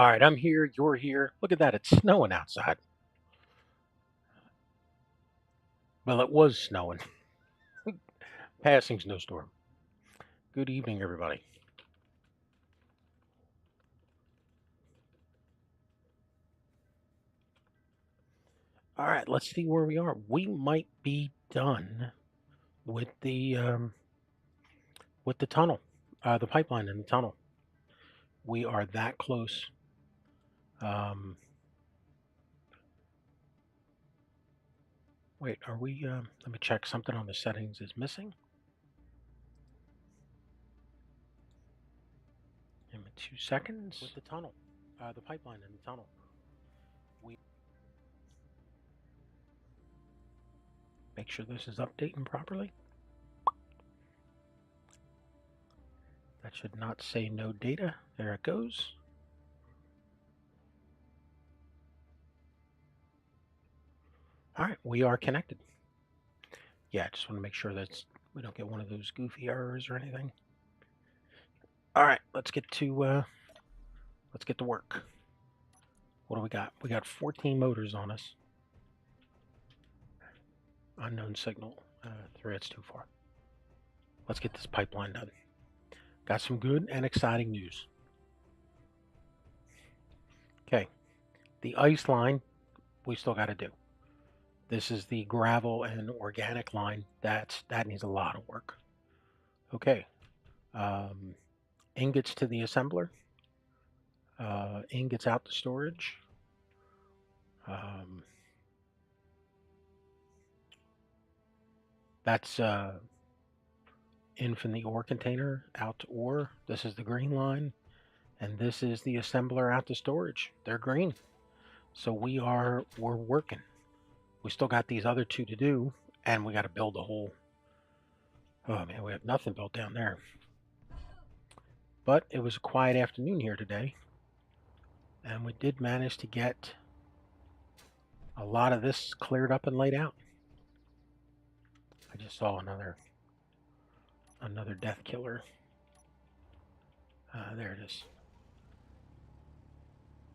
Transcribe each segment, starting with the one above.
All right, I'm here, you're here. Look at that, it's snowing outside. Well, it was snowing. Passing snowstorm. Good evening, everybody. All right, let's see where we are. We might be done with the tunnel, the pipeline in the tunnel. We are that close. Um, Wait, are we? Let me check. Something on the settings is missing. Give me 2 seconds. With the tunnel, the pipeline in the tunnel. We make sure this is updating properly. That should not say no data. There it goes. All right, we are connected. Yeah, I just want to make sure that we don't get one of those goofy errors or anything. All right, let's get to work. What do we got? We got 14 motors on us. Unknown signal. Thread's too far. Let's get this pipeline done. Got some good and exciting news. Okay, the ice line we still got to do. This is the gravel and organic line. That needs a lot of work. Okay, ingots to the assembler. Ingots out to storage. That's in from the ore container out to ore. This is the green line, and this is the assembler out to storage. They're green. So we're working. We still got these other two to do, and we got to build a whole. Oh man, we have nothing built down there. But it was a quiet afternoon here today, and we did manage to get a lot of this cleared up and laid out. I just saw another death killer. There it is.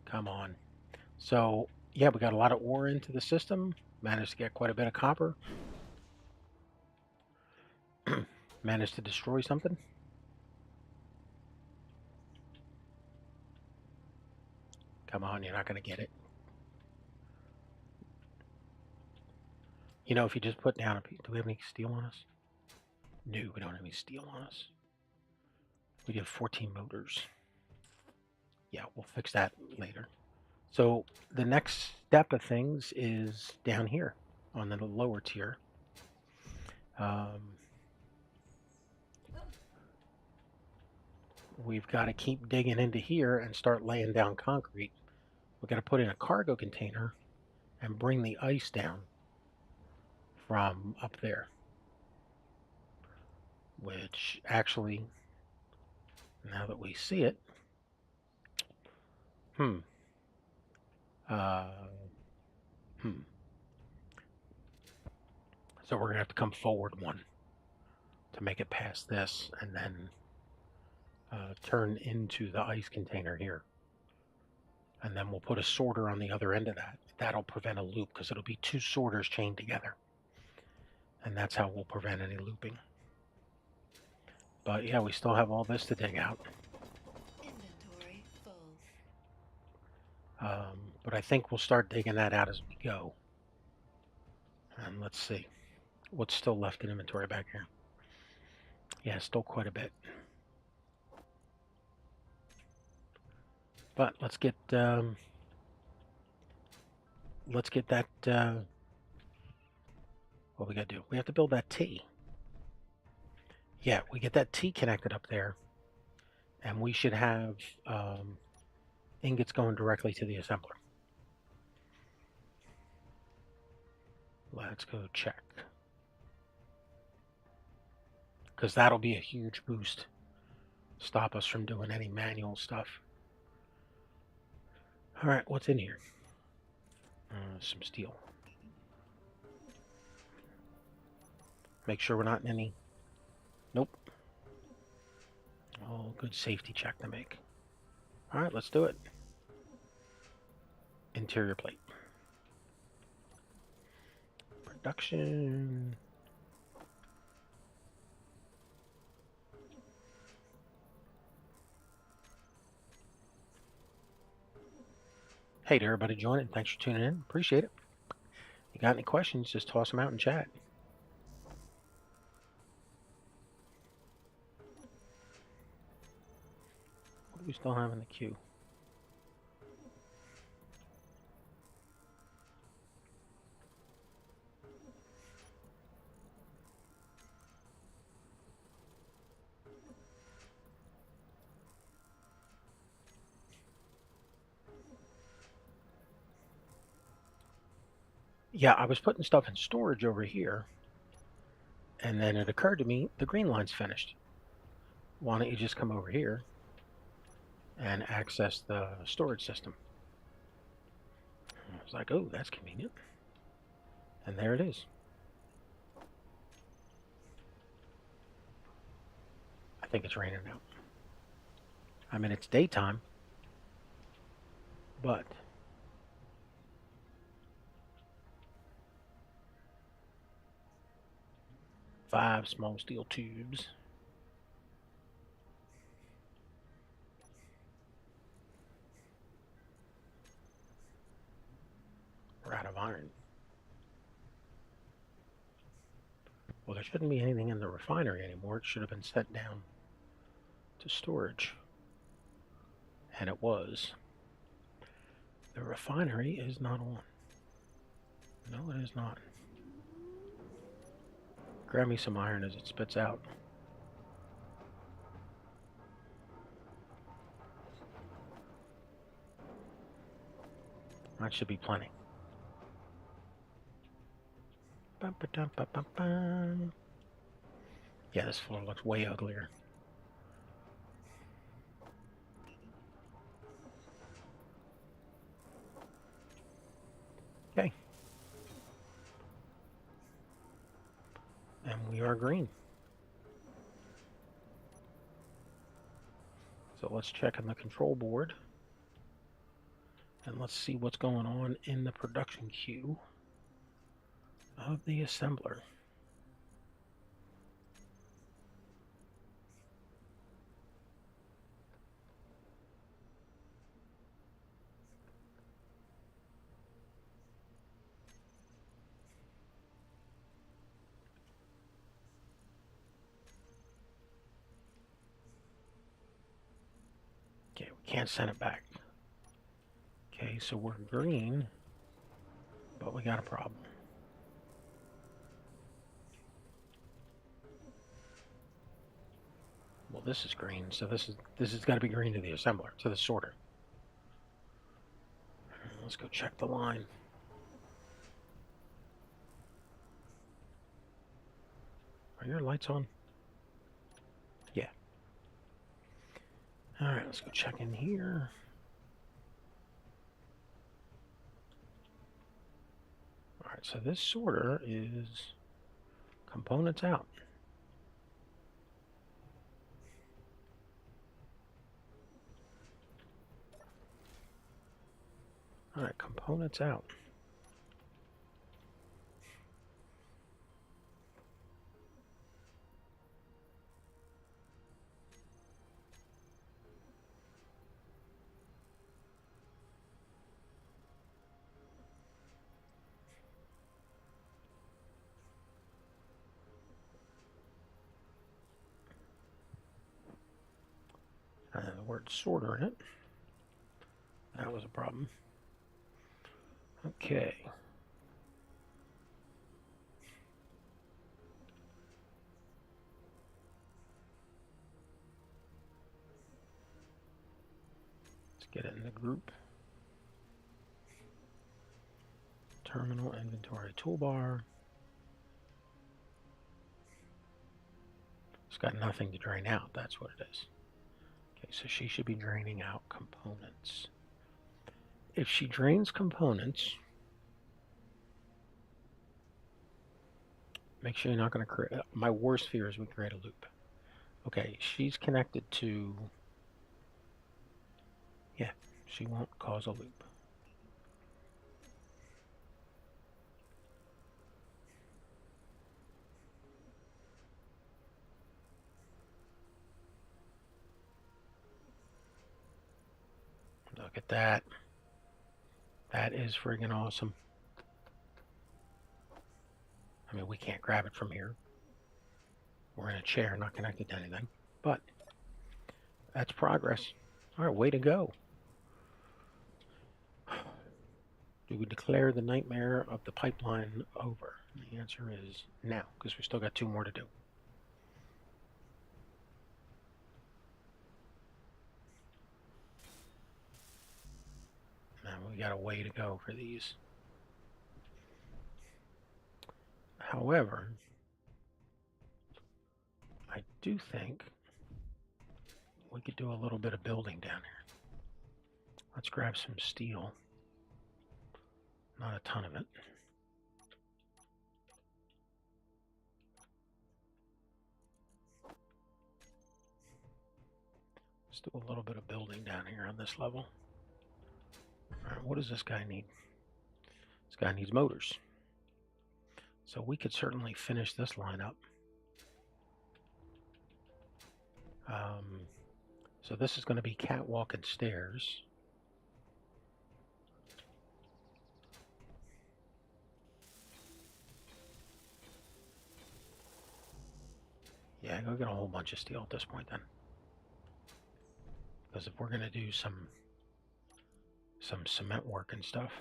Come on. So yeah, we got a lot of ore into the system. Managed to get quite a bit of copper. Managed to destroy something. Come on, you're not going to get it. You know, if you just put down a piece, do we have any steel on us? No, we don't have any steel on us. We have 14 motors. Yeah, we'll fix that later. So the next step of things is down here on the lower tier. We've got to keep digging into here and start laying down concrete. We've got to put in a cargo container and bring the ice down from up there. Which actually, now that we see it, So we're going to have to come forward one to make it past this and then turn into the ice container here. And then we'll put a sorter on the other end of that. That'll prevent a loop because it'll be two sorters chained together. And that's how we'll prevent any looping. But yeah, we still have all this to dig out. Inventory full. But I think we'll start digging that out as we go. And let's see. What's still left in inventory back here? Yeah, still quite a bit. But let's get that. What we got to do? We have to build that T. Yeah, we get that T connected up there, and we should have ingots going directly to the assembler. Let's go check. Because that'll be a huge boost. Stop us from doing any manual stuff. All right, what's in here? Some steel. Make sure we're not in any. Nope. Oh, good safety check to make. All right, let's do it. interior plate. Production. Hey to everybody joining. Thanks for tuning in. Appreciate it. You got any questions, just toss them out in chat. What do we still have in the queue? Yeah, I was putting stuff in storage over here, and then it occurred to me the green line's finished. Why don't you just come over here and access the storage system? I was like, oh, that's convenient. And there it is. I think it's raining out. I mean, it's daytime, but five small steel tubes. We're out of iron. Well, there shouldn't be anything in the refinery anymore. It should have been sent down to storage. And it was. The refinery is not on. No, it is not. Grab me some iron as it spits out. That should be plenty. Yeah, this floor looks way uglier. Okay. And we are green. So let's check on the control board. And let's see what's going on in the production queue of the assembler. Okay, we can't send it back. Okay, so we're green, but we got a problem. Well, this is green, so this has got to be green to the assembler, to the sorter. Let's go check the line. Are your lights on? Yeah. All right, let's go check in here. All right, so this sorter is components out. All right, components out. The word sorter in it. That was a problem. Okay. Let's get it in the group. Terminal inventory toolbar. It's got nothing to drain out. That's what it is. Okay, so she should be draining out components. If she drains components, make sure you're not going to create. My worst fear is we create a loop. Okay, she's connected to. Yeah, she won't cause a loop. Look at that. That is friggin' awesome. I mean, we can't grab it from here. We're in a chair, not connected to anything. But that's progress. All right, way to go. Do we declare the nightmare of the pipeline over? The answer is no, because we still got 2 more to do. Now we got a way to go for these. However, I do think we could do a little bit of building down here. Let's grab some steel. Not a ton of it. Let's do a little bit of building down here on this level. All right, what does this guy need? This guy needs motors. So we could certainly finish this line up. So this is going to be catwalk and stairs. Yeah, go get a whole bunch of steel at this point then. Because if we're going to do some cement work and stuff,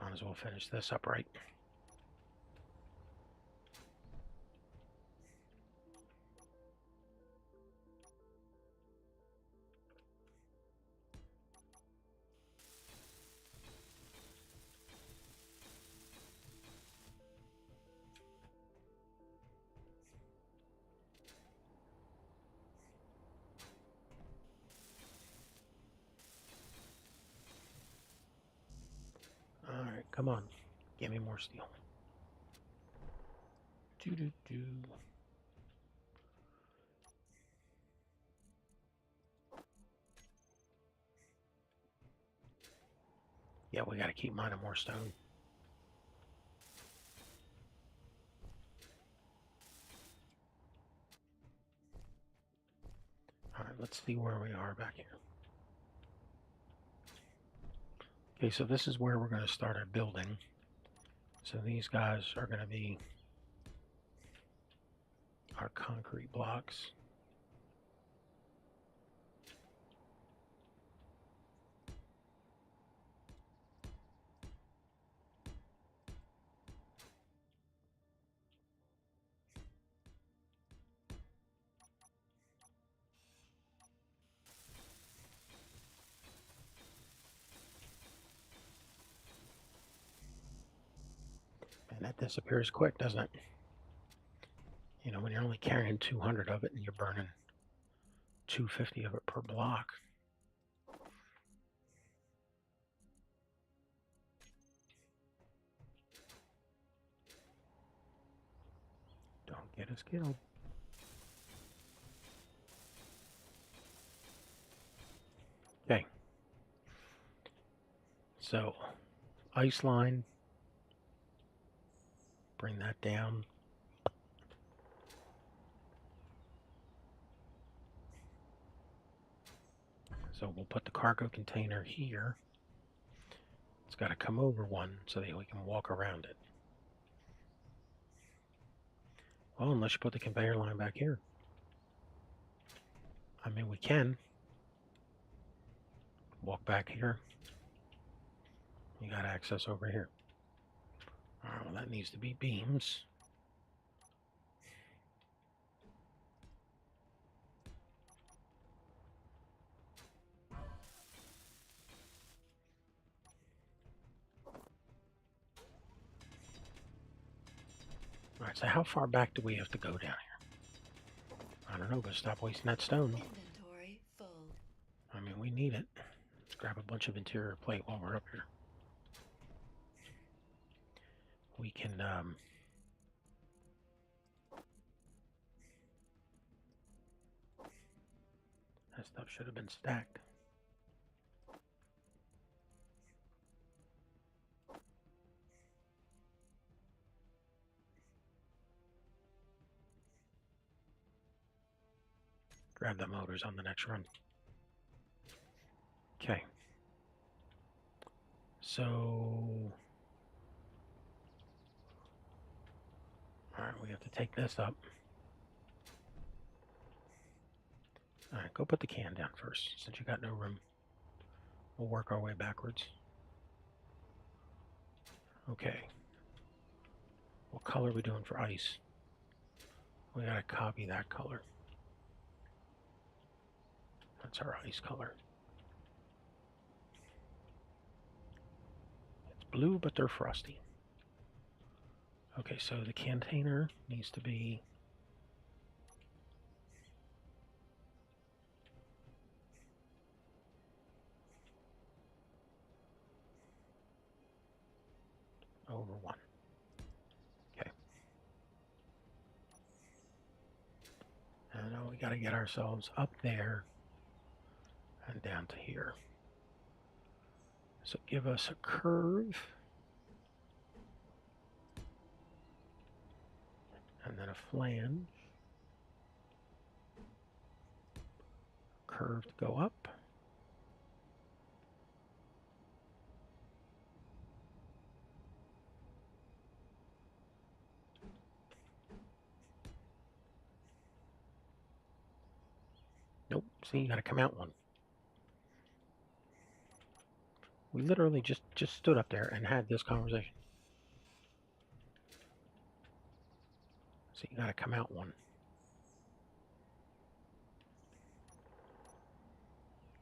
might as well finish this up right. All right, come on. Give me more steel. Do-do-do. Yeah, we got to keep mining more stone. All right, let's see where we are back here. Okay, so this is where we're going to start our building. So these guys are going to be our concrete blocks. And that disappears quick, doesn't it? You know, when you're only carrying 200 of it and you're burning 250 of it per block. Don't get us killed. Okay. So, ice line. Bring that down. So we'll put the cargo container here. It's got to come over one so that we can walk around it. Well, unless you put the conveyor line back here. I mean, we can. Walk back here. You got access over here. All right, well, that needs to be beams. All right, so how far back do we have to go down here? I don't know, but stop wasting that stone. Inventory full. I mean, we need it. Let's grab a bunch of interior plate while we're up here. We can, that stuff should have been stacked. Grab the motors on the next run. Okay. So, all right, we have to take this up. All right, go put the can down first, since you got no room. We'll work our way backwards. Okay. What color are we doing for ice? We gotta copy that color. That's our ice color. It's blue, but they're frosty. Okay, so the container needs to be over 1. Okay. And now we gotta get ourselves up there and down to here. So give us a curve and then a flange. Curve to go up. Nope, see, you gotta come out 1. We literally just stood up there and had this conversation. So you gotta come out 1.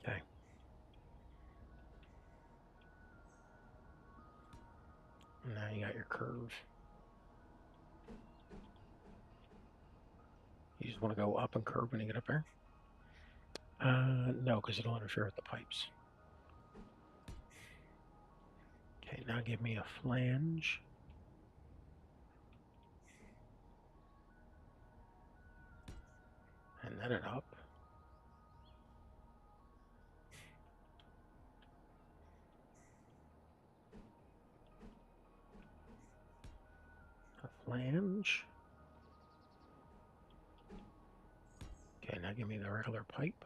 Okay. Now you got your curve. You just want to go up and curve when you get up there? No, because it'll interfere with the pipes. Okay, now give me a flange. And then an up. A flange. Okay, now give me the regular pipe.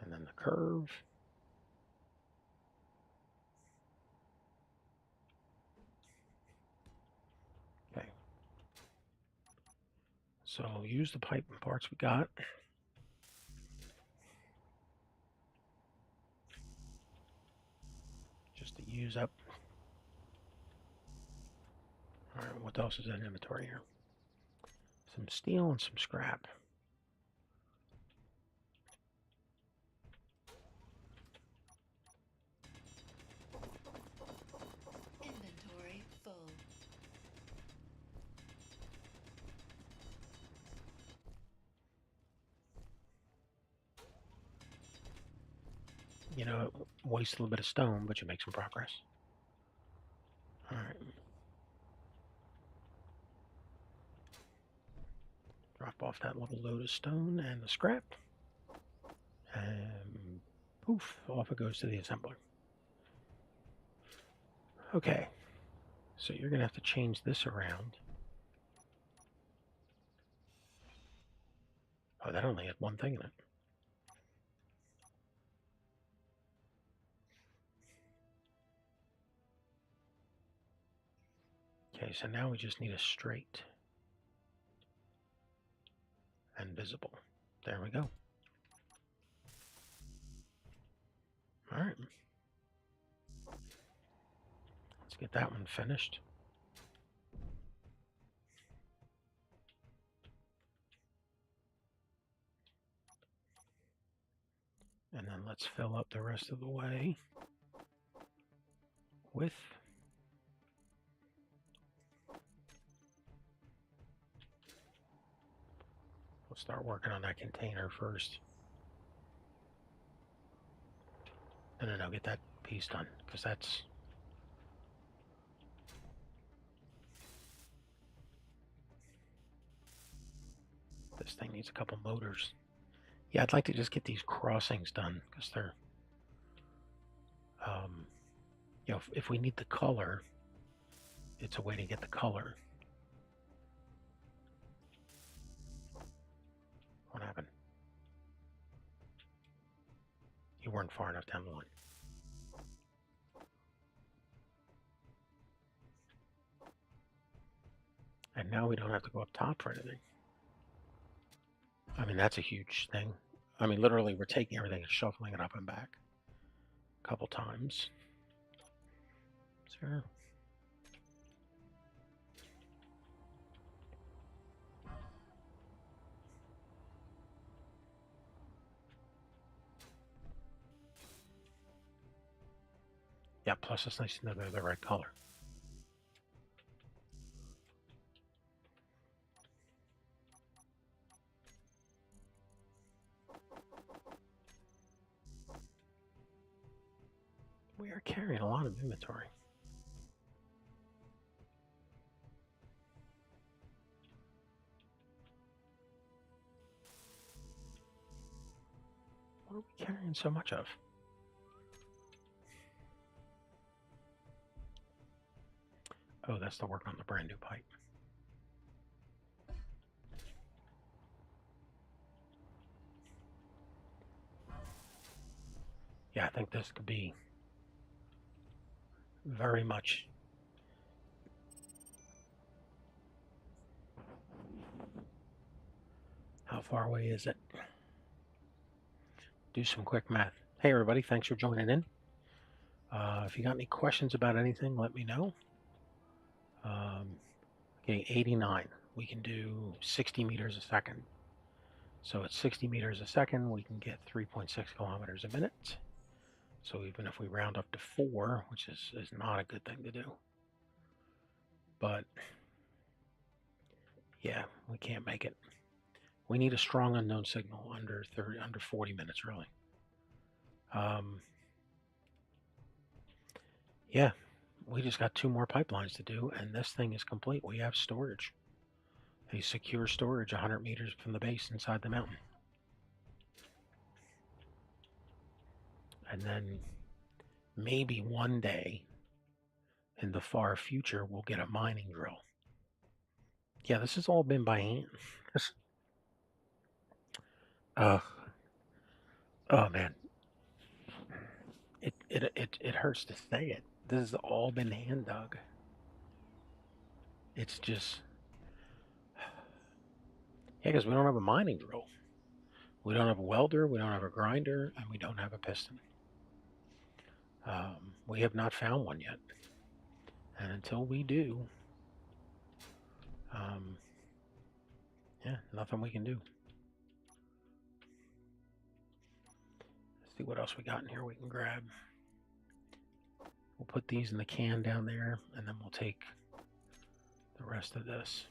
And then the curve. Okay. So use the pipe and parts we got. Just to use up. Alright, what else is in inventory here? Some steel and some scrap. Inventory full. You know, it wastes a little bit of stone, but you make some progress. Alright. Drop off that little load of stone and the scrap. And poof, off it goes to the assembler. Okay, so you're going to have to change this around. Oh, that only had one thing in it. Okay, so now we just need a straight and visible. There we go. All right. Let's get that one finished. And then let's fill up the rest of the way with we'll start working on that container first. No, get that piece done, because that's this thing needs a couple motors. Yeah, I'd like to just get these crossings done because they're, um, if we need the color, it's a way to get the color. What happened? You weren't far enough down the line. And now we don't have to go up top for anything. I mean, that's a huge thing. I mean, literally, we're taking everything and shuffling it up and back a couple times. Sure. Yeah, plus it's nice to know they're the right color. We are carrying a lot of inventory. What are we carrying so much of? Oh, that's the work on the brand new pipe. Yeah, I think this could be very much. How far away is it? Do some quick math. Hey, everybody, thanks for joining in. If you got any questions about anything, let me know. Okay, 89. We can do 60 meters a second. So at 60 meters a second, we can get 3.6 kilometers a minute. So even if we round up to 4, which is not a good thing to do. But yeah, we can't make it. We need a strong unknown signal under 40 minutes, really. Yeah, we just got 2 more pipelines to do, and this thing is complete. We have storage, a secure storage 100 meters from the base inside the mountain. And then maybe one day in the far future, we'll get a mining drill. Yeah, this has all been by hand. Uh, oh man, it hurts to say it. This has all been hand dug. It's just, yeah, because we don't have a mining drill. We don't have a welder, we don't have a grinder, and we don't have a piston. We have not found one yet. And until we do, yeah, nothing we can do. Let's see what else we got in here we can grab. We'll put these in the can down there, and then we'll take the rest of this.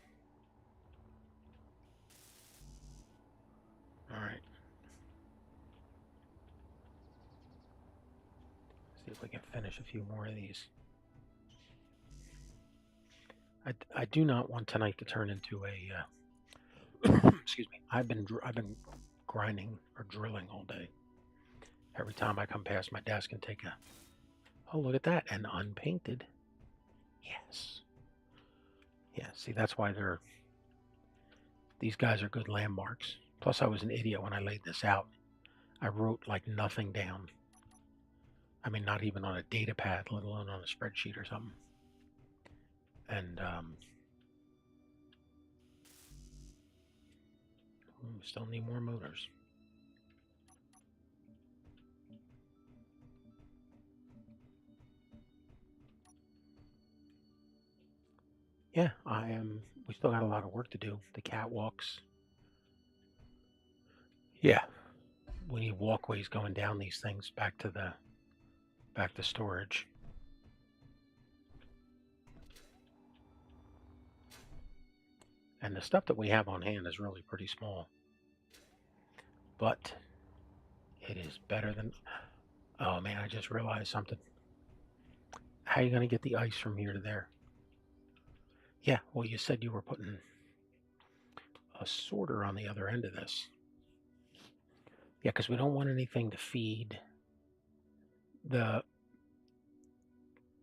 All right. See if we can finish a few more of these. I do not want tonight to turn into a. Excuse me. I've been grinding or drilling all day. Every time I come past my desk and take a, oh, look at that, and unpainted. Yes. Yeah. See, that's why these guys are good landmarks. Plus, I was an idiot when I laid this out. I wrote like nothing down. I mean, not even on a data pad, let alone on a spreadsheet or something. And we still need more motors. Yeah, I am. We still got a lot of work to do. The catwalks. Yeah, we need walkways going down these things back to storage. And the stuff that we have on hand is really pretty small. But it is better than. Oh man, I just realized something. How are you going to get the ice from here to there? Yeah, well, you said you were putting a sorter on the other end of this. Yeah, because we don't want anything to feed the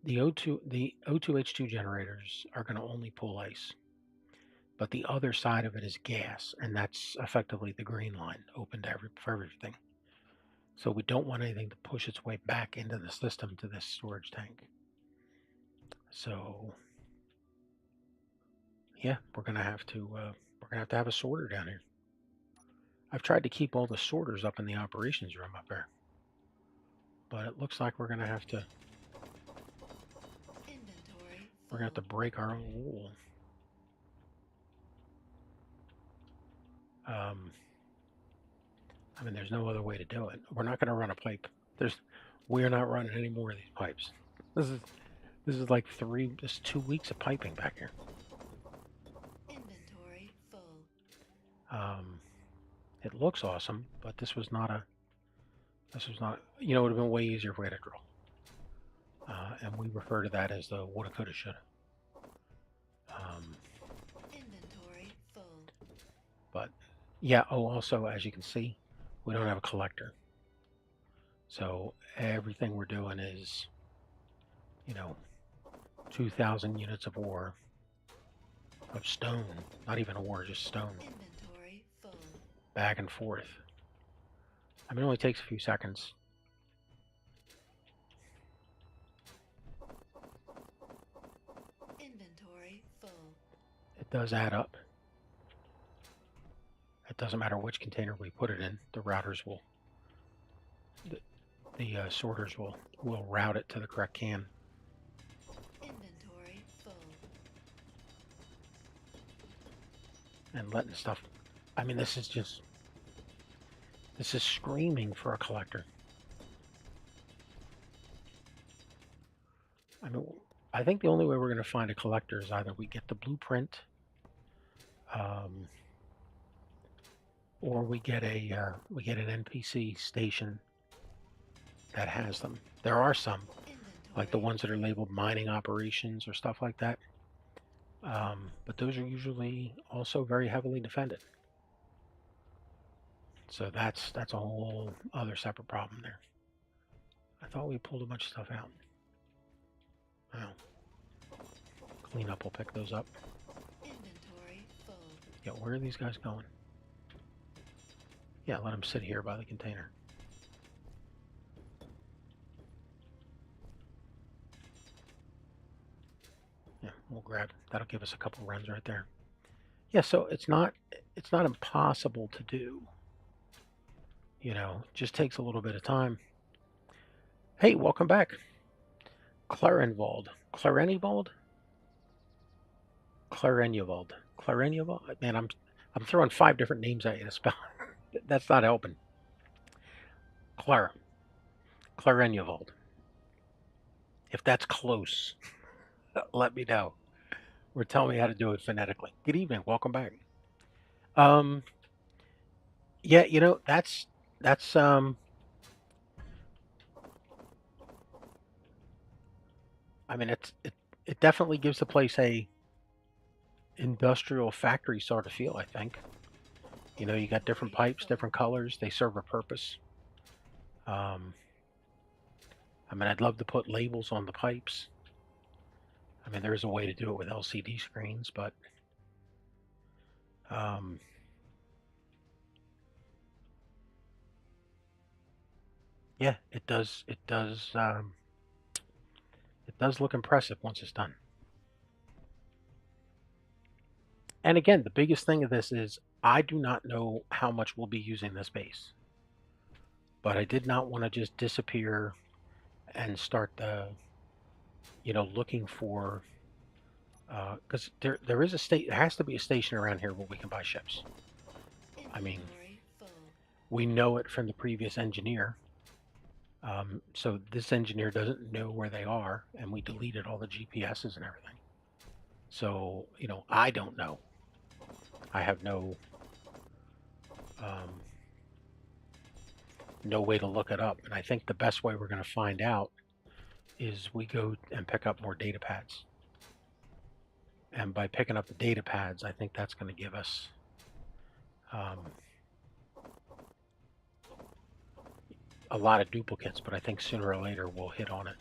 O2H2 generators are going to only pull ice, but the other side of it is gas, and that's effectively the green line open to for everything. So we don't want anything to push its way back into the system to this storage tank. So yeah, we're gonna have to have a sorter down here. I've tried to keep all the sorters up in the operations room up there, but it looks like we're gonna have to break our own rule. I mean, there's no other way to do it. We're not going to run a pipe. We're not running any more of these pipes. This is like 2 weeks of piping back here. Inventory full. It looks awesome, but this was not. You know, it would have been way easier if we had a drill. And we refer to that as the woulda, coulda, shoulda. Inventory full. But yeah. Oh, also, as you can see, we don't have a collector. So everything we're doing is, 2,000 units of ore, of stone, not even ore, just stone, Inventory full. back and forth. I mean, it only takes a few seconds. Inventory full. It does add up. It doesn't matter which container we put it in. The routers will, the sorters will route it to the correct can. Inventory full. And letting stuff. I mean, this is screaming for a collector. I mean, I think the only way we're going to find a collector is either we get the blueprint, or we get an NPC station that has them. There are some, like the ones that are labeled mining operations or stuff like that, but those are usually also very heavily defended. So that's a whole other separate problem there. I thought we pulled a bunch of stuff out. Wow. Cleanup will pick those up. Inventory full. Yeah, where are these guys going? Yeah, let them sit here by the container. Yeah, we'll grab. That'll give us a couple runs right there. Yeah, so it's not impossible to do. You know, just takes a little bit of time. Hey, welcome back. Clarenwald. Clarenwald? Clarenwald. Clarenwald? Man, I'm throwing 5 different names at you to spell. That's not helping. Clarenwald. If that's close, let me know. Or tell me how to do it phonetically. Good evening. Welcome back. Yeah, that's I mean, it definitely gives the place a industrial factory sort of feel, I think. You got different pipes, different colors. They serve a purpose. I mean, I'd love to put labels on the pipes. I mean, there is a way to do it with LCD screens, but yeah, it does look impressive once it's done. And again, the biggest thing of this is I do not know how much we'll be using this base, but I did not want to just disappear and start looking for, because there is there has to be a station around here where we can buy ships. I mean, we know it from the previous engineer. So this engineer doesn't know where they are, and we deleted all the GPSs and everything. So, I don't know. I have no way to look it up. And I think the best way we're going to find out is we go and pick up more data pads. And by picking up the data pads, I think that's going to give us a lot of duplicates, but I think sooner or later we'll hit on it.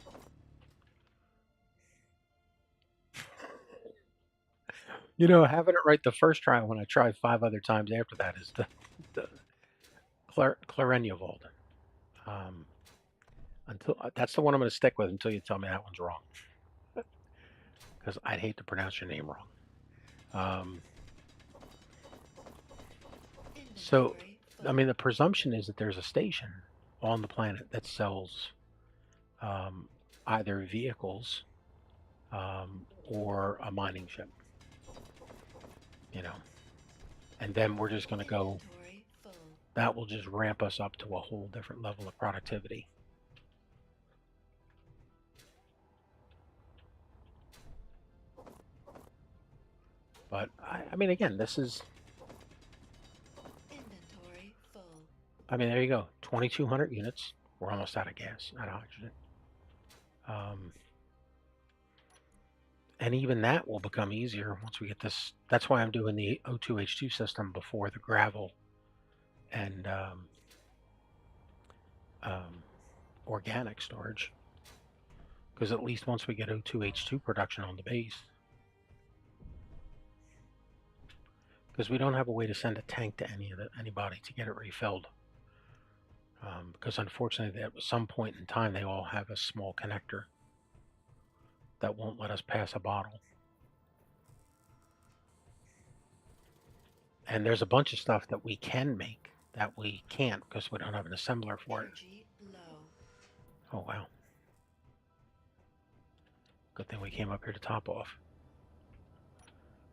You know, having it right the first try when I tried 5 other times after that is the Clareniovold. Um, until that's the one I'm going to stick with until you tell me that one's wrong, because I'd hate to pronounce your name wrong. Um, so, Inventory I full. mean, the presumption is that there's a station on the planet that sells um, either vehicles or a mining ship, you know, and then we're just going to go. Inventory full. That will just ramp us up to a whole different level of productivity. But I mean, again, this is. Inventory full. I mean, there you go. 2,200 units. We're almost out of gas, out of oxygen. Um, and even that will become easier once we get this. That's why I'm doing the O2H2 system before the gravel and um, organic storage. Because at least once we get O2H2 production on the base, because we don't have a way to send a tank to anybody to get it refilled. Because unfortunately, at some point in time, they all have a small connector that won't let us pass a bottle. And there's a bunch of stuff that we can make that we can't because we don't have an assembler for it. Energy low. Oh, wow. Good thing we came up here to top off.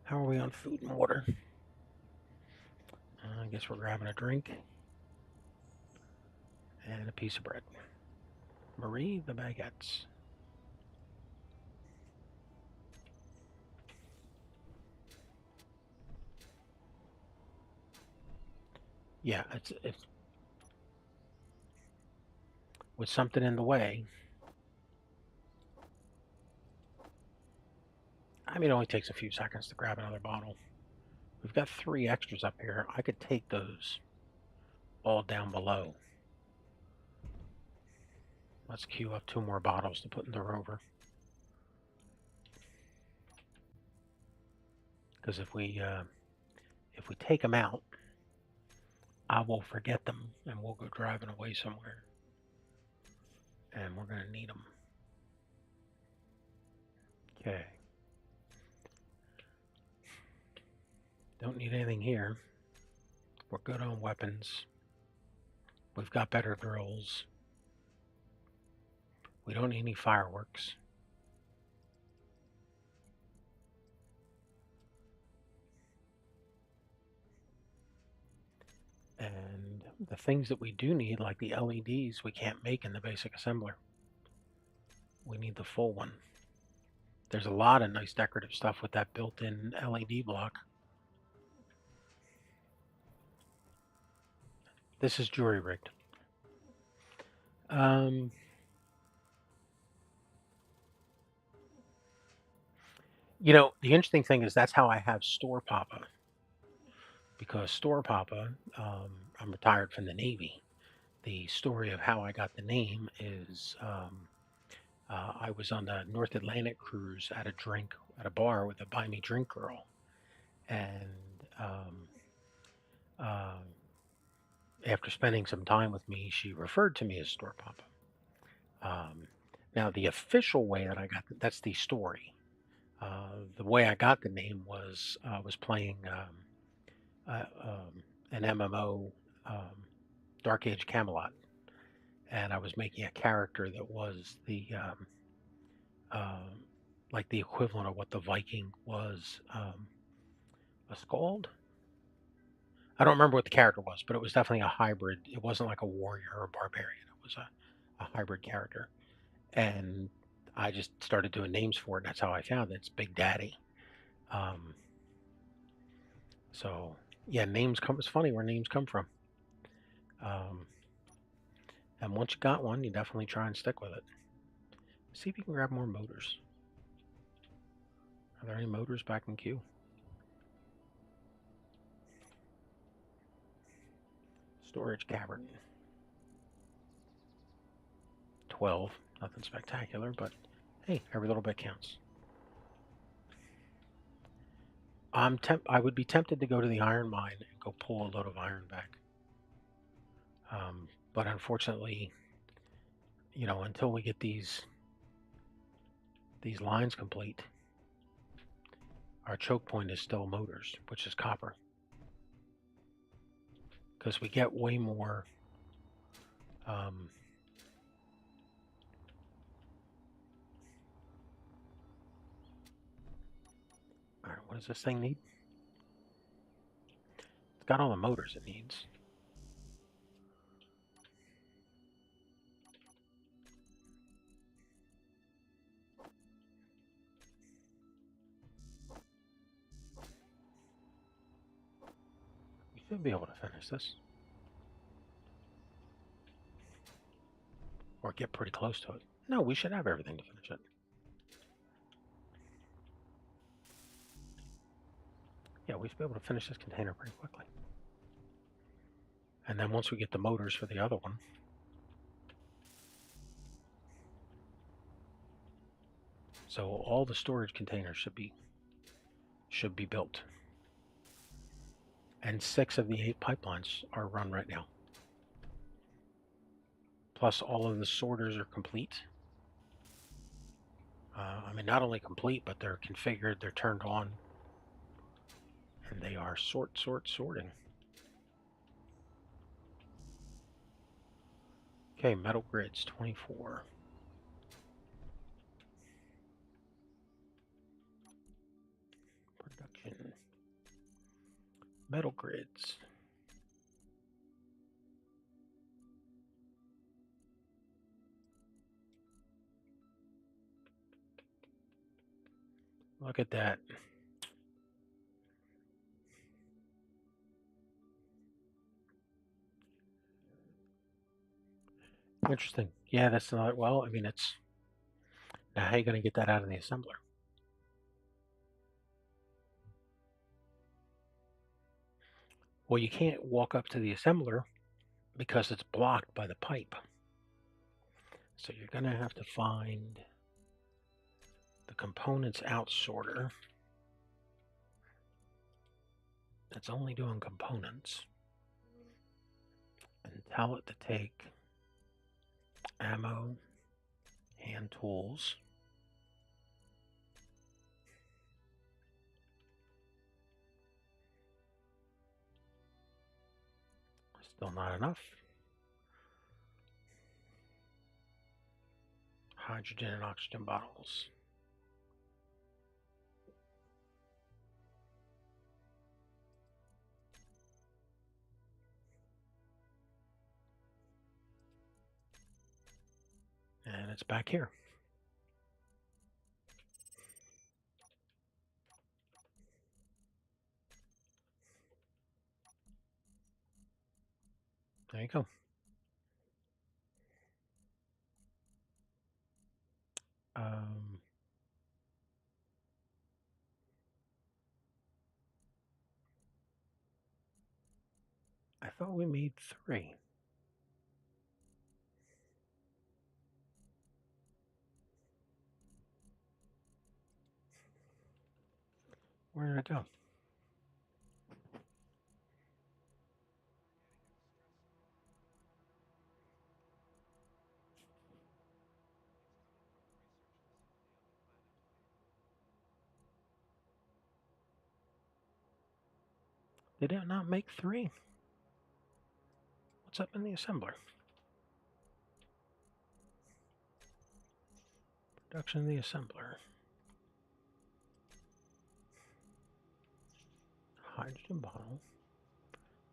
How are we on food and water? I guess we're grabbing a drink and a piece of bread. Marie the baguettes. Yeah, it's with something in the way. I mean, it only takes a few seconds to grab another bottle. We've got 3 extras up here. I could take those all down below. Let's queue up 2 more bottles to put in the rover. Because if we take them out, I will forget them and we'll go driving away somewhere. And we're going to need them. Okay. Don't need anything here. We're good on weapons. We've got better drills. We don't need any fireworks. And the things that we do need, like the LEDs, we can't make in the basic assembler. We need the full one. There's a lot of nice decorative stuff with that built-in LED block. This is jury rigged. You know, the interesting thing is that's how I have Store Papa. Because Store Papa, I'm retired from the Navy. The story of how I got the name is I was on the North Atlantic cruise at a bar with a buy me drink girl, and uh, after spending some time with me, she referred to me as Store Papa. Um, now, the official way that I got that's the story. The way I got the name was I was playing an MMO, Dark Age Camelot, and I was making a character that was um, like the equivalent of what the Viking was, a Skald. I don't remember what the character was, but it was definitely a hybrid. It wasn't like a warrior or a barbarian. It was a hybrid character, and I just started doing names for it. And that's how I found it. It's Big Daddy. Um, so yeah, names come. It's funny where names come from. Um, and once you got one, you definitely try and stick with it. See if you can grab more motors. Are there any motors back in queue? Storage cavern. 12. Nothing spectacular, but hey, every little bit counts. I would be tempted to go to the iron mine and go pull a load of iron back. But unfortunately, until we get these lines complete, our choke point is still motors, which is copper. Because we get way more all right, what does this thing need? It's got all the motors it needs. We should be able to finish this. Or get pretty close to it. No, we should have everything to finish it. Yeah, we should be able to finish this container pretty quickly. And then once we get the motors for the other one, so all the storage containers should be built. And 6 of the 8 pipelines are run right now. Plus all of the sorters are complete. Not only complete, but they're configured, they're turned on, and they are sorting. Okay, metal grids, 24. Production. Metal grids. Look at that. Interesting. Yeah, that's not, well, it's, now how are you going to get that out of the assembler? Well, you can't walk up to the assembler because it's blocked by the pipe. So you're going to have to find the components out sorter that's only doing components and tell it to take ammo, hand tools, still not enough, hydrogen and oxygen bottles. And it's back here. There you go. I thought we made 3. Where did it go? Did it not make 3? What's up in the assembler? Production of the assembler. Hydrogen bottle.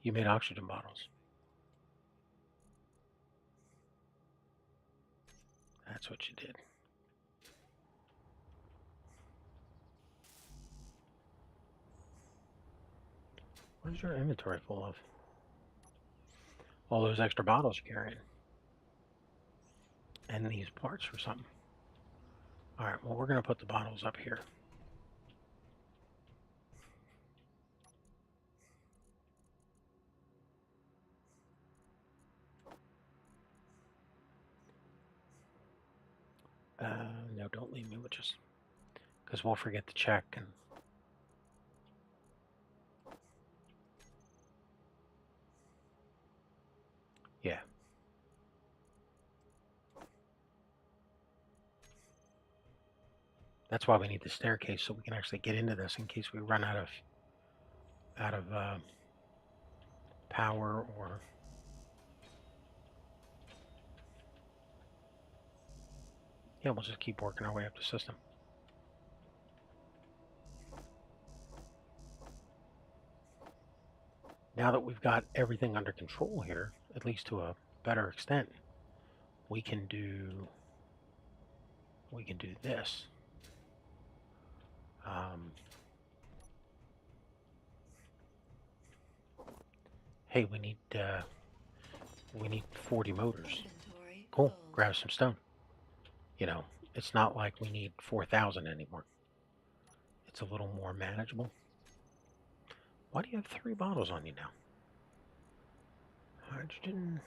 You made oxygen bottles. That's what you did. What is your inventory full of? All those extra bottles you're carrying. And these parts for something. Alright, well, we're going to put the bottles up here. don't leave me with just, because we'll forget to check. And yeah. That's why we need the staircase, so we can actually get into this in case we run out of power. Or yeah, we'll just keep working our way up the system. Now that we've got everything under control here, at least to a better extent, we can do this. Hey, we need 40 motors. Inventory Cool. full. Grab some stone. You know, it's not like we need 4,000 anymore. It's a little more manageable. Why do you have 3 bottles on you now? Hydrogen.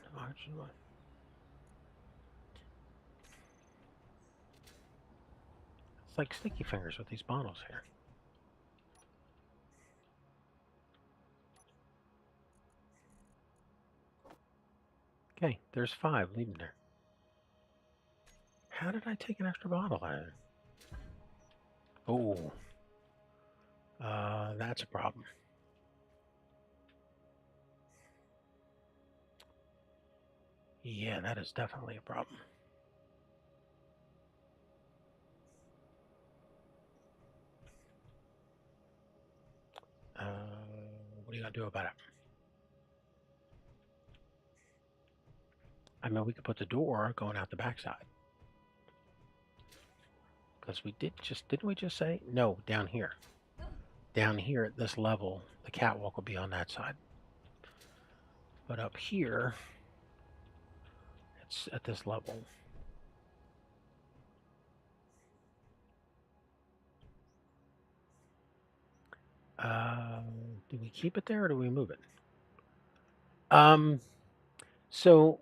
It's like sticky fingers with these bottles here. Okay, there's 5. Leave them there. How did I take an extra bottle out of it? Oh, that's a problem. Yeah, that is definitely a problem. What are you gonna do about it? I mean, we could put the door going out the backside. Because didn't we just say? No, down here. Down here at this level, the catwalk will be on that side. But up here, it's at this level. Do we keep it there or do we move it? So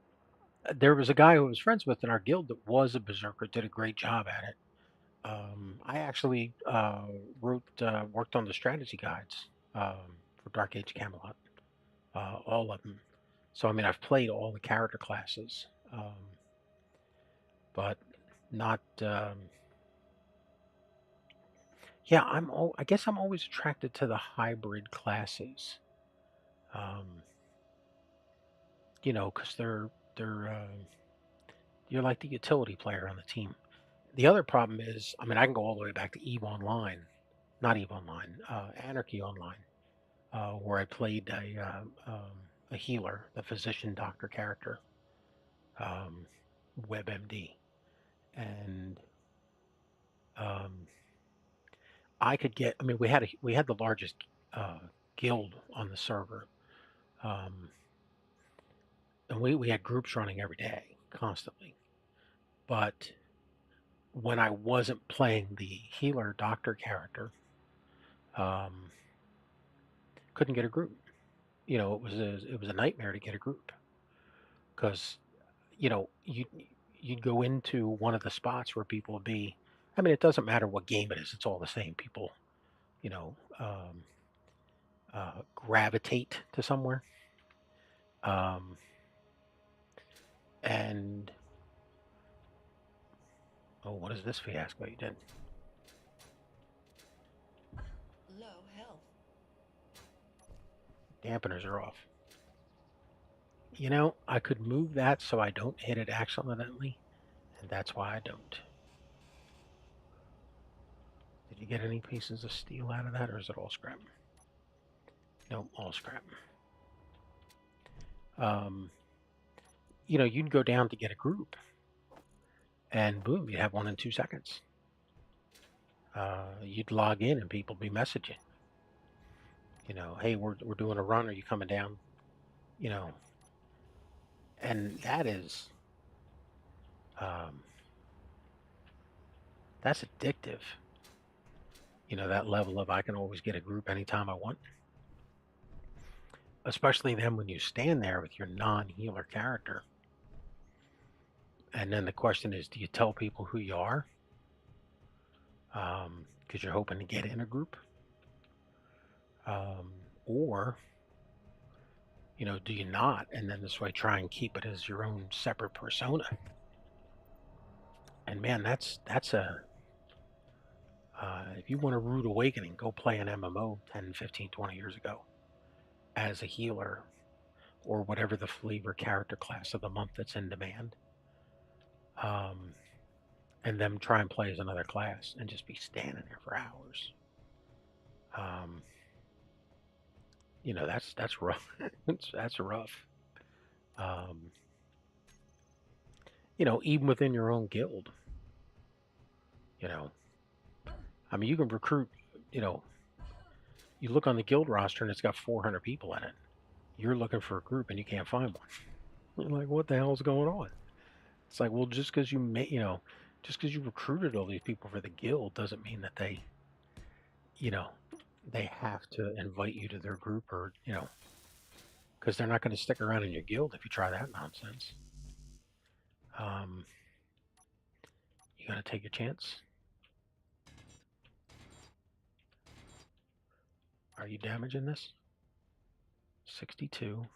there was a guy who I was friends with in our guild that was a berserker, did a great job at it. I actually worked on the strategy guides for Dark Age Camelot, all of them. So I mean, I've played all the character classes, but not. Yeah, I guess I'm always attracted to the hybrid classes. Because you're like the utility player on the team. The other problem is, I mean, I can go all the way back to Eve Online, not Eve Online, Anarchy Online, where I played a healer, the physician doctor character, um, WebMD, and um, I could get. I mean, we had the largest guild on the server, um, and we had groups running every day, constantly. But when I wasn't playing the healer doctor character, um, couldn't get a group. It was a nightmare to get a group because you'd go into one of the spots where people would be. I mean, it doesn't matter what game it is; it's all the same. People, you know, um, gravitate to somewhere, um, and oh, what is this fiasco you did? Low health. Dampeners are off. I could move that so I don't hit it accidentally, and that's why I don't. Did you get any pieces of steel out of that, or is it all scrap? No, all scrap. Um, you'd go down to get a group, and boom, you'd have one in 2 seconds. You'd log in, and people be messaging. Hey, we're doing a run. Are you coming down? You know, and um, that's addictive. That level of I can always get a group anytime I want. Especially then when you stand there with your non-healer character. And then the question is, do you tell people who you are? because you're hoping to get in a group, um, or do you not, and then this way try and keep it as your own separate persona. And man, that's a if you want a rude awakening, go play an MMO 10, 15, 20 years ago as a healer or whatever the flavor character class of the month that's in demand. And then try and play as another class and just be standing there for hours. Um, that's rough. That's rough. Um, even within your own guild, you know, I mean, you can recruit, you know, you look on the guild roster and it's got 400 people in it. You're looking for a group and you can't find one. You're like, what the hell is going on? It's like, well, just because just because you recruited all these people for the guild doesn't mean that you know, they have to invite you to their group or, because they're not going to stick around in your guild if you try that nonsense. Um, you got to take a chance. Are you damaging this? 62.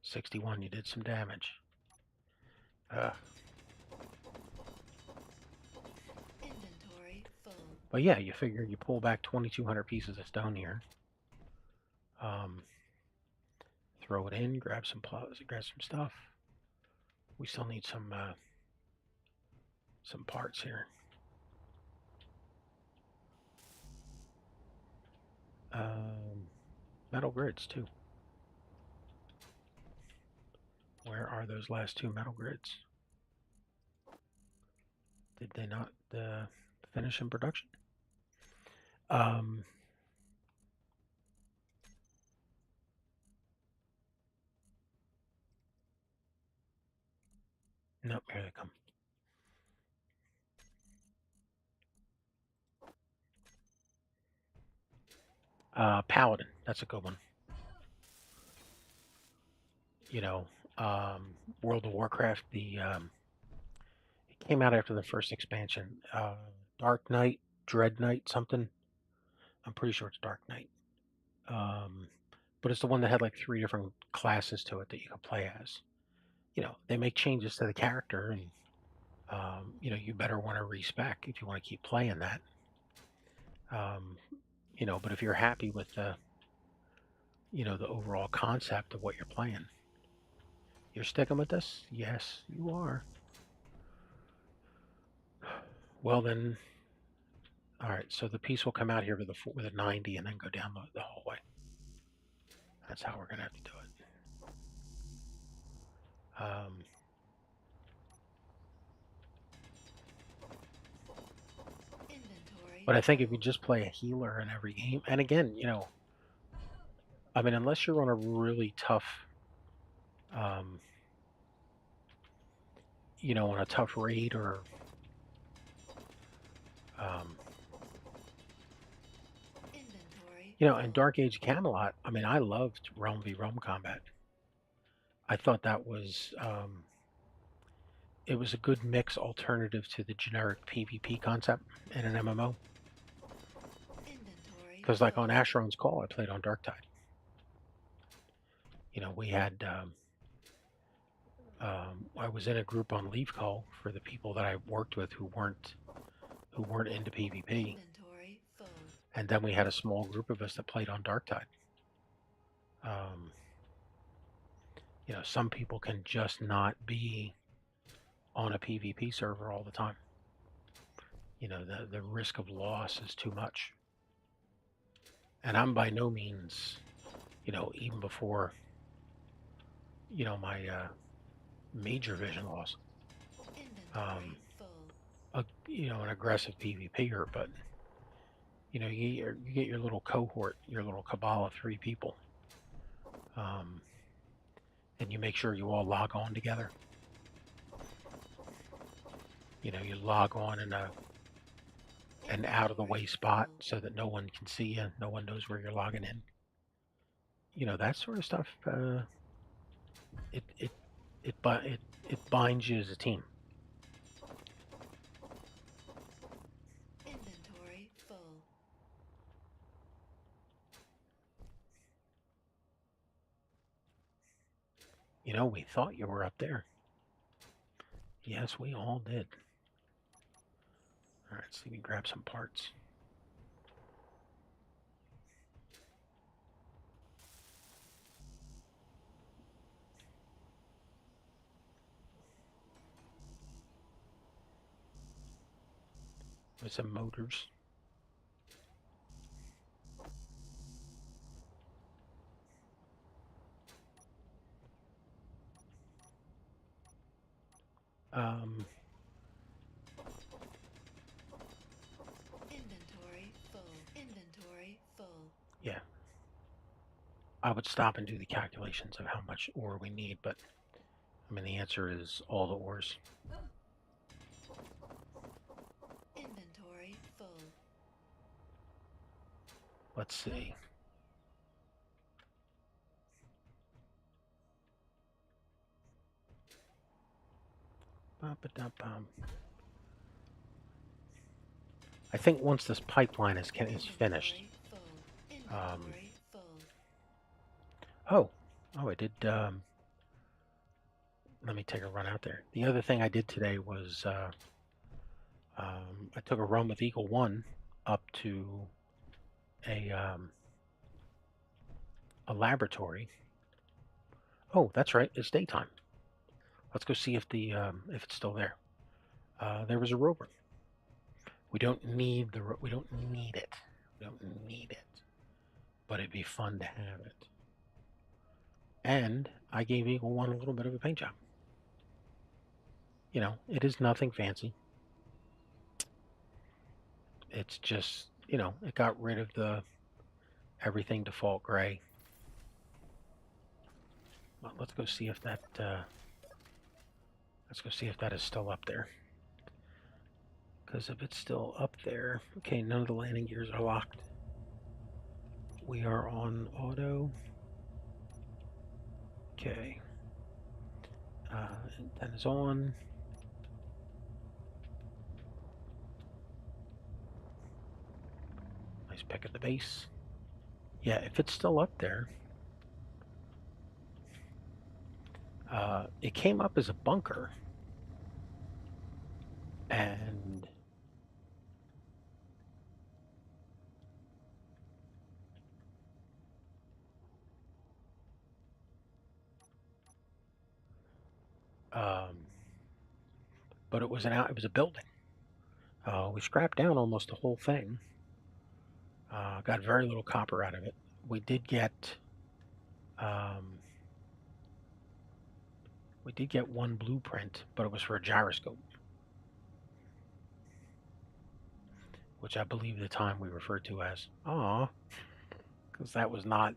61, you did some damage. Inventory full. But yeah, you figure you pull back 2,200 pieces of stone here. Throw it in, grab some stuff. We still need some parts here. Metal grids too. Where are those last two metal grids? Did they not finish in production? Nope, here they come. Paladin, that's a good one. World of Warcraft, it came out after the first expansion. Dark Knight, Dread Knight, something. I'm pretty sure it's Dark Knight. But it's the one that had like 3 different classes to it that you could play as. They make changes to the character, and you better want to respec if you want to keep playing that. But if you're happy with the overall concept of what you're playing, you're sticking with this? Yes, you are. Well then, all right. So the piece will come out here with a 90 and then go down the hallway. That's how we're gonna have to do it. But I think if you just play a healer in every game, and again, I mean, unless you're on a really tough, on a tough raid or, in Dark Age Camelot, I mean, I loved Realm v Realm combat. I thought that was, it was a good mix alternative to the generic PvP concept in an MMO. Because like on Asheron's Call, I played on Darktide. We had, I was in a group on Leaf Call for the people that I worked with who weren't into PvP. And then we had a small group of us that played on Darktide. Some people can just not be on a PvP server all the time. The risk of loss is too much. And I'm by no means, even before, my major vision loss, an aggressive PvPer, but you get your little cohort, your little cabal of 3 people, and you make sure you all log on together. You log on in an out of the way spot so that no one can see you, no one knows where you're logging in. That sort of stuff. It binds you as a team. You know, we thought you were up there. Yes, we all did. All right, so we can grab some parts. With some motors. Um, Inventory full. Inventory full. yeah, I would stop and do the calculations of how much ore we need, but I mean, the answer is all the ores. Inventory full. Let's see. Ba-ba-da-bum. I think once this pipeline is finished. Inventory full. Um, Inventory full. oh, I did. Let me take a run out there. The other thing I did today was I took a run with Eagle One up to a um, a laboratory. Oh, that's right. It's daytime. Let's go see if it's still there. There was a rover. We don't need we don't need it. We don't need it. But it'd be fun to have it. And I gave Eagle One a little bit of a paint job. You know, it is nothing fancy. It's just, you know, it got rid of the everything default gray. Well, let's go see if that is still up there. Because if it's still up there, okay, none of the landing gears are locked. We are on auto. Okay. That is on. Nice pick at the base. Yeah, if it's still up there, it came up as a bunker, and but it was a building. We scrapped down almost the whole thing. Got very little copper out of it. We did get um, one blueprint, but it was for a gyroscope, which I believe at the time we referred to as because that was not.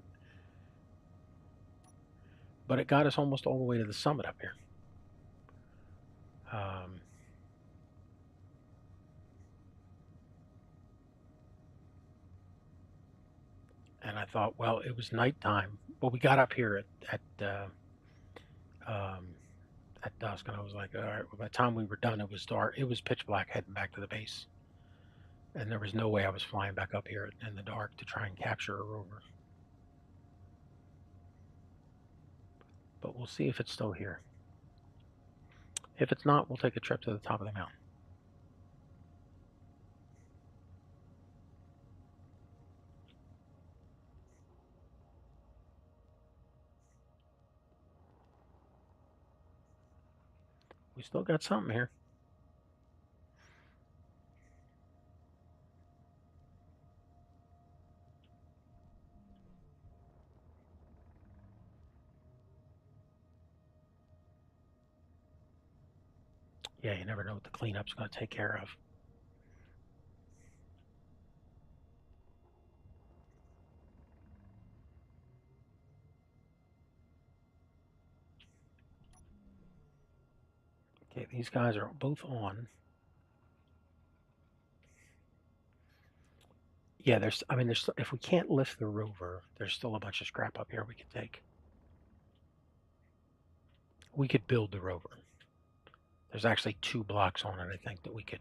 But it got us almost all the way to the summit up here. And I thought, well, it was nighttime. Well, we got up here um, at dusk, and I was like, all right. Well, by the time we were done, it was dark. It was pitch black heading back to the base, and there was no way I was flying back up here in the dark to try and capture a rover. But we'll see if it's still here. If it's not, we'll take a trip to the top of the mountain. We still got something here. Yeah, you never know what the cleanup's going to take care of. Okay, these guys are both on. Yeah, there's, if we can't lift the rover, there's still a bunch of scrap up here we could take. We could build the rover. There's actually 2 blocks on it, I think, that we could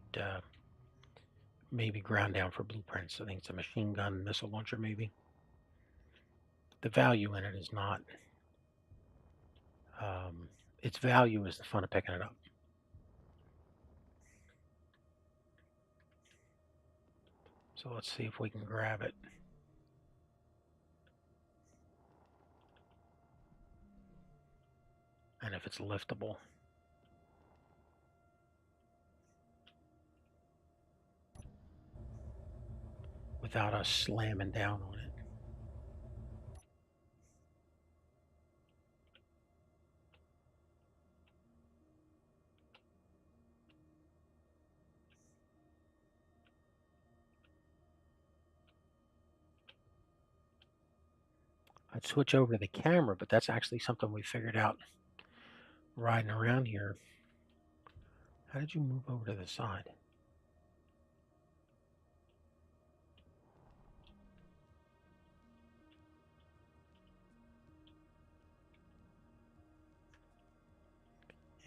maybe ground down for blueprints. I think it's a machine gun missile launcher, maybe. The value in it is not its value is the fun of picking it up. So let's see if we can grab it. And if it's liftable. Without us slamming down on it. I'd switch over to the camera, but that's actually something we figured out riding around here. How did you move over to the side?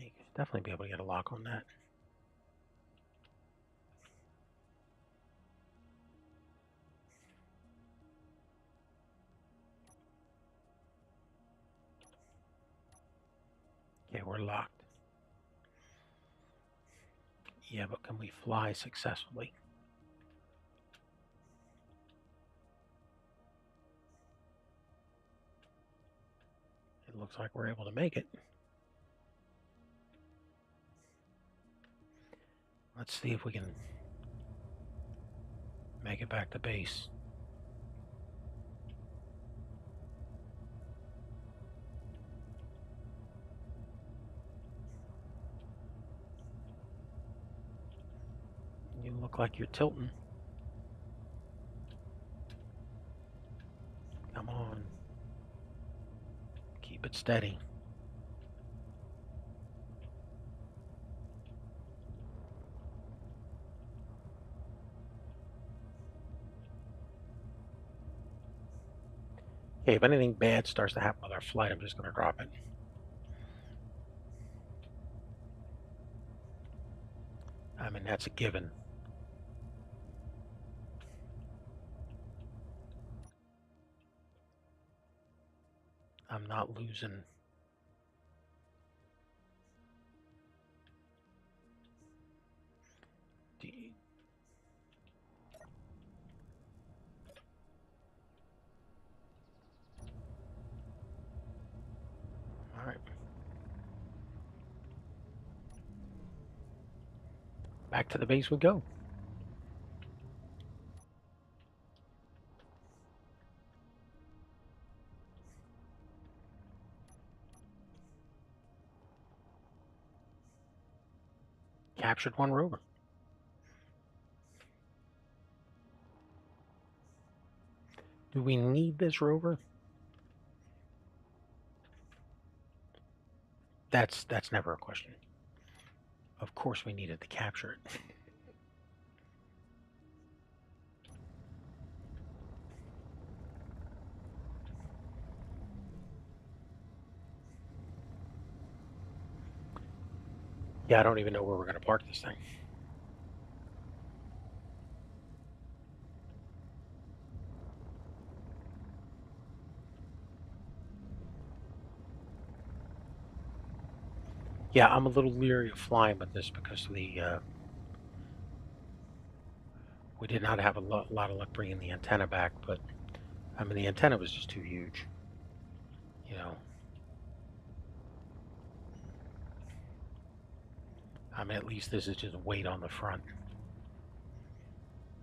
You could definitely be able to get a lock on that. Okay, we're locked. Yeah, but can we fly successfully? It looks like we're able to make it. Let's see if we can make it back to base. You look like you're tilting. Come on. Keep it steady. Okay, if anything bad starts to happen with our flight, I'm just going to drop it. I mean, that's a given. I'm not losing. All right. Back to the base we go. Captured one rover. Do we need this rover? That's never a question. Of course we needed to capture it. Yeah, I don't even know where we're going to park this thing. Yeah, I'm a little leery of flying with this because of the we did not have a lot of luck bringing the antenna back, but I mean the antenna was just too huge. You know, I mean at least this is just weight on the front,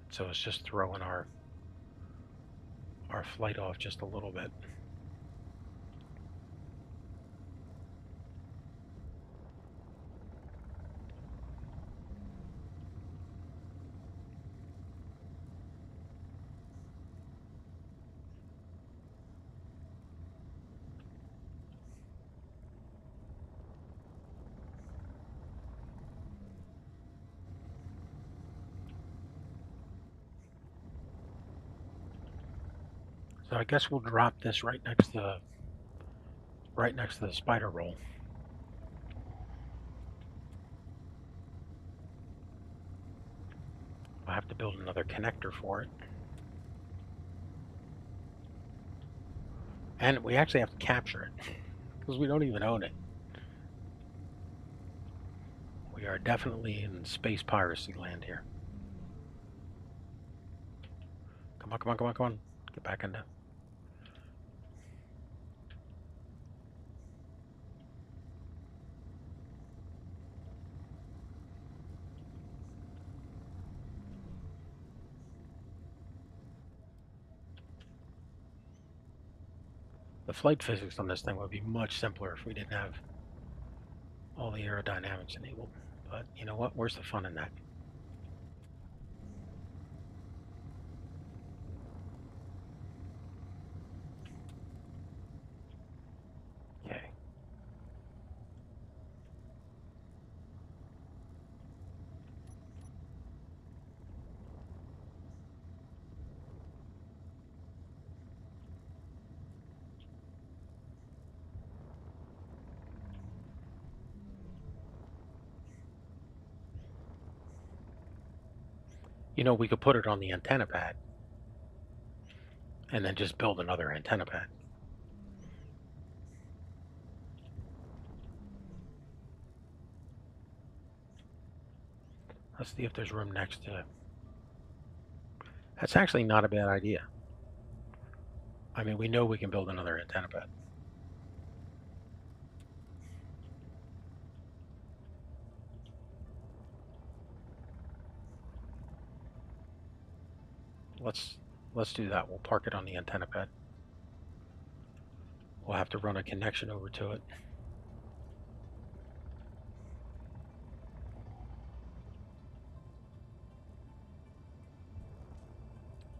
so it's just throwing our flight off just a little bit. So I guess we'll drop this right next to the spider roll. I'll have to build another connector for it. And we actually have to capture it. because we don't even own it. We are definitely in space piracy land here. Come on, come on, come on, come on. Get back into. The flight physics on this thing would be much simpler if we didn't have all the aerodynamics enabled. But you know what? Where's the fun in that? Okay. You know, we could put it on the antenna pad and then just build another antenna pad. Let's see if there's room next to it. That's actually not a bad idea. I mean, we know we can build another antenna pad. Let's do that. We'll park it on the antenna pad. We'll have to run a connection over to it.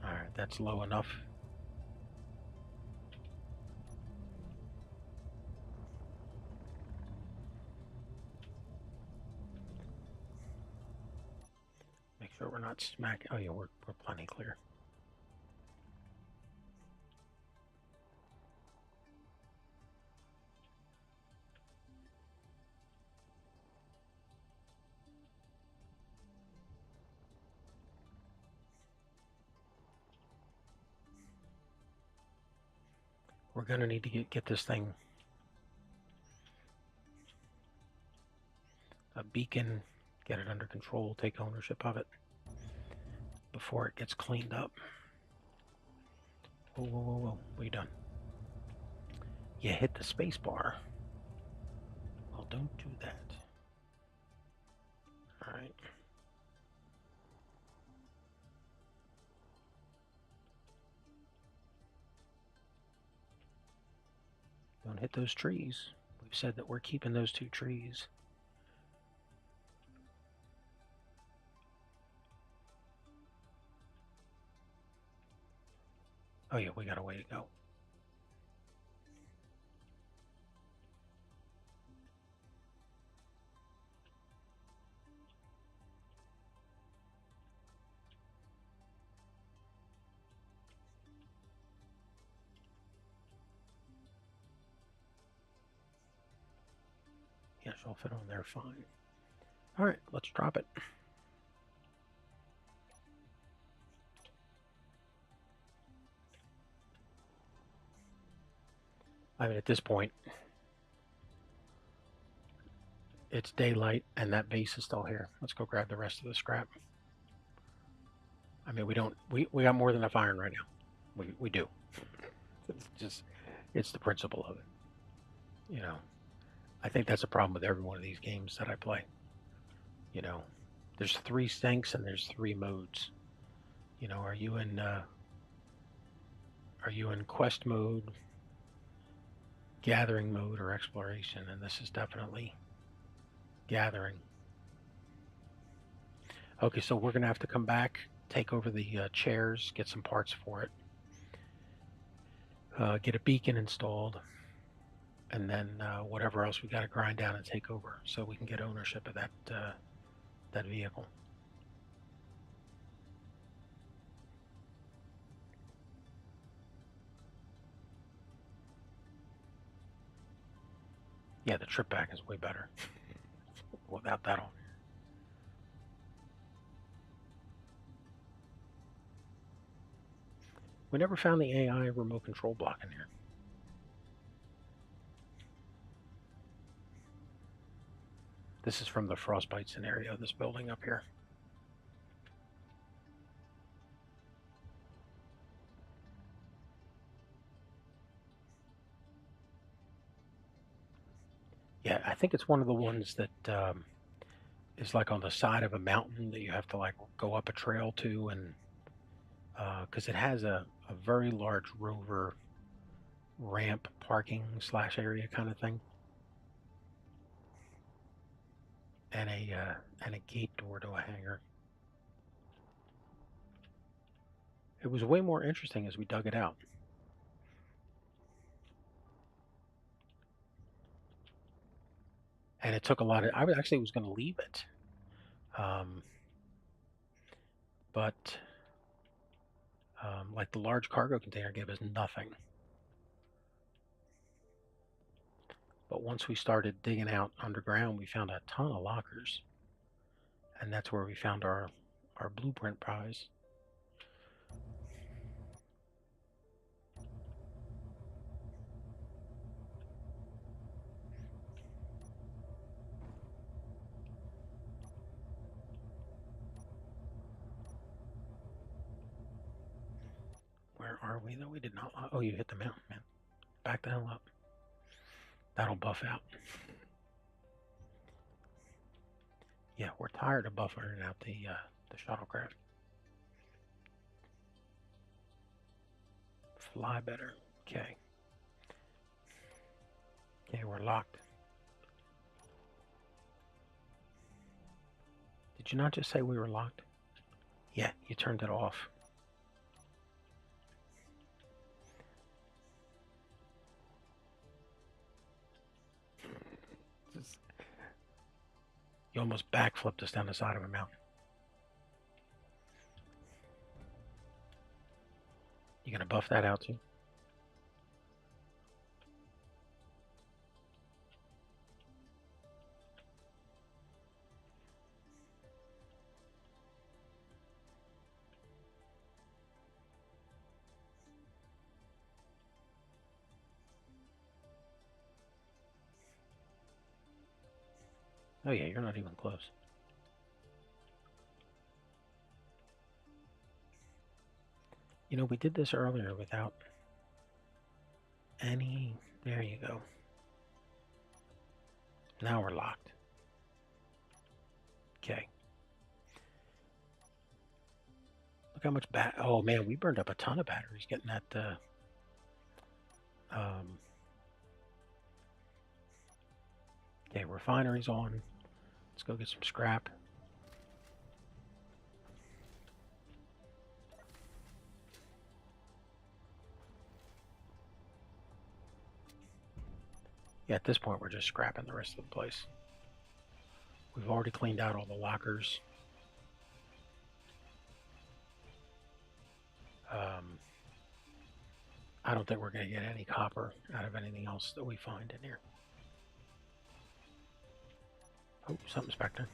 All right, that's low enough. Make sure we're not smacking. Oh yeah, we're plenty clear. We're gonna need to get this thing a beacon, get it under control, take ownership of it before it gets cleaned up. Whoa, whoa, whoa, whoa! What are you done? You hit the space bar. Well, don't do that. All right. Don't hit those trees. We've said that we're keeping those two trees. Oh yeah, we got a way to go. Yeah, she'll fit on there fine. All right, let's drop it. I mean, at this point, it's daylight and that base is still here. Let's go grab the rest of the scrap. I mean, we got more than enough iron right now. We do. It's the principle of it. You know, I think that's a problem with every one of these games that I play. You know, there's three sinks and there's three modes. You know, are you in quest mode, gathering mode, or exploration? And this is definitely gathering. Okay, so we're gonna have to come back, take over the chairs, get some parts for it, get a beacon installed, and then whatever else we got to grind down and take over, so we can get ownership of that vehicle. Yeah, the trip back is way better without that on. We never found the AI remote control block in here. This is from the frostbite scenario, this building up here. Yeah, I think it's one of the ones that is like on the side of a mountain that you have to like go up a trail to, and because it has a very large rover ramp parking slash area kind of thing, and a gate door to a hangar. It was way more interesting as we dug it out. And it took a lot of. I was actually was going to leave it, um, but like the large cargo container gave us nothing. But once we started digging out underground, we found a ton of lockers, and that's where we found our blueprint prize. Where are we though? We did not. Oh, you hit the mountain, man. Back the hell up. That'll buff out. Yeah, we're tired of buffering out the shuttlecraft. Fly better. Okay. Okay, we're locked. Did you not just say we were locked? Yeah, you turned it off. You almost backflipped us down the side of a mountain. You gonna buff that out too? Oh yeah, you're not even close. You know, we did this earlier without any... There you go. Now we're locked. Okay. Look how much oh man, we burned up a ton of batteries getting that okay, refinery's on. Let's go get some scrap. Yeah, at this point we're just scrapping the rest of the place. We've already cleaned out all the lockers. I don't think we're going to get any copper out of anything else that we find in here. Oh, something's back there.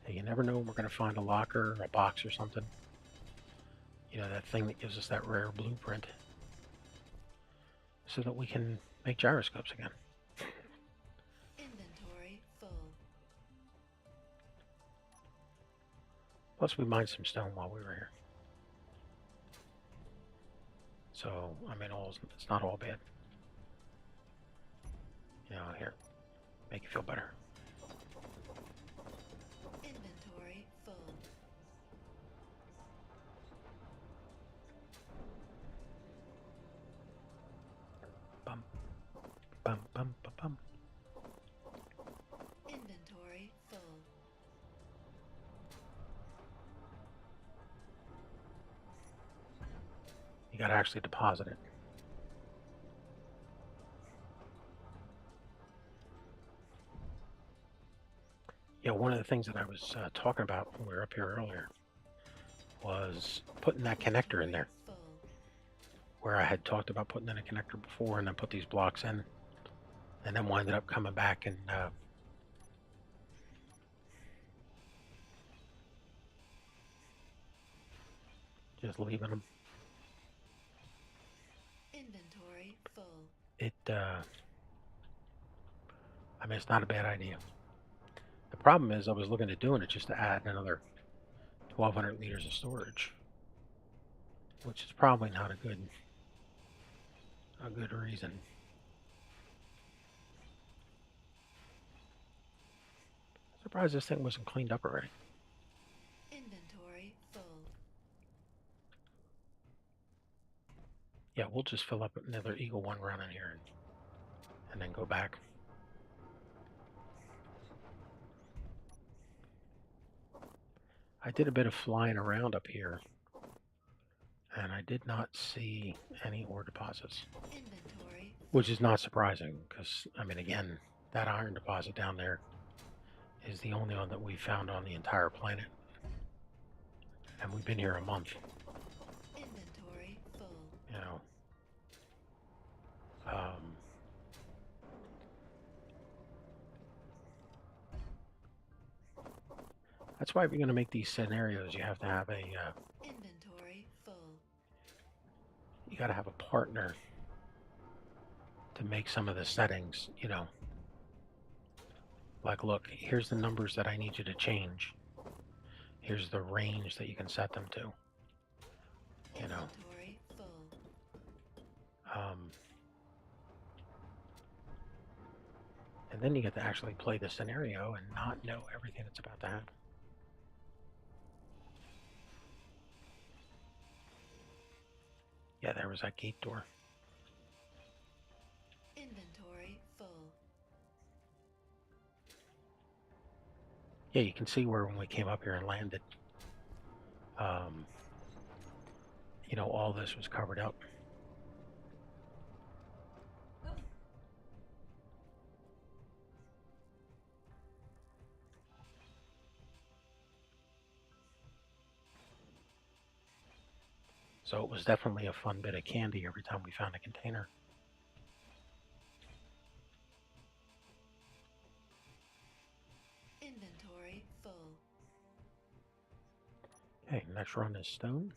Hey, you never know when we're going to find a locker or a box or something. You know, that thing that gives us that rare blueprint. So that we can make gyroscopes again. Inventory full. Plus, we mined some stone while we were here. So, I mean, it's not all bad. You know, here, make you feel better. Inventory full. Bum, bum, bum, bum, bum. Inventory full. You got to actually deposit it. Yeah, one of the things that I was talking about when we were up here earlier was putting that connector in there. Full. Where I had talked about putting in a connector before and then put these blocks in. And then we ended up coming back and just leaving them. Inventory full. I mean, it's not a bad idea. The problem is I was looking at doing it just to add another 1,200 liters of storage, which is probably not a good reason. Surprised this thing wasn't cleaned up already. Inventory full. Yeah, we'll just fill up another Eagle 1 run in here and then go back. I did a bit of flying around up here, and I did not see any ore deposits, Inventory which is not surprising because, I mean, again, that iron deposit down there is the only one that we found on the entire planet, and we've been here a month. Inventory full. You know, that's why if you're going to make these scenarios, you have to have a Inventory full. you got to have a partner to make some of the settings, you know. Like, look, here's the numbers that I need you to change. Here's the range that you can set them to. You know. Inventory full. And then you get to actually play the scenario and not know everything that's about to happen. Yeah, there was that gate door. Inventory full. Yeah, you can see where when we came up here and landed, you know, all this was covered up. So it was definitely a fun bit of candy every time we found a container. Inventory full. Okay, next run is stone.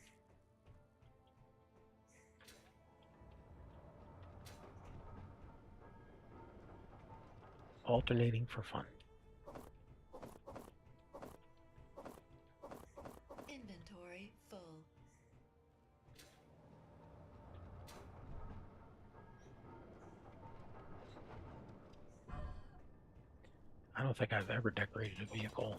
Alternating for fun. Inventory full. I don't think I've ever decorated a vehicle.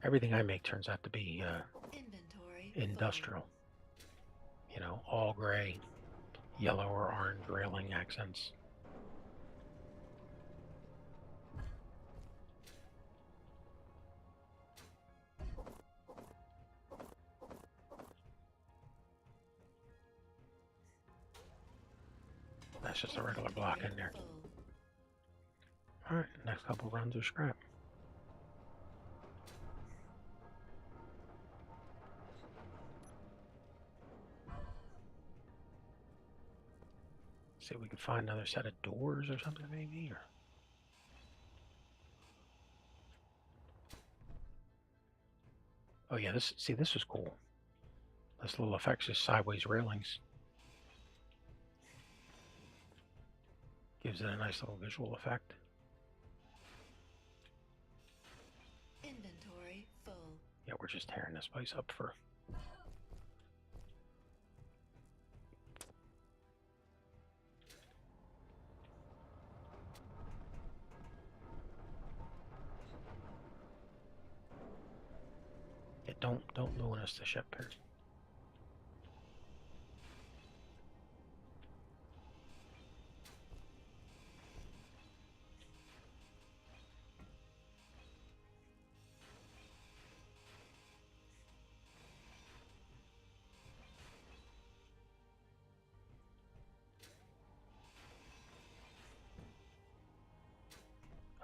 Everything I make turns out to be Inventory industrial. You know, all gray, yellow or orange railing accents. That's just a regular block in there. Alright, next couple runs are scrap. See if we can find another set of doors or something maybe. Or... Oh yeah, this was cool. This little effect's just sideways railings. Gives it a nice little visual effect. Inventory full. Yeah, we're just tearing this place up for... Yeah, don't ruin us the ship here.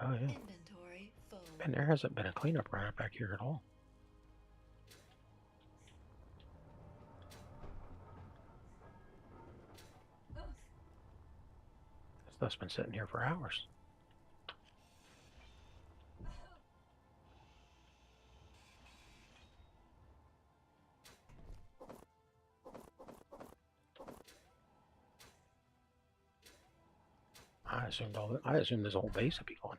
Oh yeah. Inventory full. And there hasn't been a cleanup run back here at all. This stuff's been sitting here for hours. I assumed this whole base would be gone.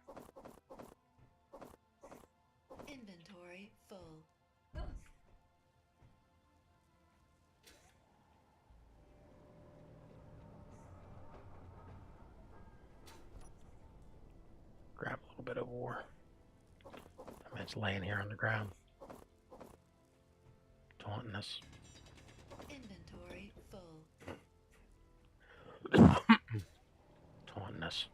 Inventory full. Grab a little bit of ore. I mean, it's laying here on the ground, taunting us. Inventory full. Taunting us.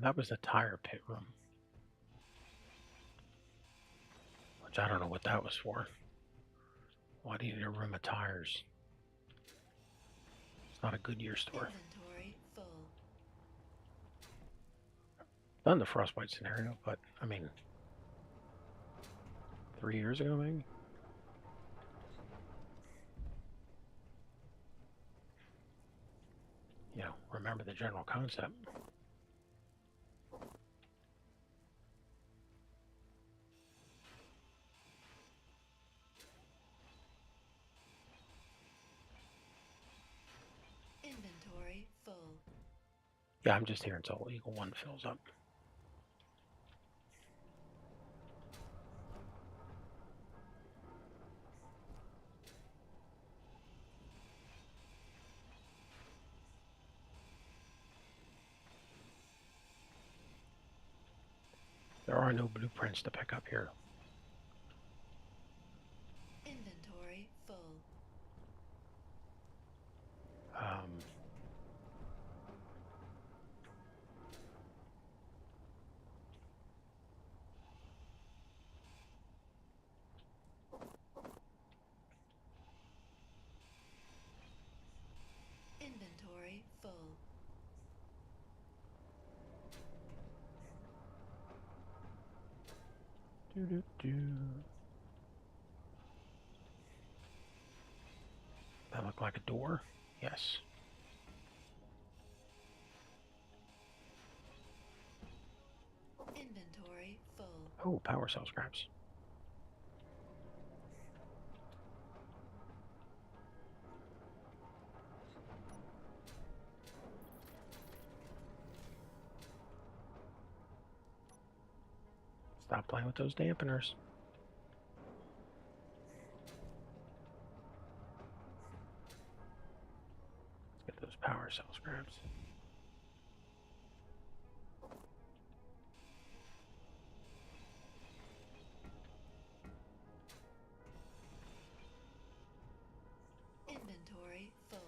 That was the tire pit room. Which I don't know what that was for. Why do you need a room of tires? It's not a Goodyear store. Inventory full. Done the frostbite scenario, but I mean, 3 years ago maybe? You know, remember the general concept. Inventory full. Yeah, I'm just here until Eagle 1 fills up. There are no blueprints to pick up here. Inventory full. Inventory full. That look like a door? Yes. Inventory full. Oh, power cell scraps. Stop playing with those dampeners. Let's get those power cell scraps. Inventory full.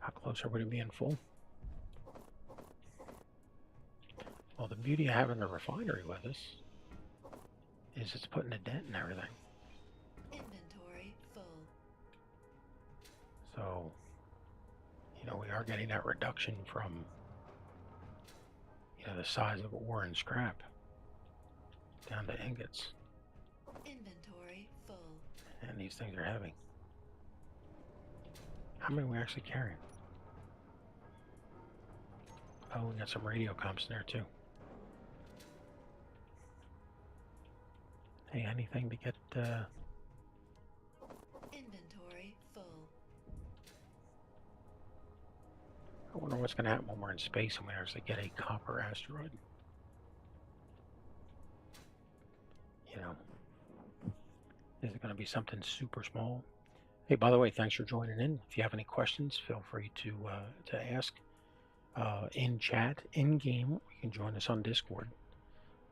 How close are we to being full? Well, the beauty of having the refinery with us is it's putting a dent in everything. Inventory full. So, you know, we are getting that reduction from, you know, the size of ore and scrap down to ingots. Inventory full. And these things are heavy. How many are we actually carrying? Oh, we got some radio comps in there too. Hey, anything to get Inventory full. I wonder what's going to happen when we're in space and we actually get a copper asteroid. You know, is it going to be something super small? Hey, by the way, thanks for joining in. If you have any questions, feel free to ask in chat, in game. You can join us on Discord.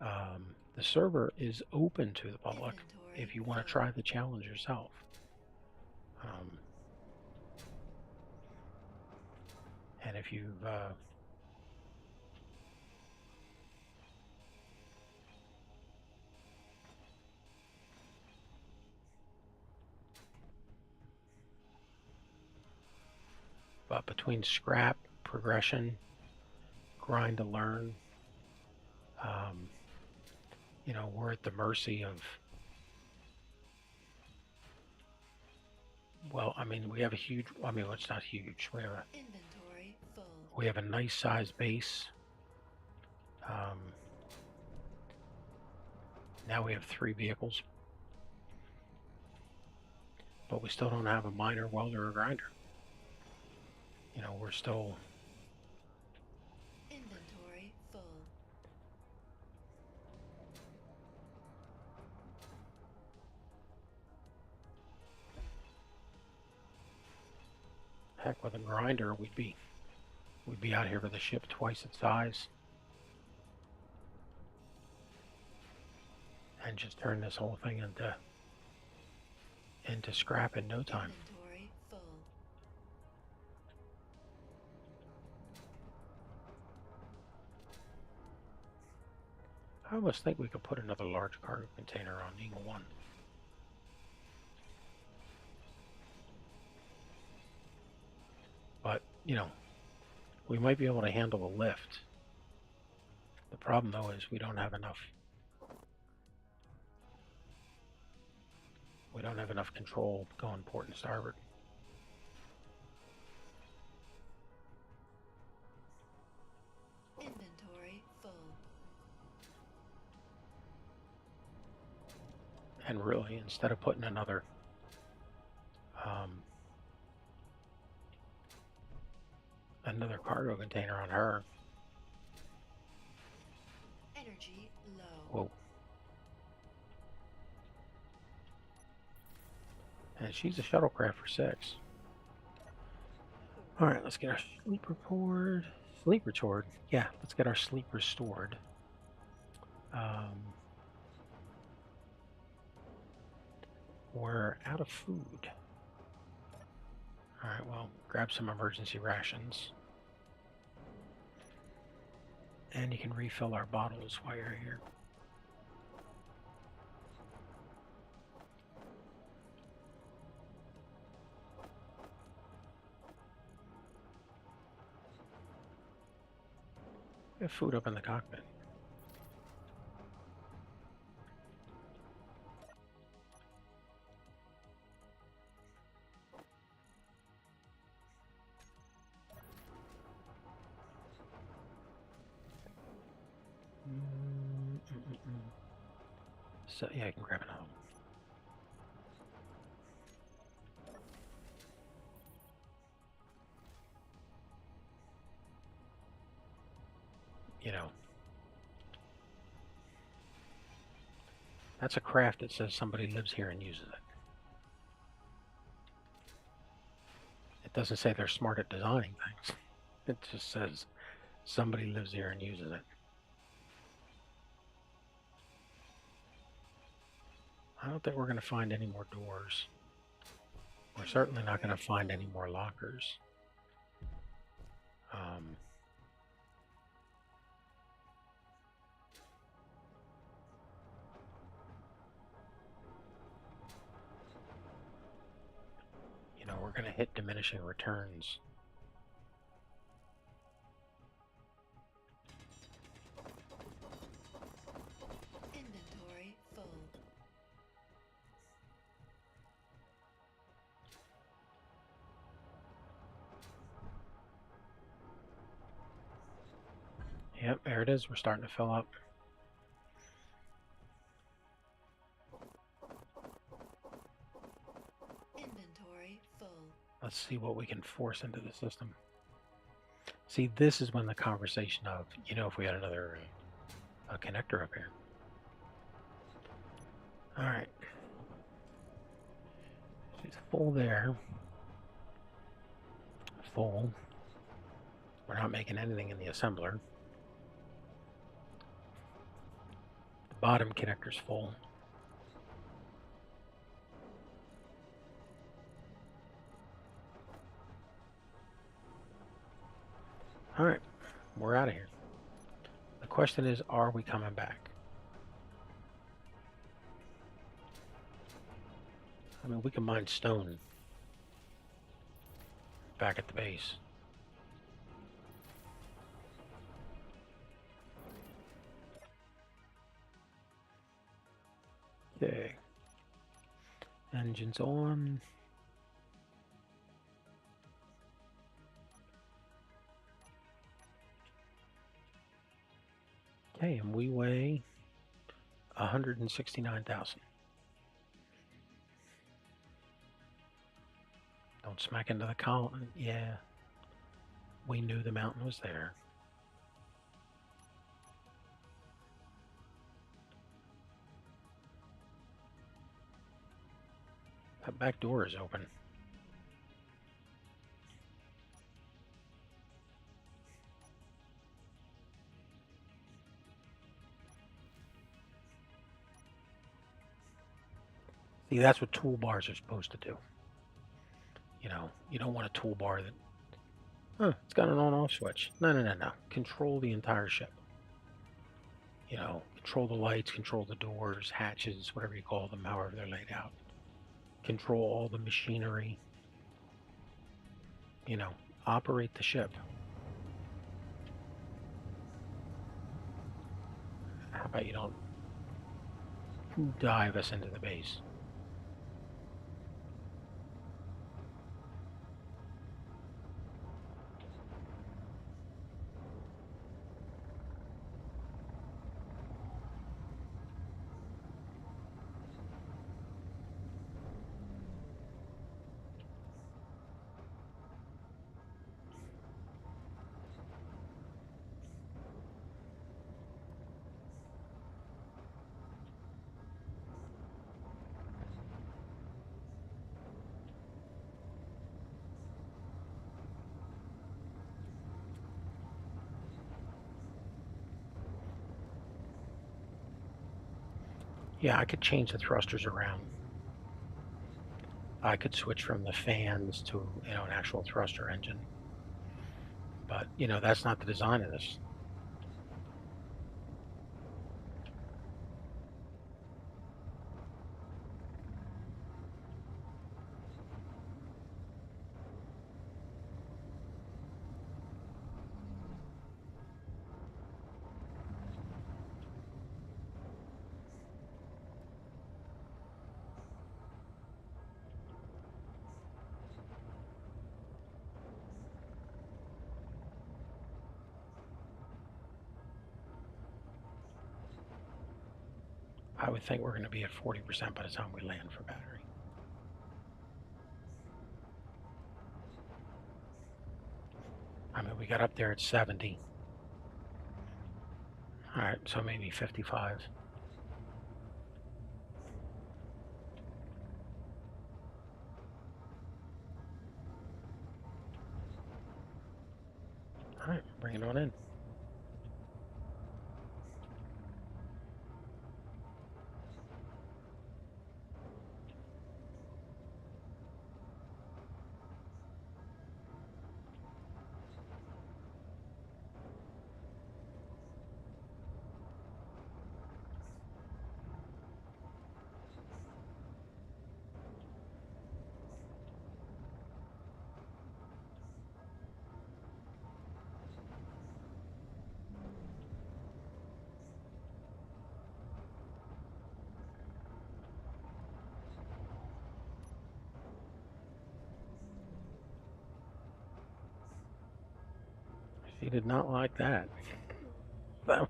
The server is open to the public if you want to try the challenge yourself. And if you've between scrap, progression, grind to learn, we're at the mercy of, well, I mean, we have a huge, I mean, well, it's not huge. Inventory full. We have a nice size base. Now we have 3 vehicles, but we still don't have a miner, welder, or grinder. We're still... Inventory full. Heck, with a grinder, we'd be out here with a ship twice its size. And just turn this whole thing into scrap in no time. Inventory full. I almost think we could put another large cargo container on Eagle 1. But, we might be able to handle the lift. The problem, though, is we don't have enough. We don't have enough control going port and starboard. Inventory full. And really, instead of putting another cargo container on her. Energy low. Whoa. And she's a shuttlecraft for 6. Alright, let's get our sleep report. Sleep restored. Yeah, let's get our sleep restored. We're out of food. Alright, well, grab some emergency rations. And you can refill our bottles while you're here. We have food up in the cockpit. So, yeah, I can grab another one. That's a craft that says somebody lives here and uses it. It doesn't say they're smart at designing things. It just says somebody lives here and uses it. I don't think we're going to find any more doors. We're certainly not going to find any more lockers. We're going to hit diminishing returns. Inventory full. Yep, there it is. We're starting to fill up. Inventory full. Let's see what we can force into the system. See, this is when the conversation of, if we had another connector up here. All right. She's full there. Full. We're not making anything in the assembler. The bottom connector's full. All right, we're out of here. The question is, are we coming back? I mean, we can mine stone back at the base. Okay. Engines on. Okay, and we weigh 169,000. Don't smack into the column. Yeah, we knew the mountain was there. That back door is open. See, that's what toolbars are supposed to do. You know, you don't want a toolbar that, it's got an on-off switch. No, no, no, no. Control the entire ship. You know, control the lights, control the doors, hatches, whatever you call them, however they're laid out. Control all the machinery. You know, operate the ship. How about you don't dive us into the base? Yeah, I could change the thrusters around. I could switch from the fans to, an actual thruster engine. But, that's not the design of this. I would think we're going to be at 40% by the time we land for battery. I mean, we got up there at 70. All right, so maybe 55. All right, bring it on in. She did not like that. So,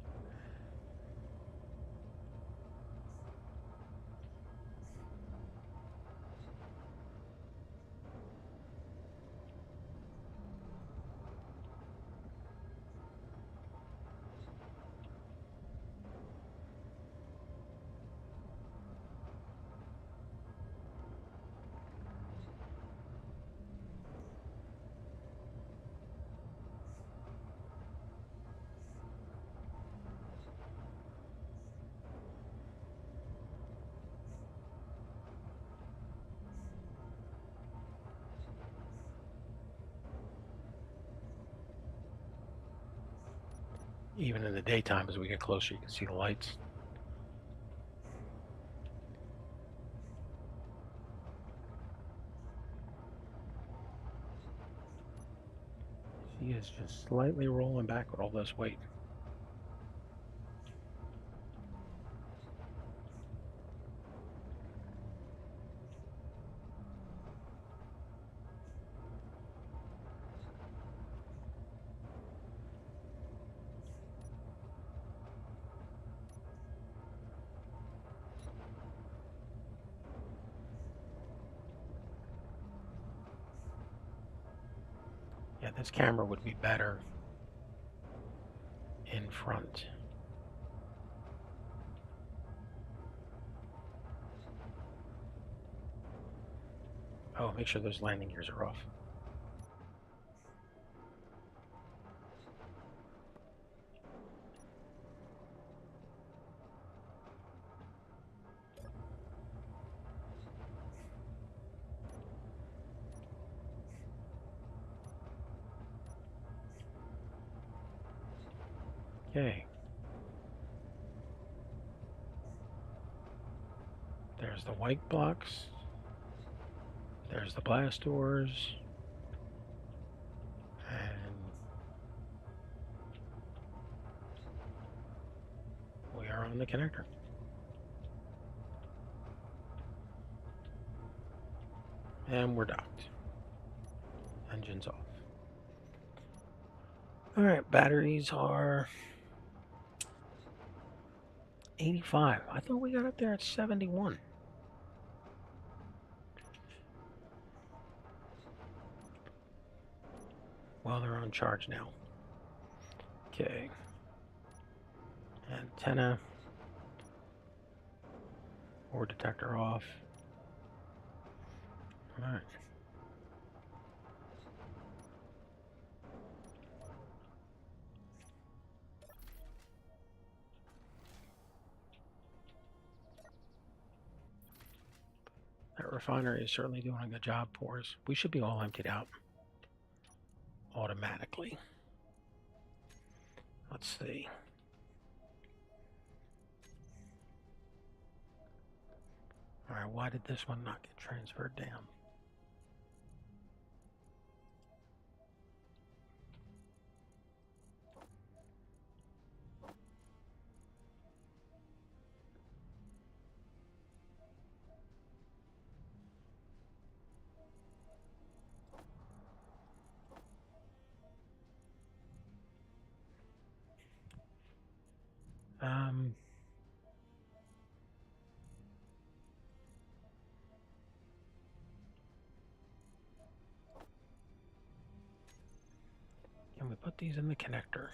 even in the daytime, as we get closer, you can see the lights. She is just slightly rolling back with all this weight. This camera would be better in front. Oh, make sure those landing gears are off. Okay. There's the white blocks. There's the blast doors. And we are on the connector. And we're docked. Engines off. Alright, batteries are 85. I thought we got up there at 71. Well, they're on charge now. Okay. Antenna. Or detector off. Alright. That refinery is certainly doing a good job for us. We should be all emptied out automatically. Let's see. Alright, why did this one not get transferred down? Can we put these in the connector?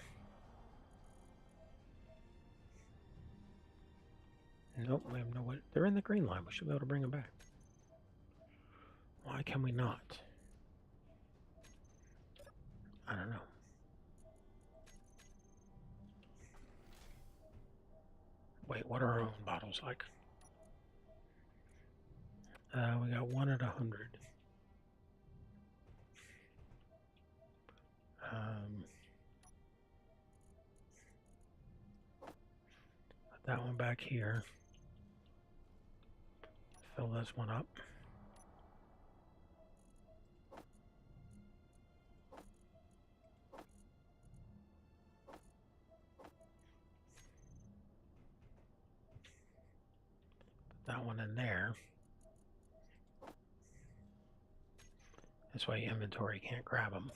Nope, we have no way. They're in the green line. We should be able to bring them back. Why can we not? I don't know. Wait, what are our own bottles like? We got 1 at 100. Put that one back here. Fill this one up. Put that one in there. This way inventory can't grab them.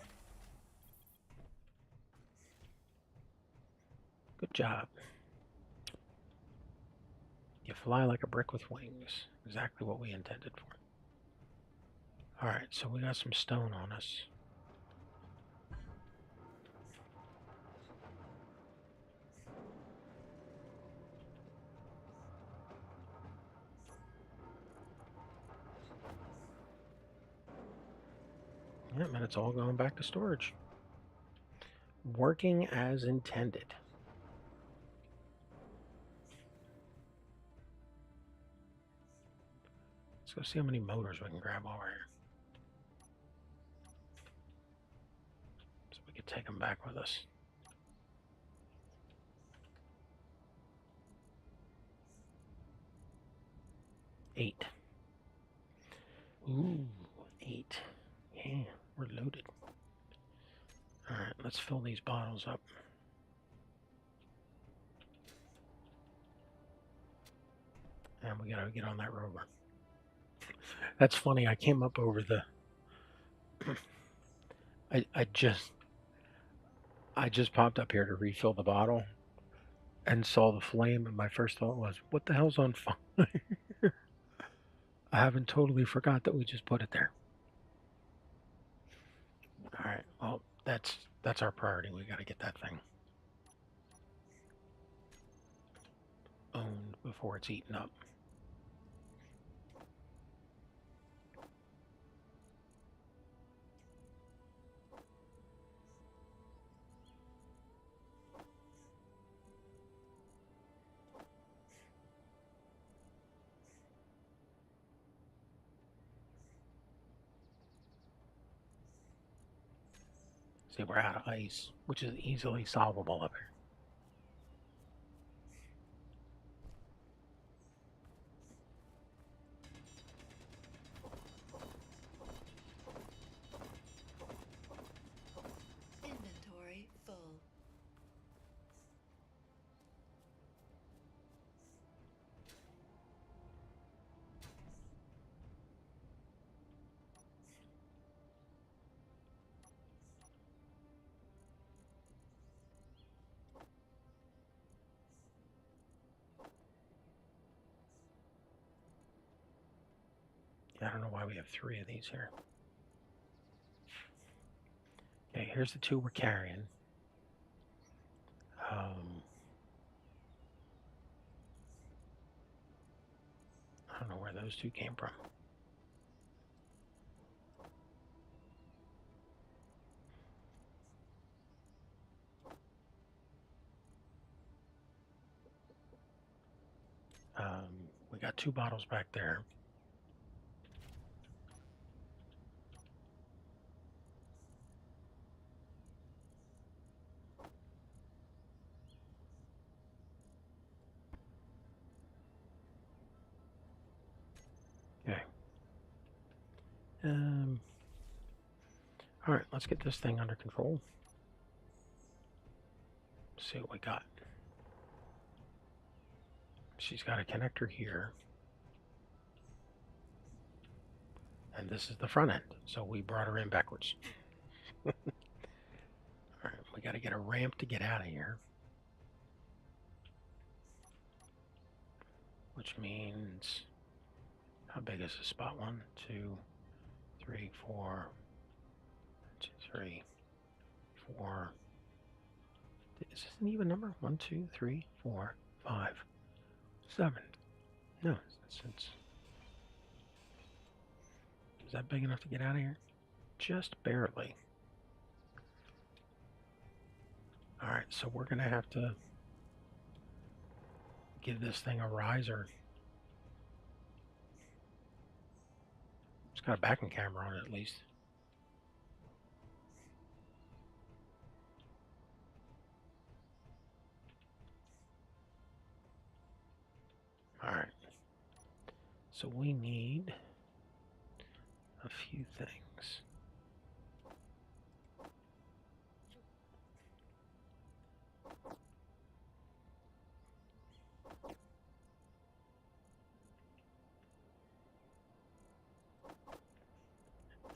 Good job. You fly like a brick with wings. Exactly what we intended for. Alright, so we got some stone on us. Yep, and it's all going back to storage. Working as intended. Let's go see how many motors we can grab while we're here. So we can take them back with us. Eight. Ooh, 8. Yeah, we're loaded. Alright, let's fill these bottles up. And we gotta get on that rover. That's funny, I came up over the... I just popped up here to refill the bottle and saw the flame, and my first thought was, what the hell's on fire? I haven't totally forgot that we just put it there. Alright, well, that's our priority. We got to get that thing owned before it's eaten up. See, we're out of ice, which is easily solvable up here. Inventory full. Yeah, I don't know why we have 3 of these here. Okay, here's the 2 we're carrying. I don't know where those 2 came from. We got 2 bottles back there. Okay. All right, let's get this thing under control. See what we got. She's got a connector here. And this is the front end, so we brought her in backwards. All right, we got to get a ramp to get out of here. Which means, how big is the spot? 1, 2, 3, 4, 2, 3, 4. Is this an even number? 1, 2, 3, 4, 5, 7. No, is that big enough to get out of here? Just barely. All right, so we're going to have to give this thing a riser. It's got a backing camera on it at least. All right. So we need a few things.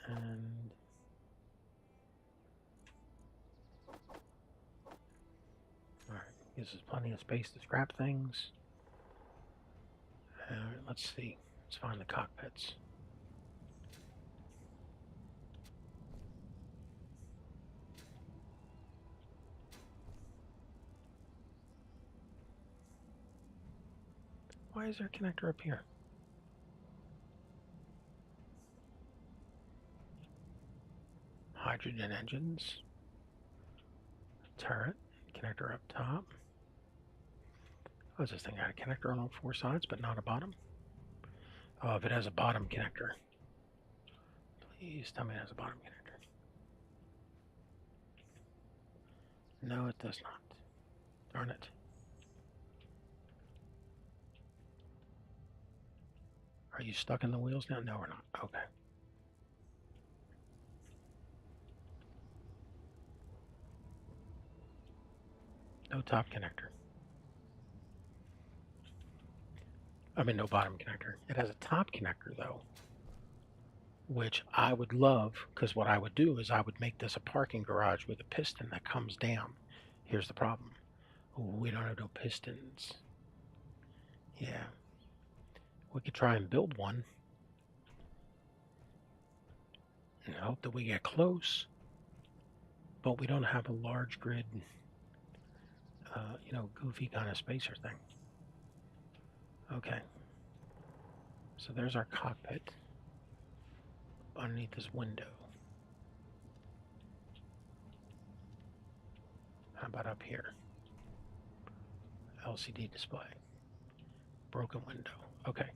And all right, gives us plenty of space to scrap things. All right, let's see. Let's find the cockpits. Why is there a connector up here? Hydrogen engines. Turret. Connector up top. Oh, this thing got a connector on all 4 sides, but not a bottom? Oh, if it has a bottom connector. Please tell me it has a bottom connector. No, it does not. Darn it. Are you stuck in the wheels now? No, we're not. Okay. No top connector. I mean, no bottom connector. It has a top connector, though, which I would love, because what I would do is I would make this a parking garage with a piston that comes down. Here's the problem. We don't have no pistons. Yeah. We could try and build one and hope that we get close. but we don't have a large grid, goofy kind of spacer thing. Okay, so there's our cockpit underneath this window. How about up here? LCD display. Broken window. Okay.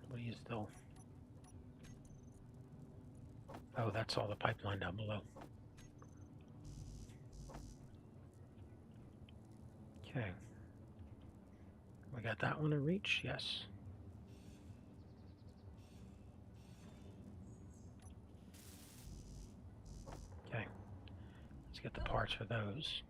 What do you still... Oh, that's all the pipeline down below. Okay. We got that one to reach? Yes. Okay. Let's get the parts for those.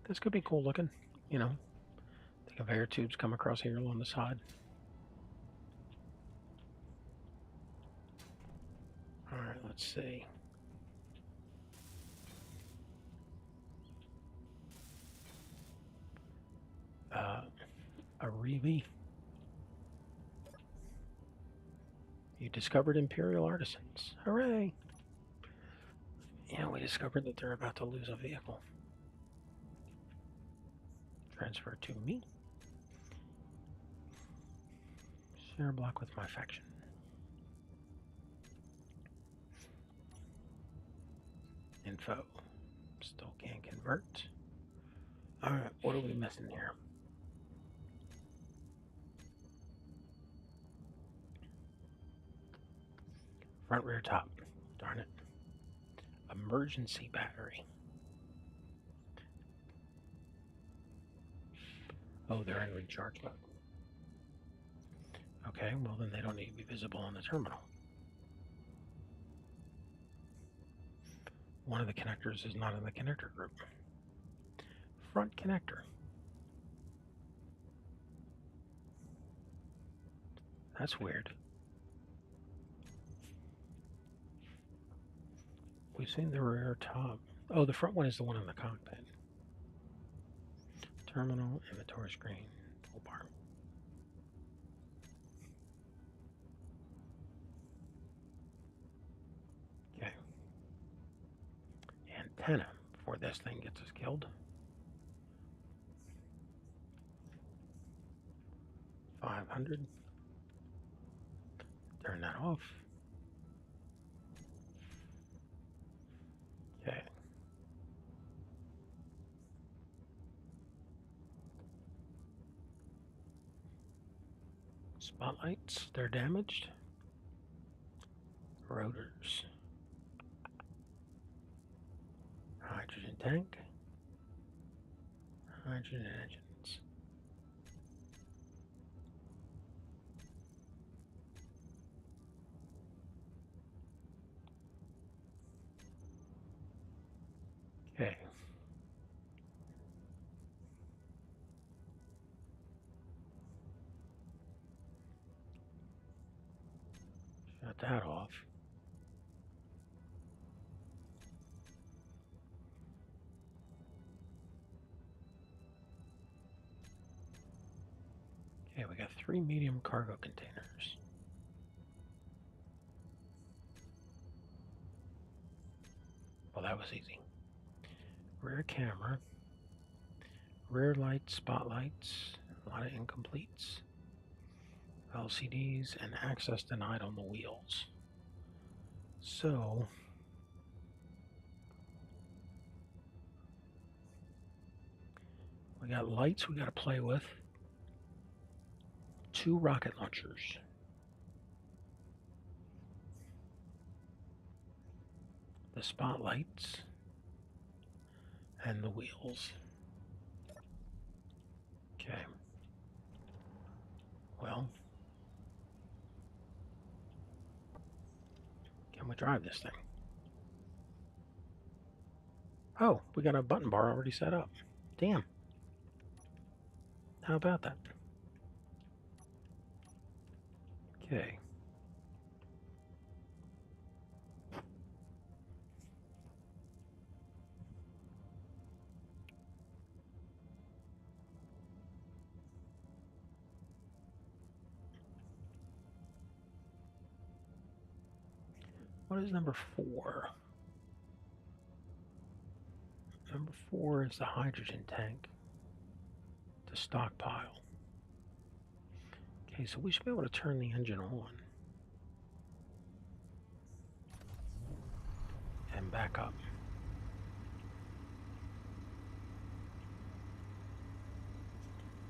This could be cool looking, The conveyor tubes come across here along the side. Alright, let's see. Arivi. You discovered Imperial Artisans. Hooray! Yeah, we discovered that they're about to lose a vehicle. Transfer to me. Share block with my faction. Info. Still can't convert. Alright, what are we missing here? Front, rear, top. Darn it. Emergency battery. Oh, they're in recharge mode. Okay, well then they don't need to be visible on the terminal. One of the connectors is not in the connector group. Front connector. That's weird. We've seen the rear top. Oh, the front one is the one in the cockpit. Terminal, inventory screen, toolbar. Okay. Antenna before this thing gets us killed. 500. Turn that off. Okay. Spotlights, they're damaged. Rotors. Hydrogen tank. Hydrogen engines. Okay. Shut that off. Okay, we got 3 medium cargo containers. Well, that was easy. Rear camera. Rear lights, spotlights, a lot of incompletes. LCDs, and access denied on the wheels. So, we got lights we got to play with. 2 rocket launchers. The spotlights. And the wheels. Okay. Well, can we drive this thing? Oh, we got a button bar already set up. Damn. How about that? Okay. What is number 4? Number 4 is the hydrogen tank to stockpile. Okay, so we should be able to turn the engine on and back up.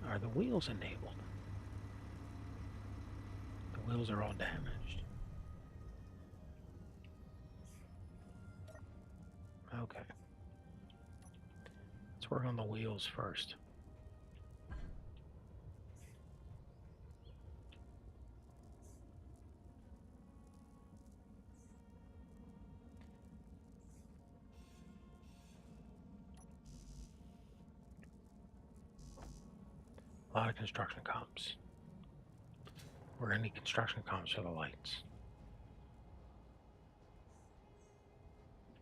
Are the wheels enabled? The wheels are all damaged. Okay. Let's work on the wheels first. A lot of construction comps. We're going to need construction comps for the lights.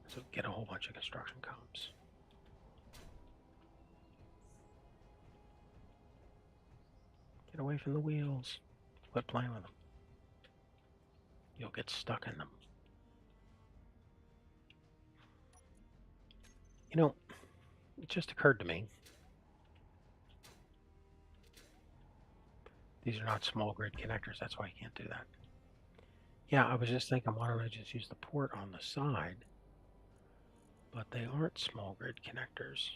So get a whole bunch of construction comps. Get away from the wheels. Quit playing with them. You'll get stuck in them. You know, it just occurred to me. These are not small grid connectors. That's why you can't do that. Yeah, I was just thinking, why don't I just use the port on the side? But they aren't small grid connectors.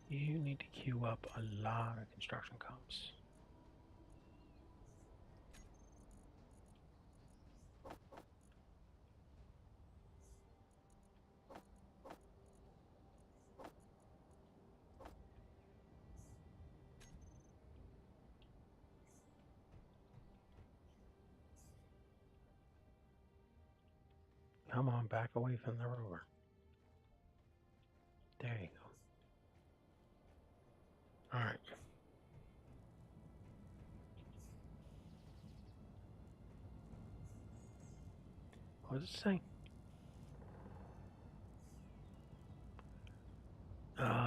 You need to queue up a lot of construction comps. Come on, back away from the rover. There you go. All right. What does it say?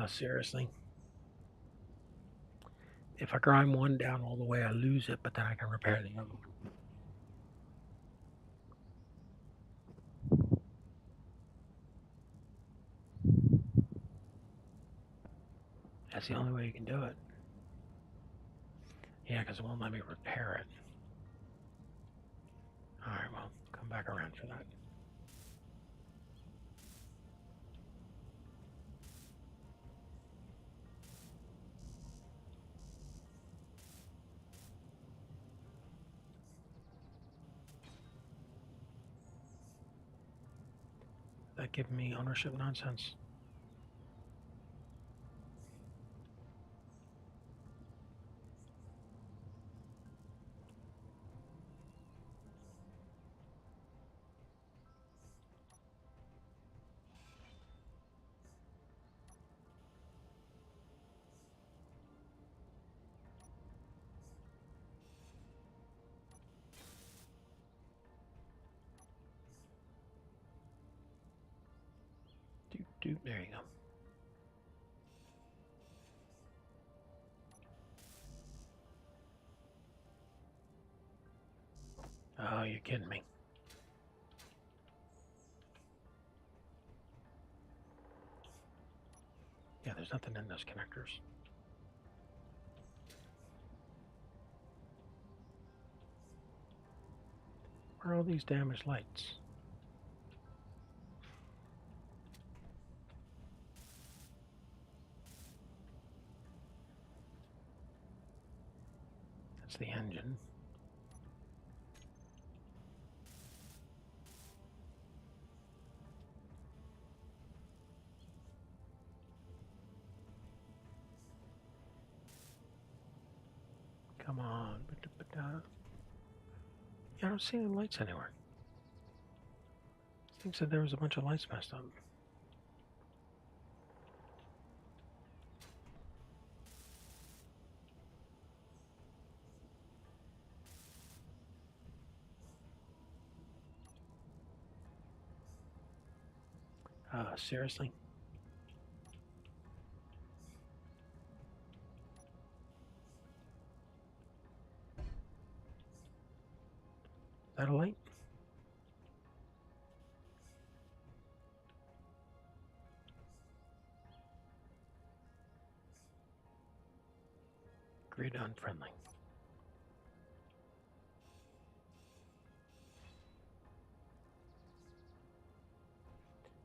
Seriously? If I grind one down all the way, I lose it, but then I can repair the other one. That's the only way you can do it. Yeah, because it won't let me repair it. All right, well, come back around for that. That give me ownership nonsense. Doop, doop, there you go. Oh, you're kidding me. Yeah, there's nothing in those connectors. Where are all these damaged lights? That's the engine. Come on. Yeah, I don't see any lights anywhere. He said there was a bunch of lights messed up. Seriously? Is that a light? Grid unfriendly.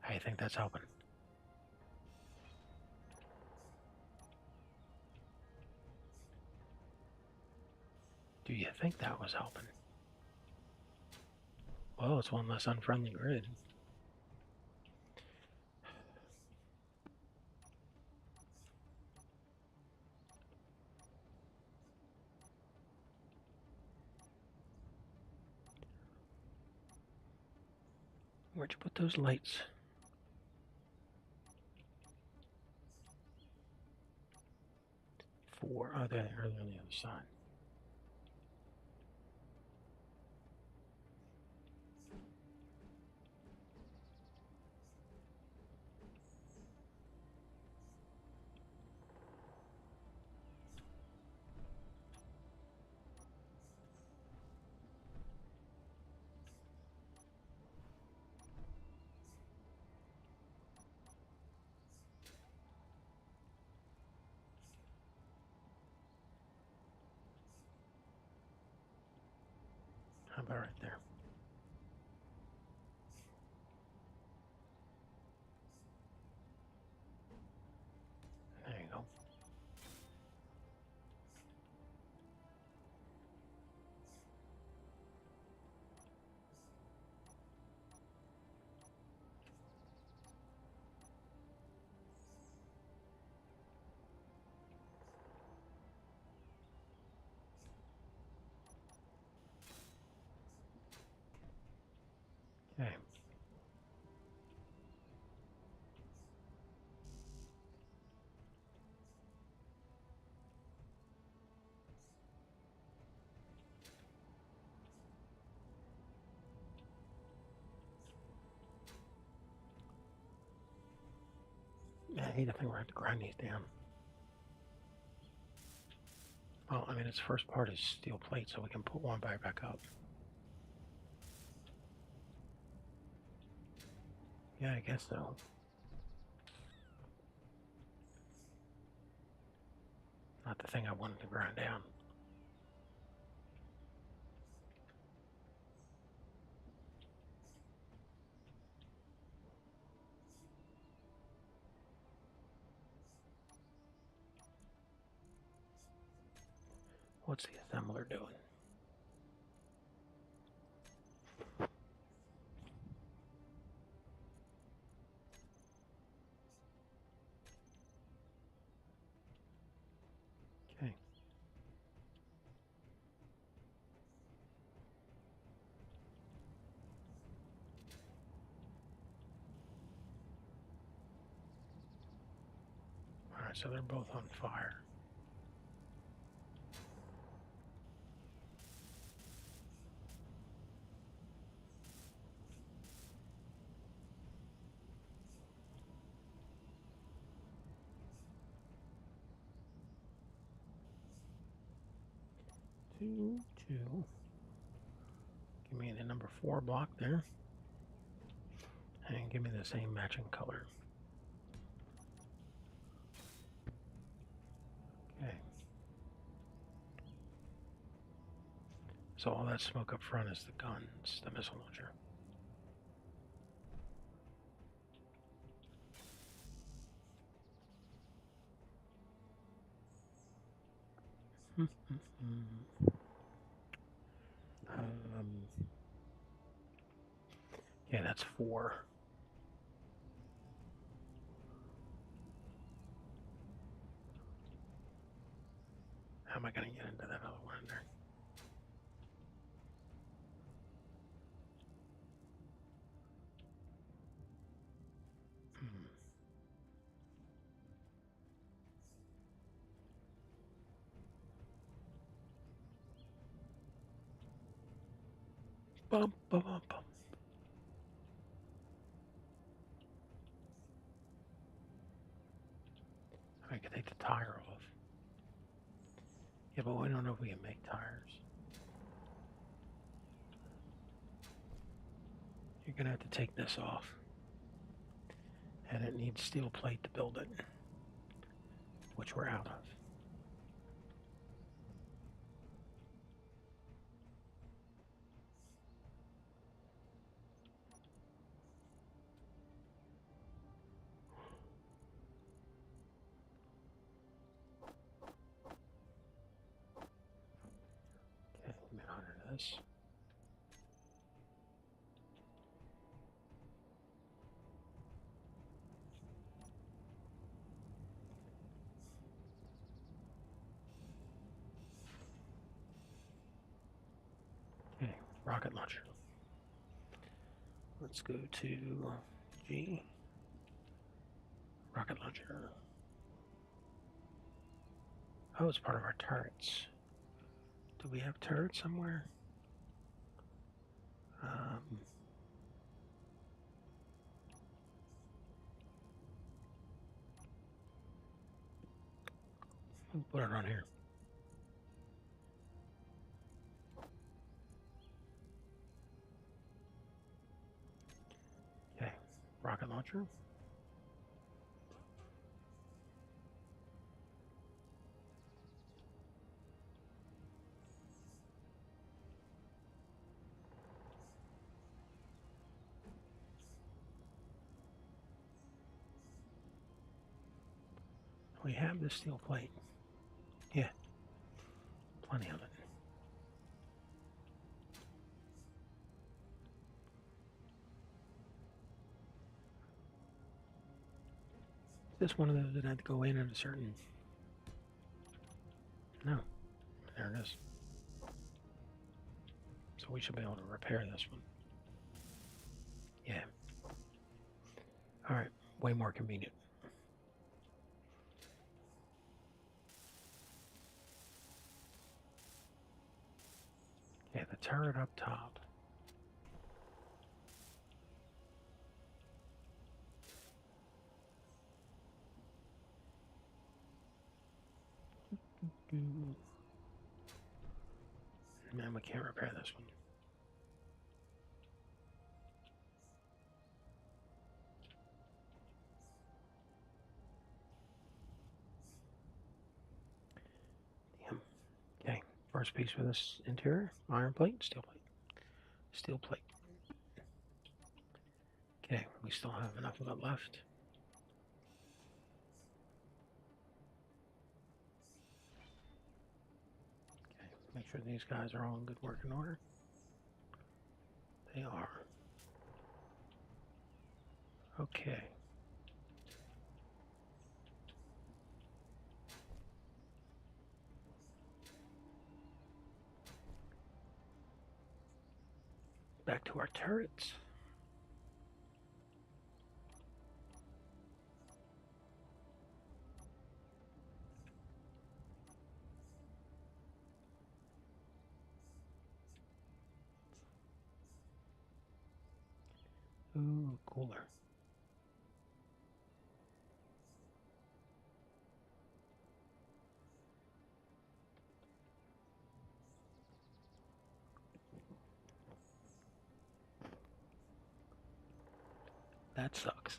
How do you think that's helping? Do you think that was helping? Well, it's one less unfriendly grid. Where'd you put those lights? Four. Oh, they're on the other side. How about right there? There you go. Okay. I hate to think we're going to have to grind these down. Well, I mean, its first part is steel plate, so we can put one back up. Yeah, I guess so. Not the thing I wanted to grind down. What's the assembler doing? Okay. Alright, so they're both on fire. Two. Give me the number 4 block there. And give me the same matching color. Okay. So all that smoke up front is the guns, the missile launcher. Yeah, that's 4. How am I going to get into that other one in there? Bum, bum, bum, bum. I can take the tire off. Yeah, but we don't know if we can make tires. You're gonna have to take this off. And it needs steel plate to build it, which we're out of. Okay, mount this. Okay, rocket launcher. Let's go to G. Rocket launcher. Oh, it's part of our turrets. Do we have turrets somewhere? We'll put it on here. Okay, rocket launcher. We have the steel plate. Yeah, plenty of it. Is this one of those that had to go in at a certain... No, there it is. So we should be able to repair this one. Yeah. Alright, way more convenient. Yeah, the turret up top. Man, we can't repair this one. Damn. Okay, first piece for this interior. Iron plate, steel plate. Steel plate. Okay, we still have enough of it left. Okay, make sure these guys are all in good working order. They are. Okay. Back to our turrets. Ooh, cooler. That sucks.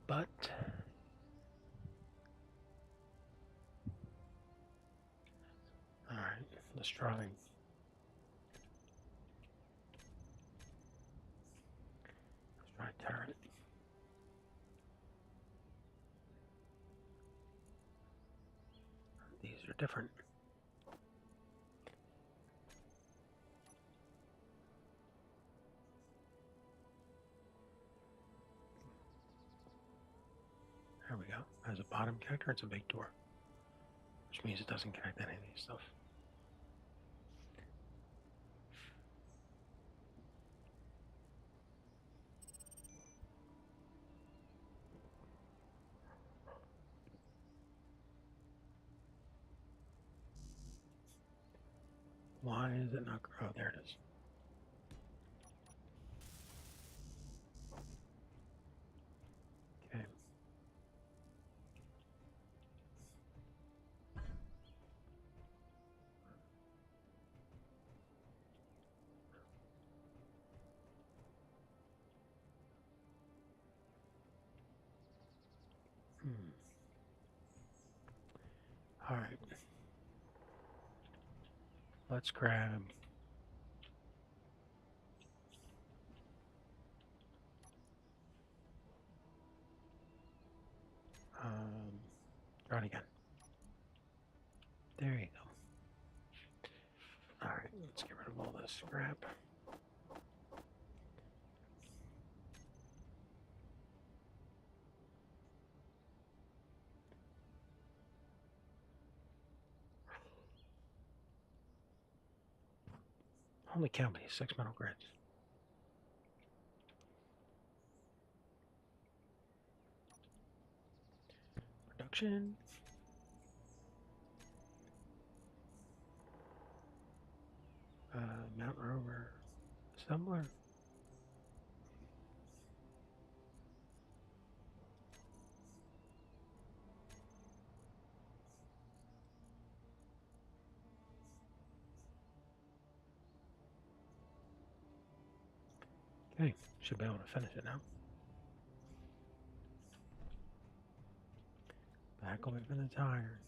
But all right, let's try. Let's try turret. These are different. There we go. Has a bottom connector. It's a big door, which means it doesn't connect any of these stuff. Why is it not? Oh, there it is. Okay. All right. Let's grab. Try it again. There you go. All right. Let's get rid of all this crap. Holy cow, many 6 metal grids. Production. Mountain Rover. Assembler. Okay, should be able to finish it now. Back away from the tire.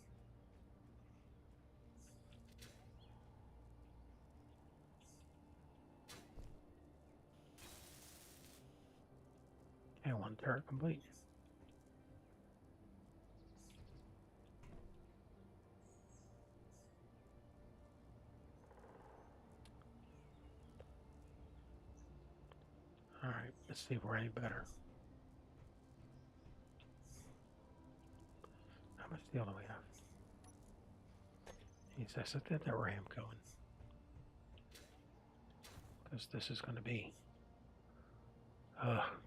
Okay, one turret complete. All right, let's see if we're any better. How much steel do we have? He says, let's get that ram going. Because this is going to be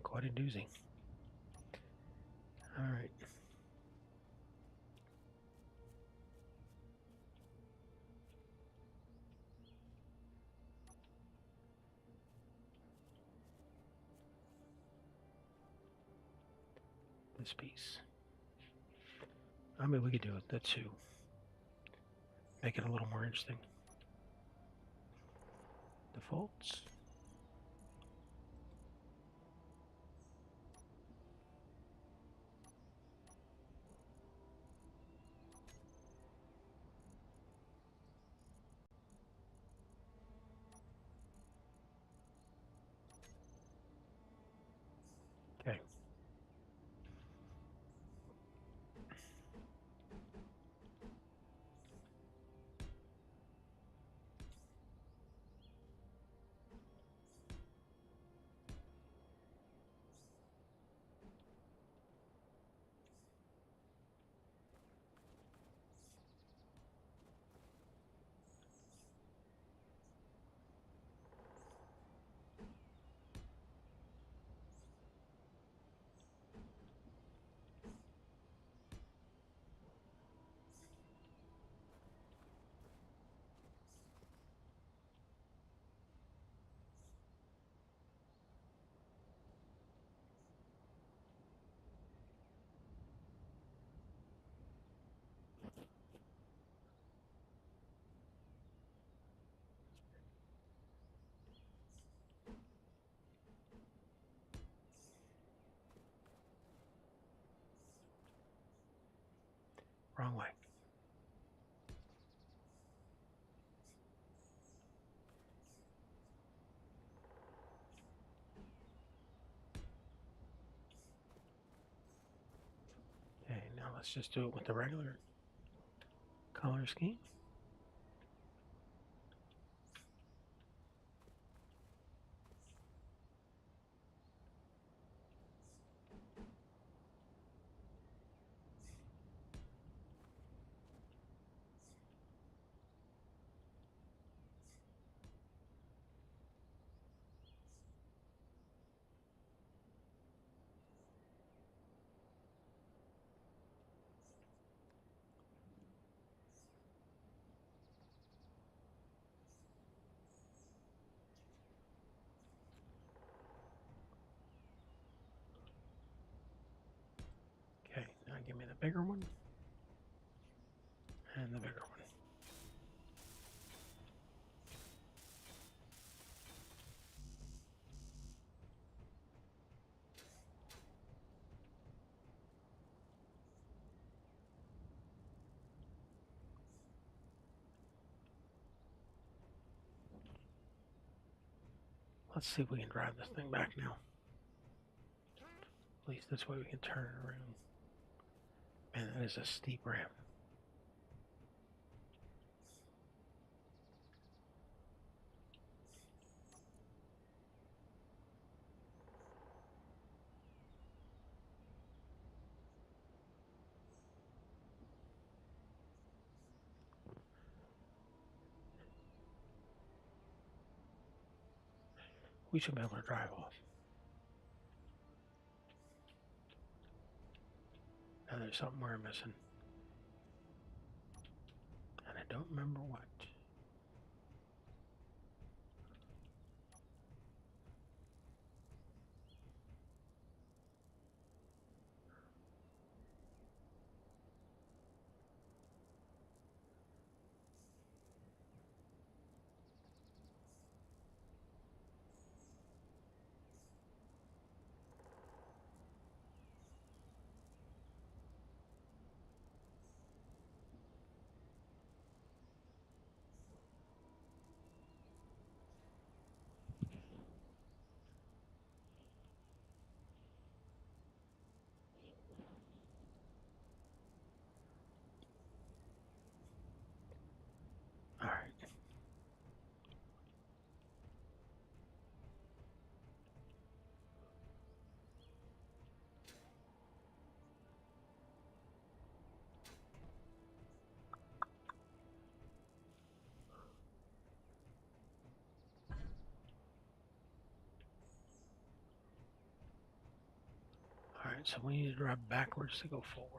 quite a doozy. All right. This piece. I mean, we could do it, the two. Make it a little more interesting. Defaults. Okay. Wrong way. Okay, now let's just do it with the regular color scheme. bigger one, and the bigger one. Let's see if we can drive this thing back now. At least this way we can turn it around. Man, that is a steep ramp. We should be able to drive off. Now there's something we're missing. And I don't remember what. All right. All right, so we need to drive backwards to go forward.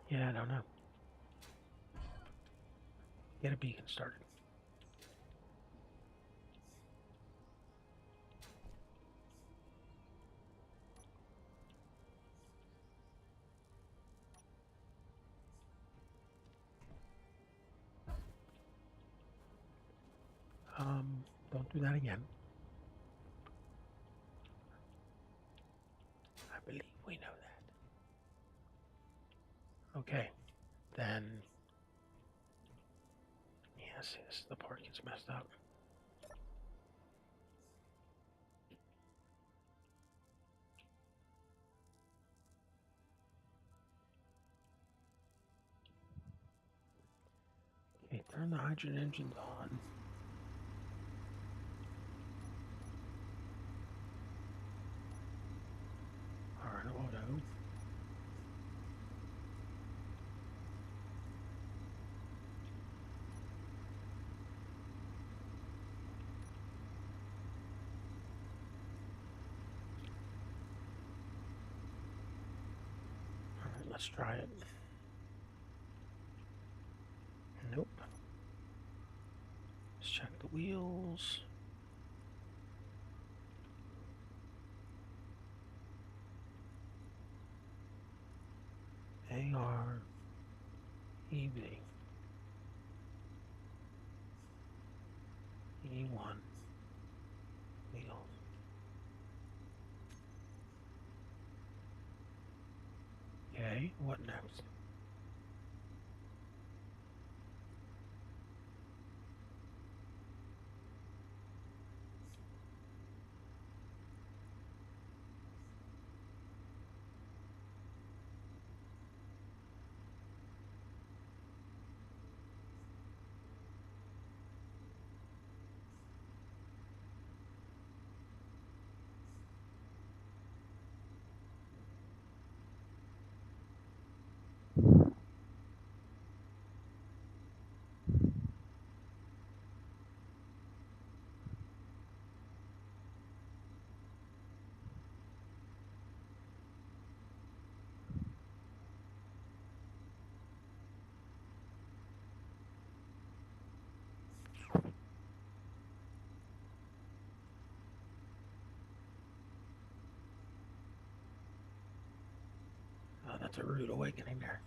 Yeah, I don't know. Get a beacon started. Don't do that again. I believe we know that. Okay, then. Yes, the part gets messed up. Okay, turn the hydrogen engines on. Alright, auto. Alright, let's try it. Nope. Let's check the wheels. AR, EV, E1, wheels. Okay, what next? That's a rude awakening there.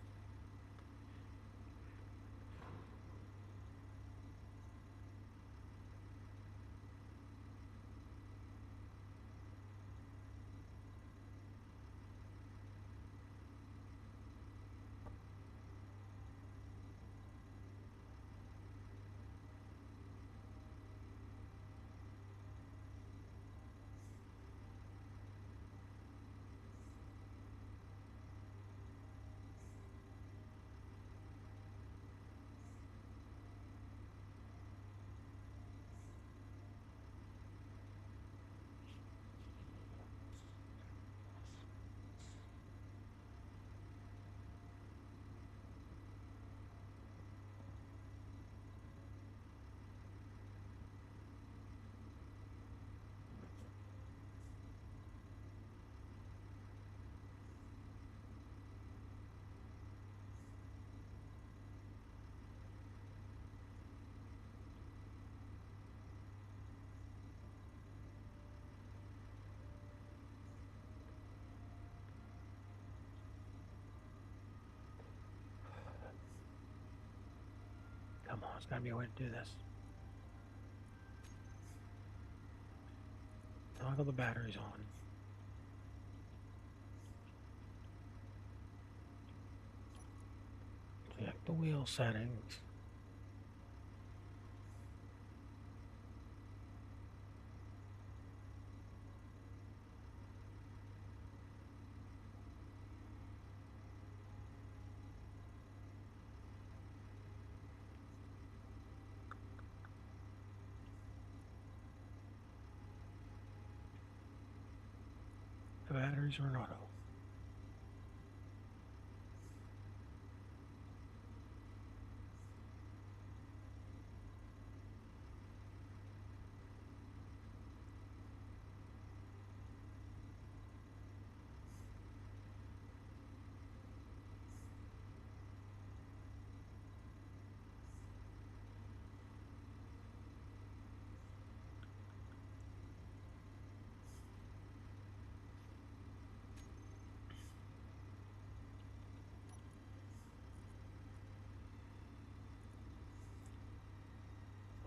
Come on, there's gotta be a way to do this. Toggle the batteries on. Check the wheel settings. The batteries are in auto.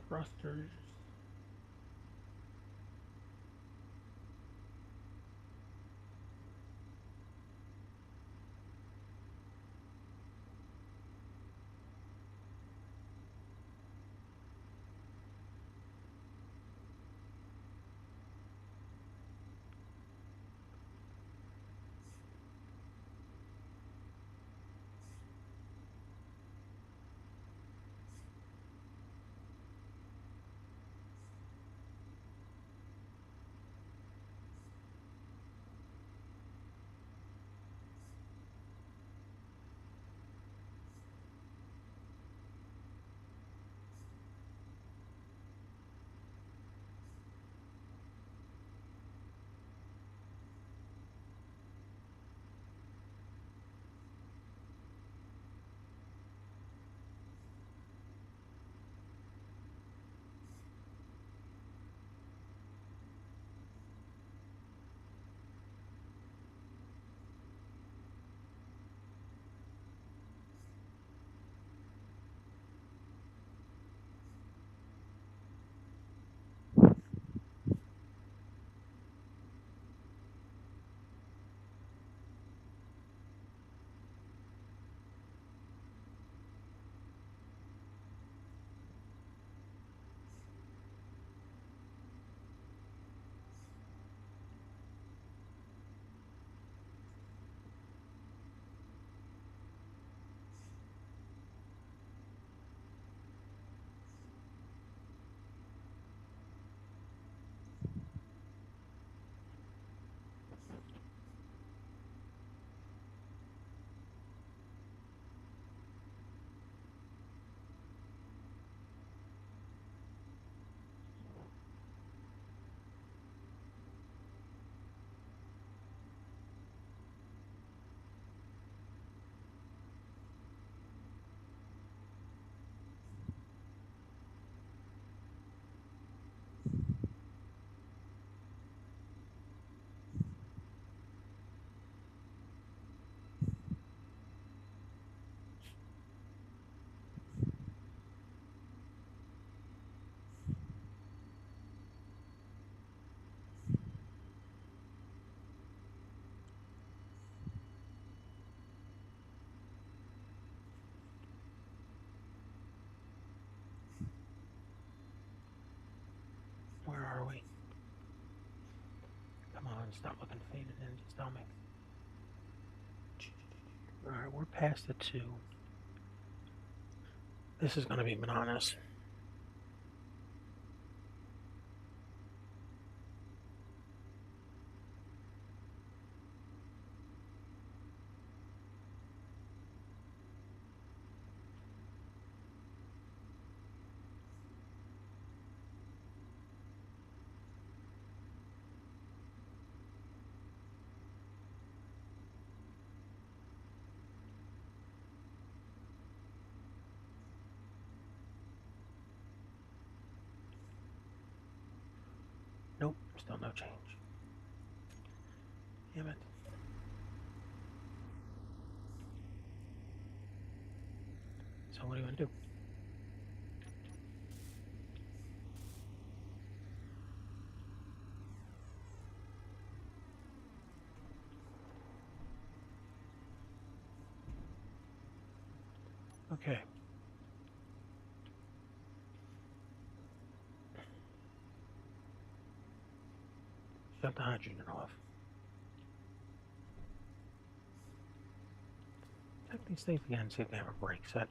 Thrusters. on, stop looking faded in. Just tell me. Alright, we're past the 2. This is going to be monotonous. Nope, still no change. Damn it. So what do you want to do? Okay. Shut the hydrogen off. Check these things again, see if they have a brake set.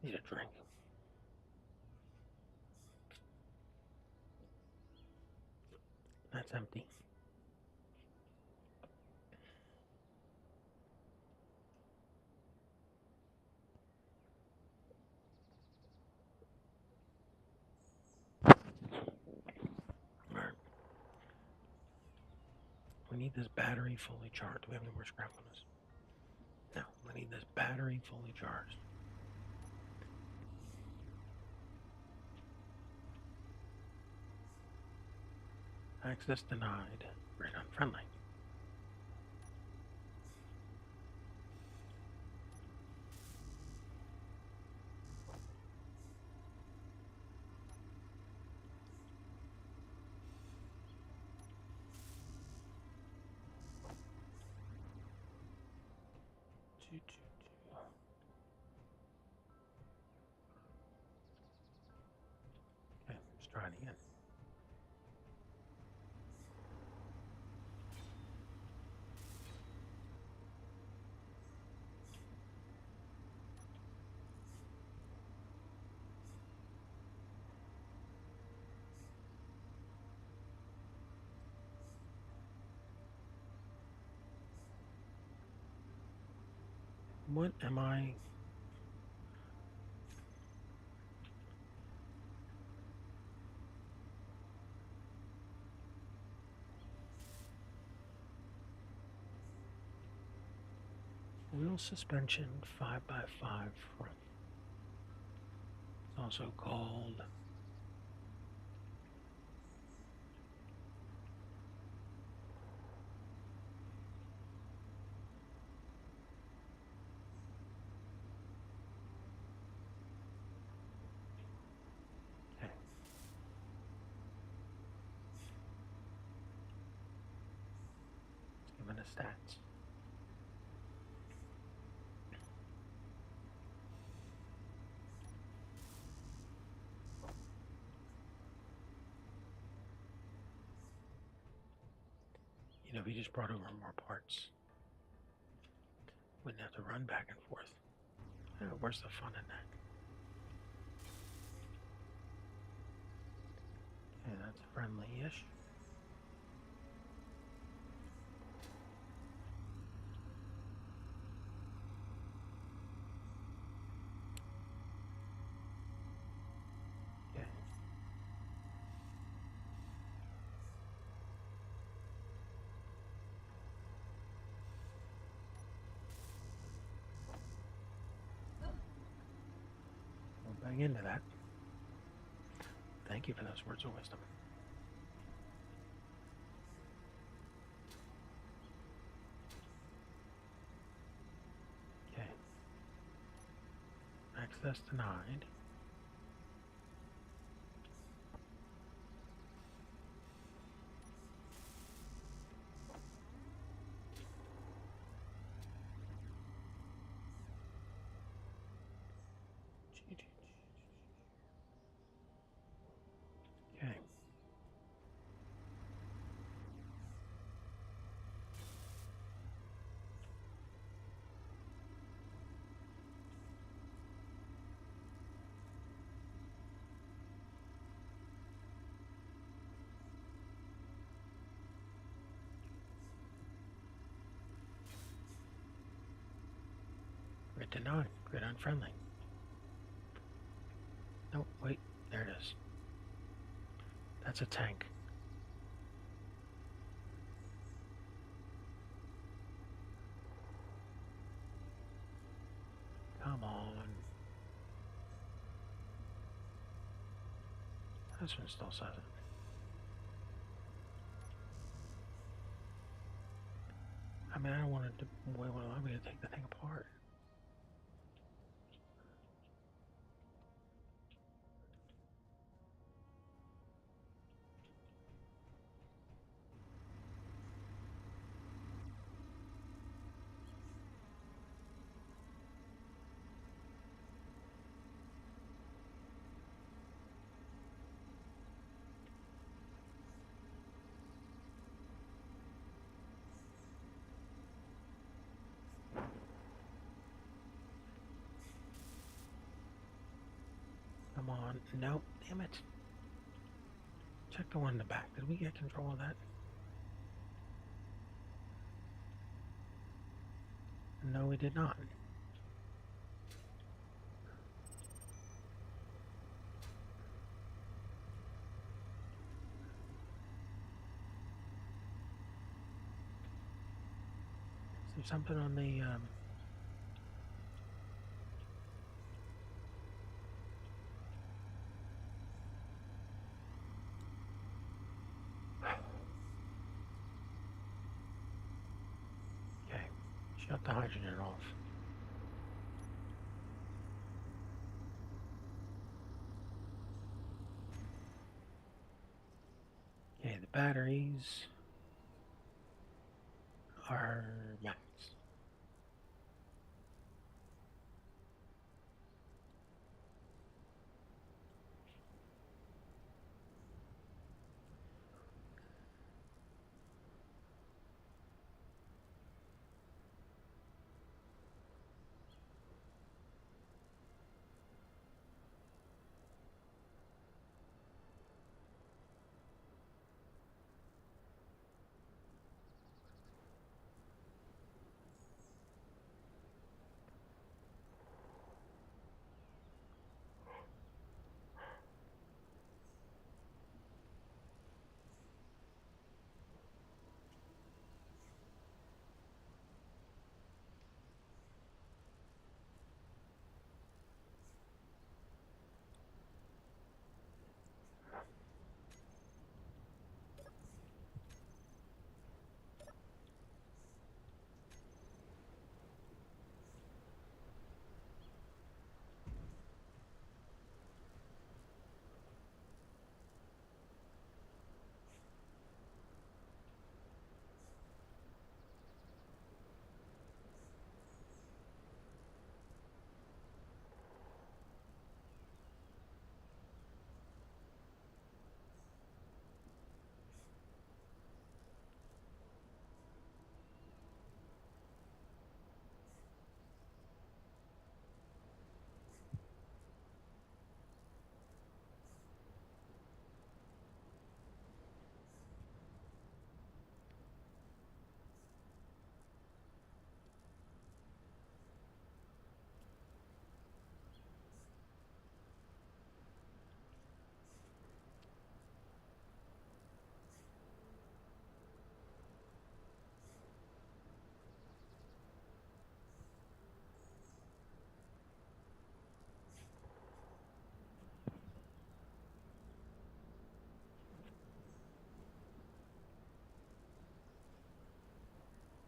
Need a drink. That's empty. Alright. We need this battery fully charged. Do we have any more scrap on this? No, we need this battery fully charged. Access denied. Right, unfriendly. Okay, let's try it again. What am I? Wheel suspension 5x5 front. It's also called okay. Let's give it a stats. You know, if you just brought over more parts, wouldn't have to run back and forth. Where's the fun in that? Okay, that's friendly-ish. going into that. Thank you for those words of wisdom. Okay. Access denied. Okay. Grid denied. Grid unfriendly. No, wait. There it is. That's a tank. Come on. This one still says it. I mean, I don't want to allow me to take the thing apart. Come on. Nope. Damn it. Check the one in the back. Did we get control of that? No, we did not. Is there something on the... Okay. Shut the hydrogen off. Okay, the batteries are max.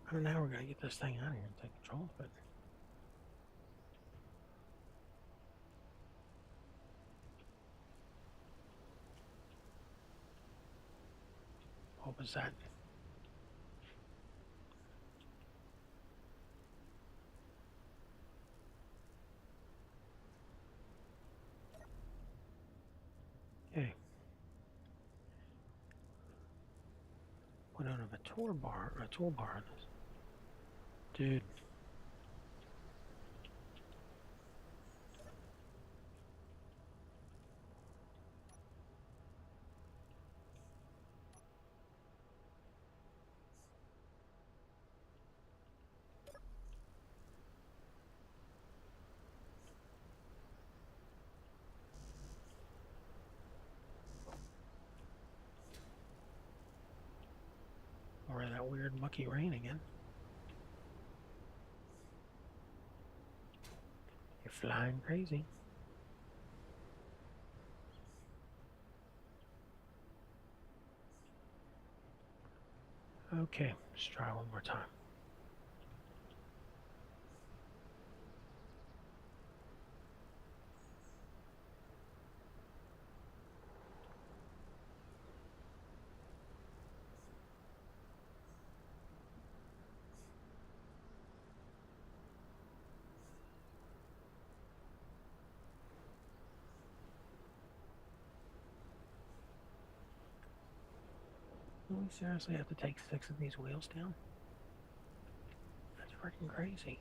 Oh, now we're gonna get this thing out of here and take control of it. What was that? Okay. We don't have a toolbar on this. Dude. Or that weird mucky rain again. You're flying crazy. Okay, let's try one more time. Do we seriously have to take 6 of these wheels down? That's freaking crazy.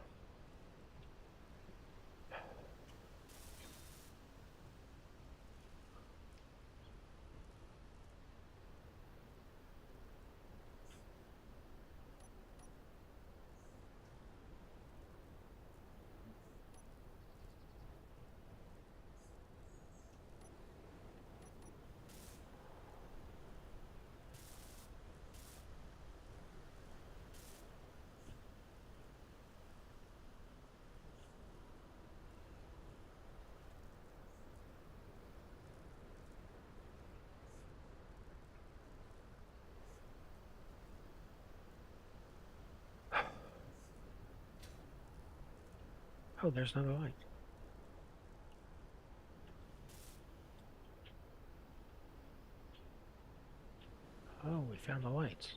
Oh, there's another light. Oh, we found the lights.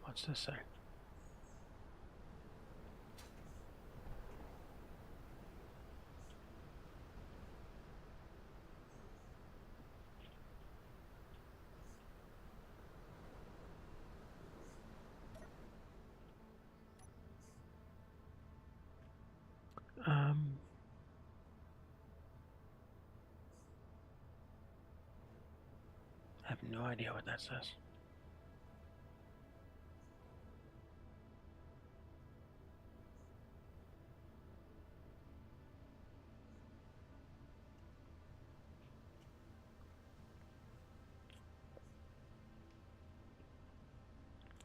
What's this say? I have no idea what that says.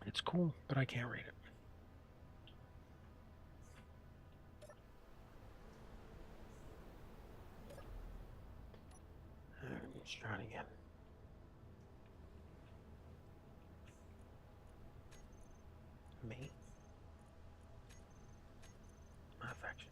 It's cool, but I can't read it. Let's try it again. Me. My affection.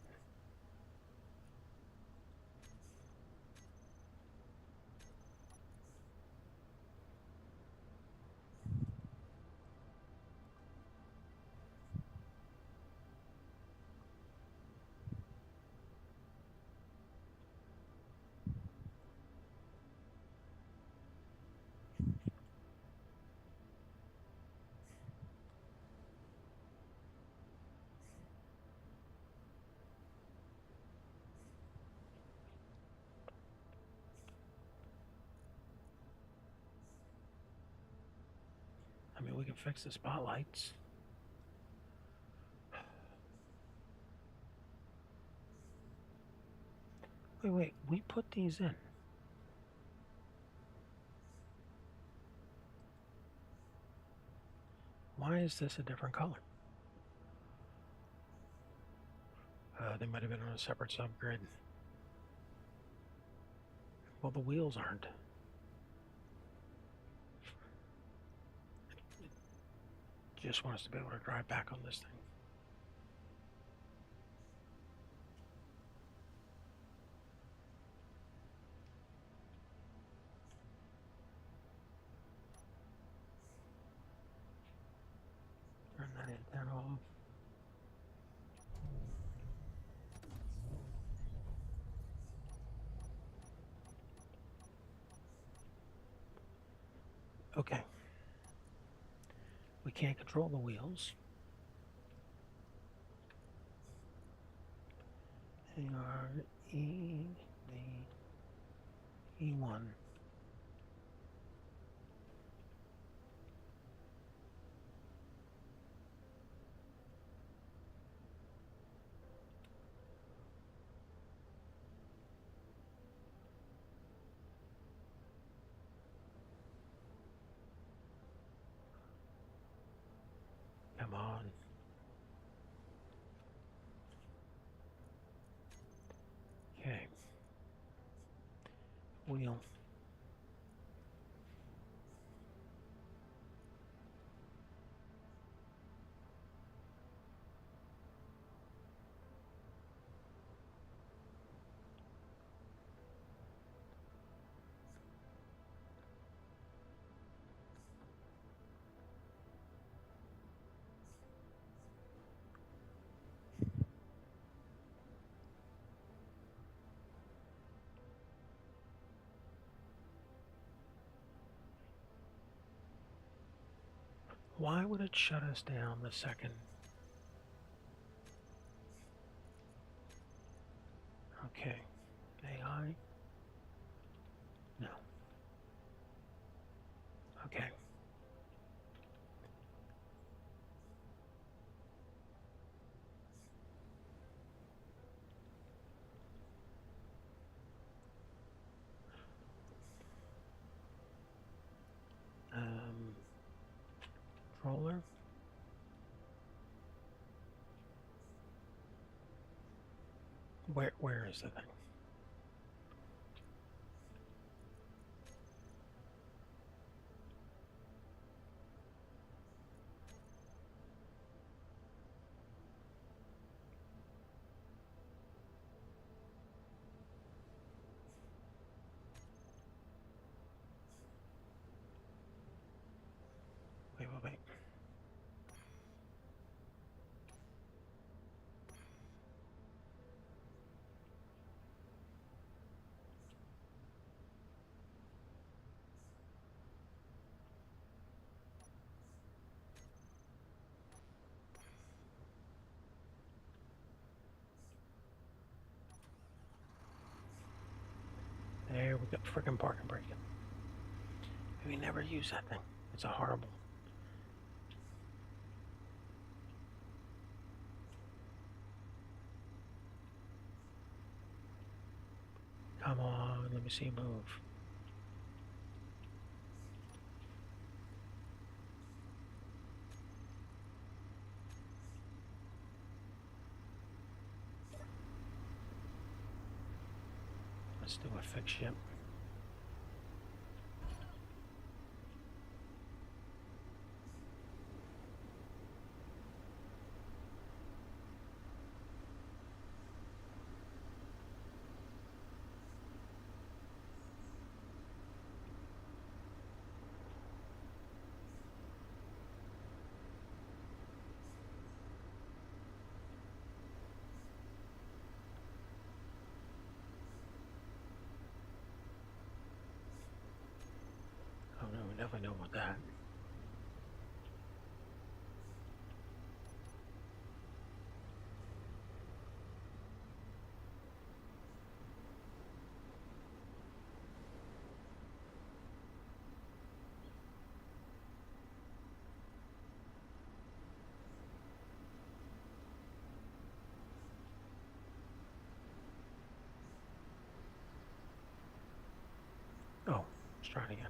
I mean, we can fix the spotlights. Wait, we put these in. Why is this a different color? They might have been on a separate subgrid. Well, the wheels aren't. Just want us to be able to drive back on this thing. Turn that antenna off. Okay. We can't control the wheels. AR E1. Come on. Okay. Wheel. Why would it shut us down the second? Okay. AI? No. Okay. Controller? Where is the thing? Wait. There we go. Frickin' parking brake. We never use that thing. It's a horrible. Come on, let me see you move. Let's do a fix ship. Oh no, we definitely know about that. Oh, let's try it again.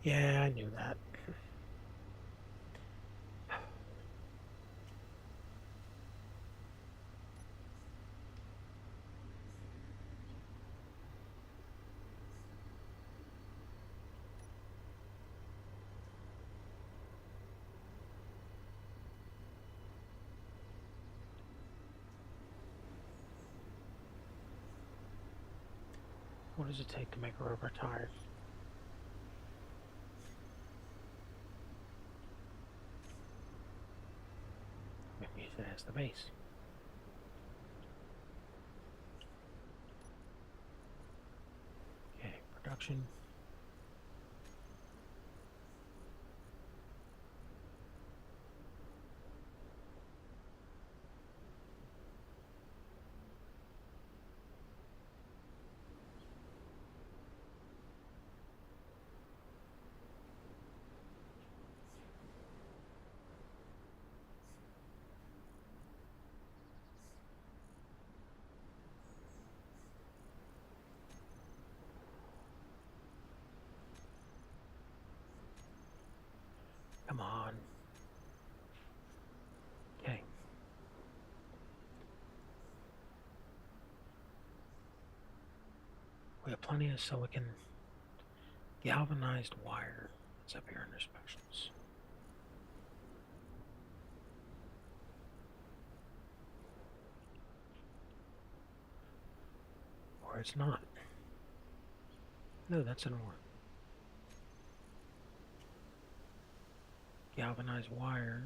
Yeah, I knew that. What does it take to make a rubber tire? Maybe it has the base. Okay, production. Come on. Okay. We have plenty of silicon galvanized wire. It's up here under specials. Or it's not. No, that's an ore. Galvanized wire.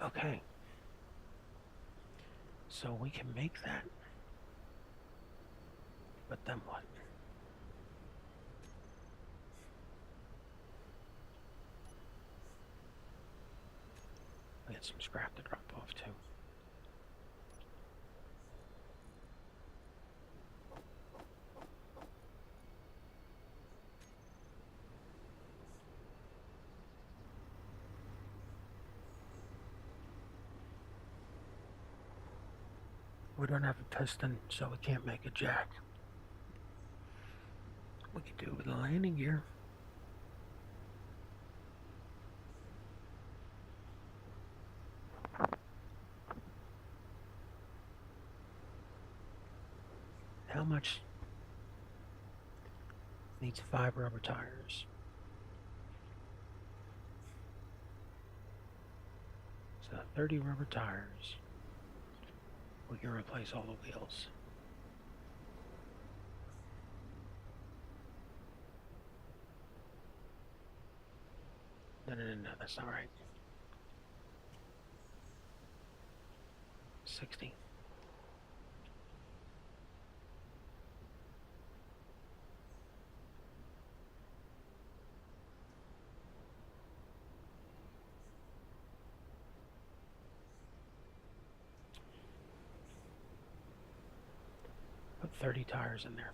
Okay. So we can make that. But then what? We get some scrap to drop off too. We don't have a piston, so we can't make a jack. We can do it with a landing gear. How much needs 5 rubber tires? So 30 rubber tires. We can replace all the wheels. No, that's not right. 60. Put 30 tires in there.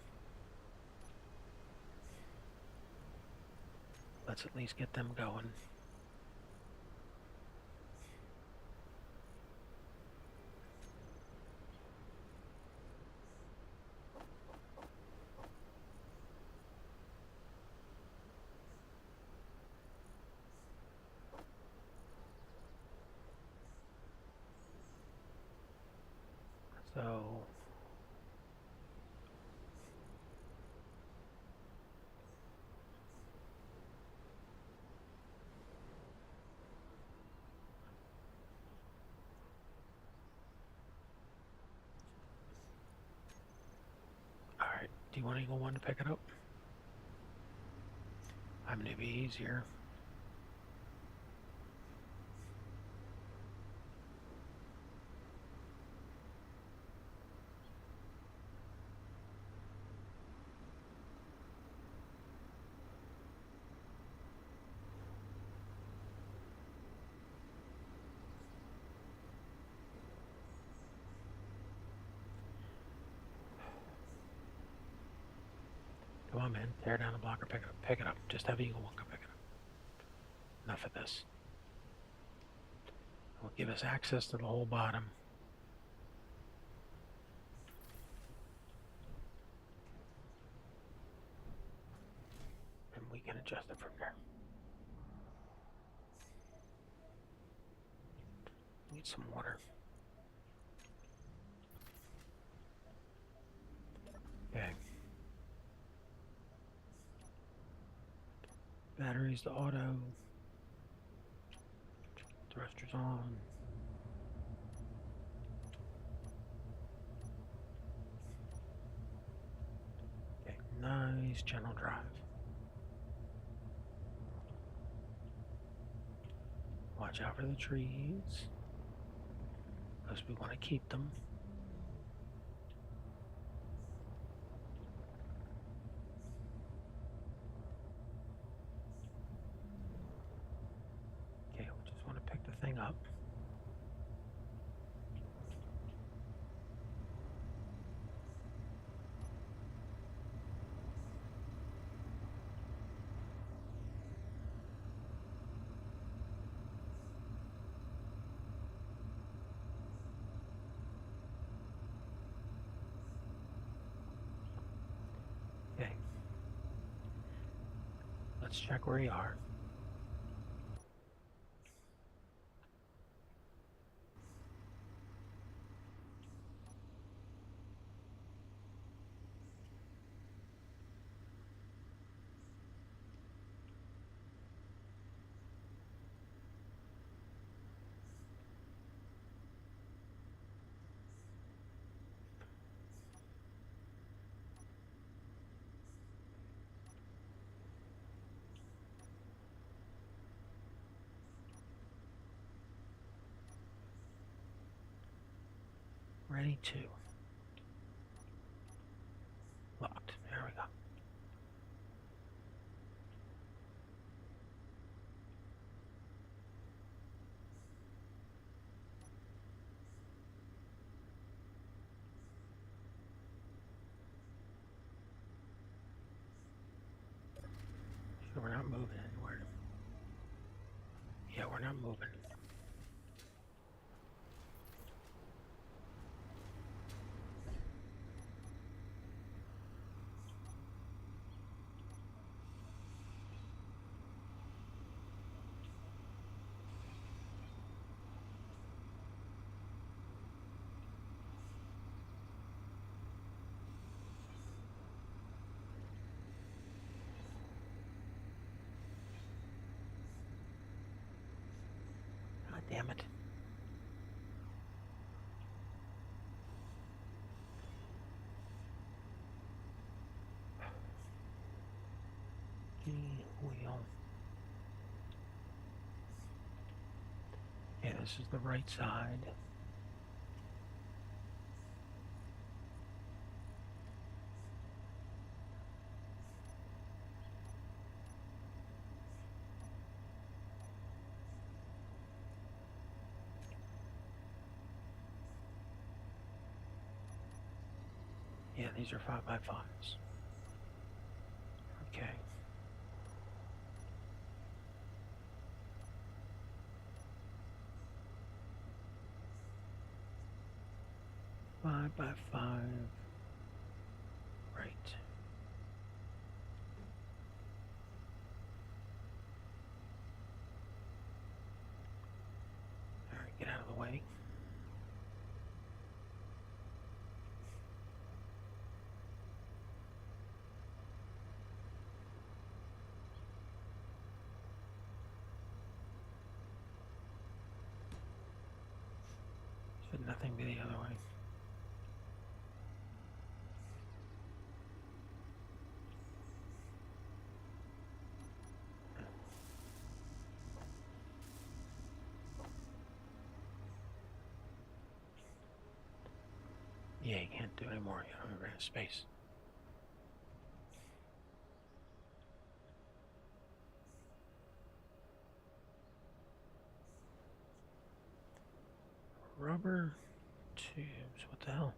Let's at least get them going. So alright, do you want Eagle 1 to pick it up? I'm gonna be easier. in, tear down the blocker, pick it up. Pick it up. Just have Eagle 1 go pick it up. Enough of this. It will give us access to the whole bottom. And we can adjust it from there. Need some water. Okay. Batteries to auto. Thrusters on. Okay, nice general drive. Watch out for the trees, because we want to keep them. Okay, we just want to pick the thing up. Okay. Let's check where you are. Ready to. Locked. There we go. So we're not moving anywhere. Yeah, we're not moving. God damn it. Wheel. Yeah, this is the right side. Yeah, these are 5x5s. Okay. Five by five. Right. All right, get out of the way. Should nothing be the other way. Yeah, you can't do it anymore. You don't have space. Rubber tubes. What the hell?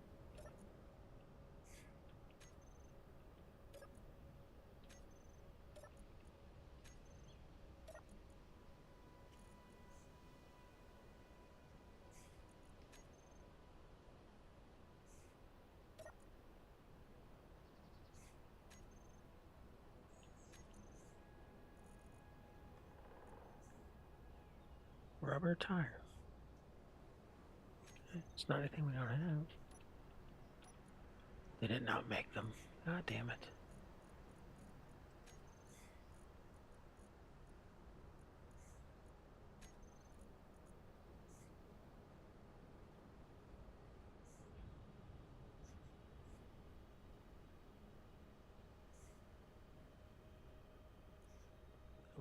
rubber tire. It's not anything we don't have. They did not make them. God damn it.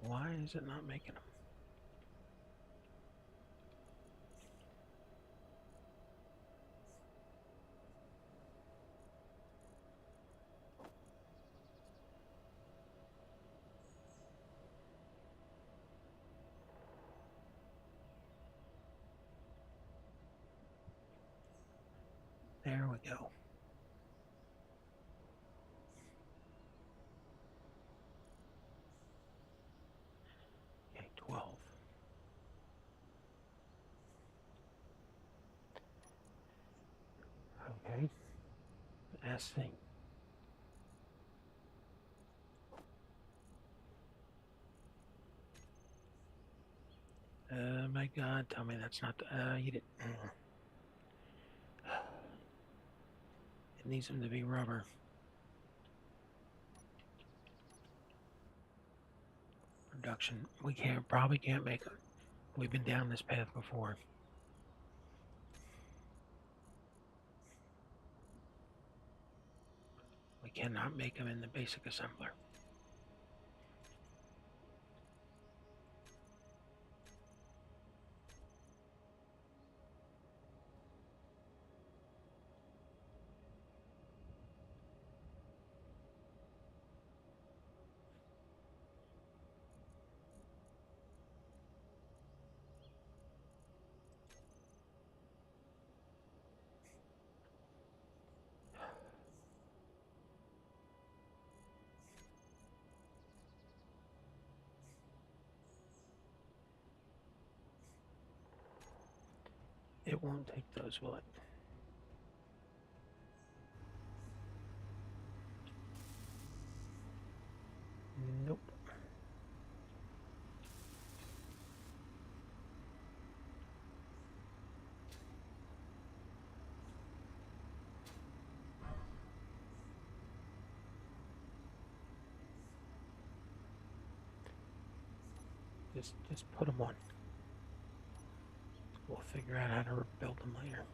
Why is it not making them? There we go. Okay, 12. Okay. SC. My God, tell me that's not the, you did. It needs them to be rubber. Production. We probably can't make them. We've been down this path before. We cannot make them in the basic assembler. It won't take those, will it? Nope. Just put them on. We'll figure out how to rebuild them later.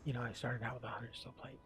You know, I started out with a 100 steel plate.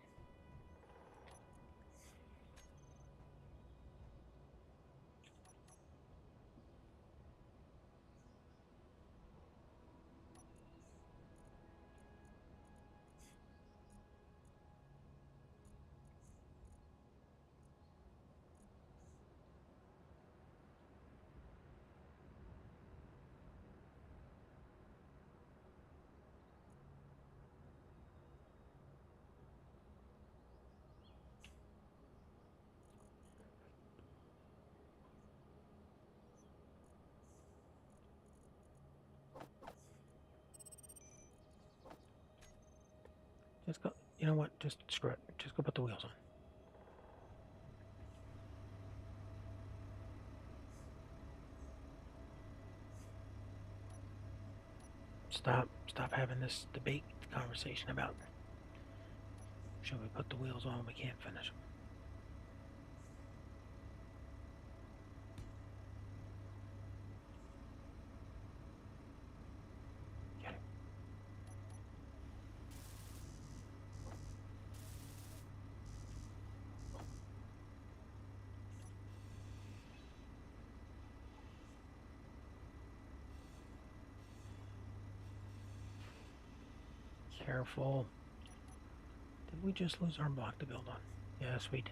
Let's go. You know what? Just screw it. Just go put the wheels on. Stop having this debate conversation about should we put the wheels on? We can't finish them. Get it. Careful. Did we just lose our block to build on? Yes, we did.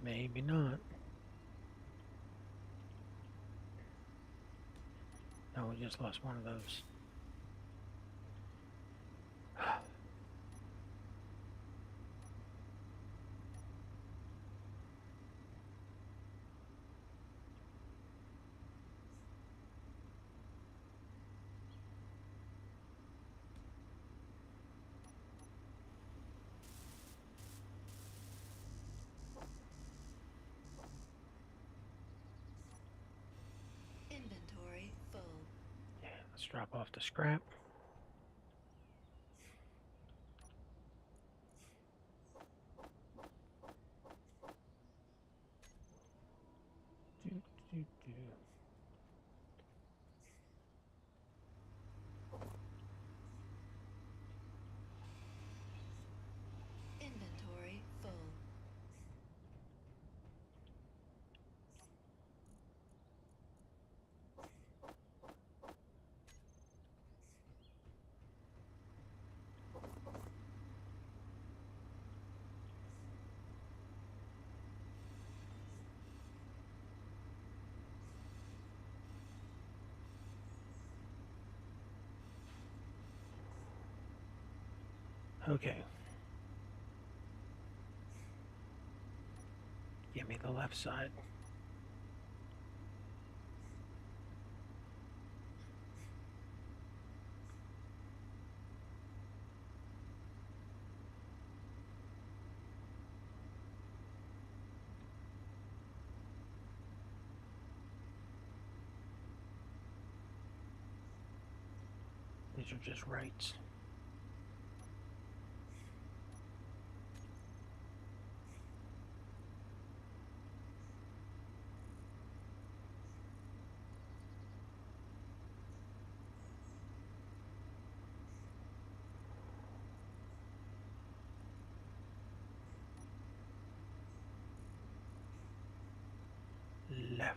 Maybe not. No, we just lost one of those. Inventory full. Yeah, let's drop off the scrap. Inventory full. Okay. Give me the left side. These are just rights. Left.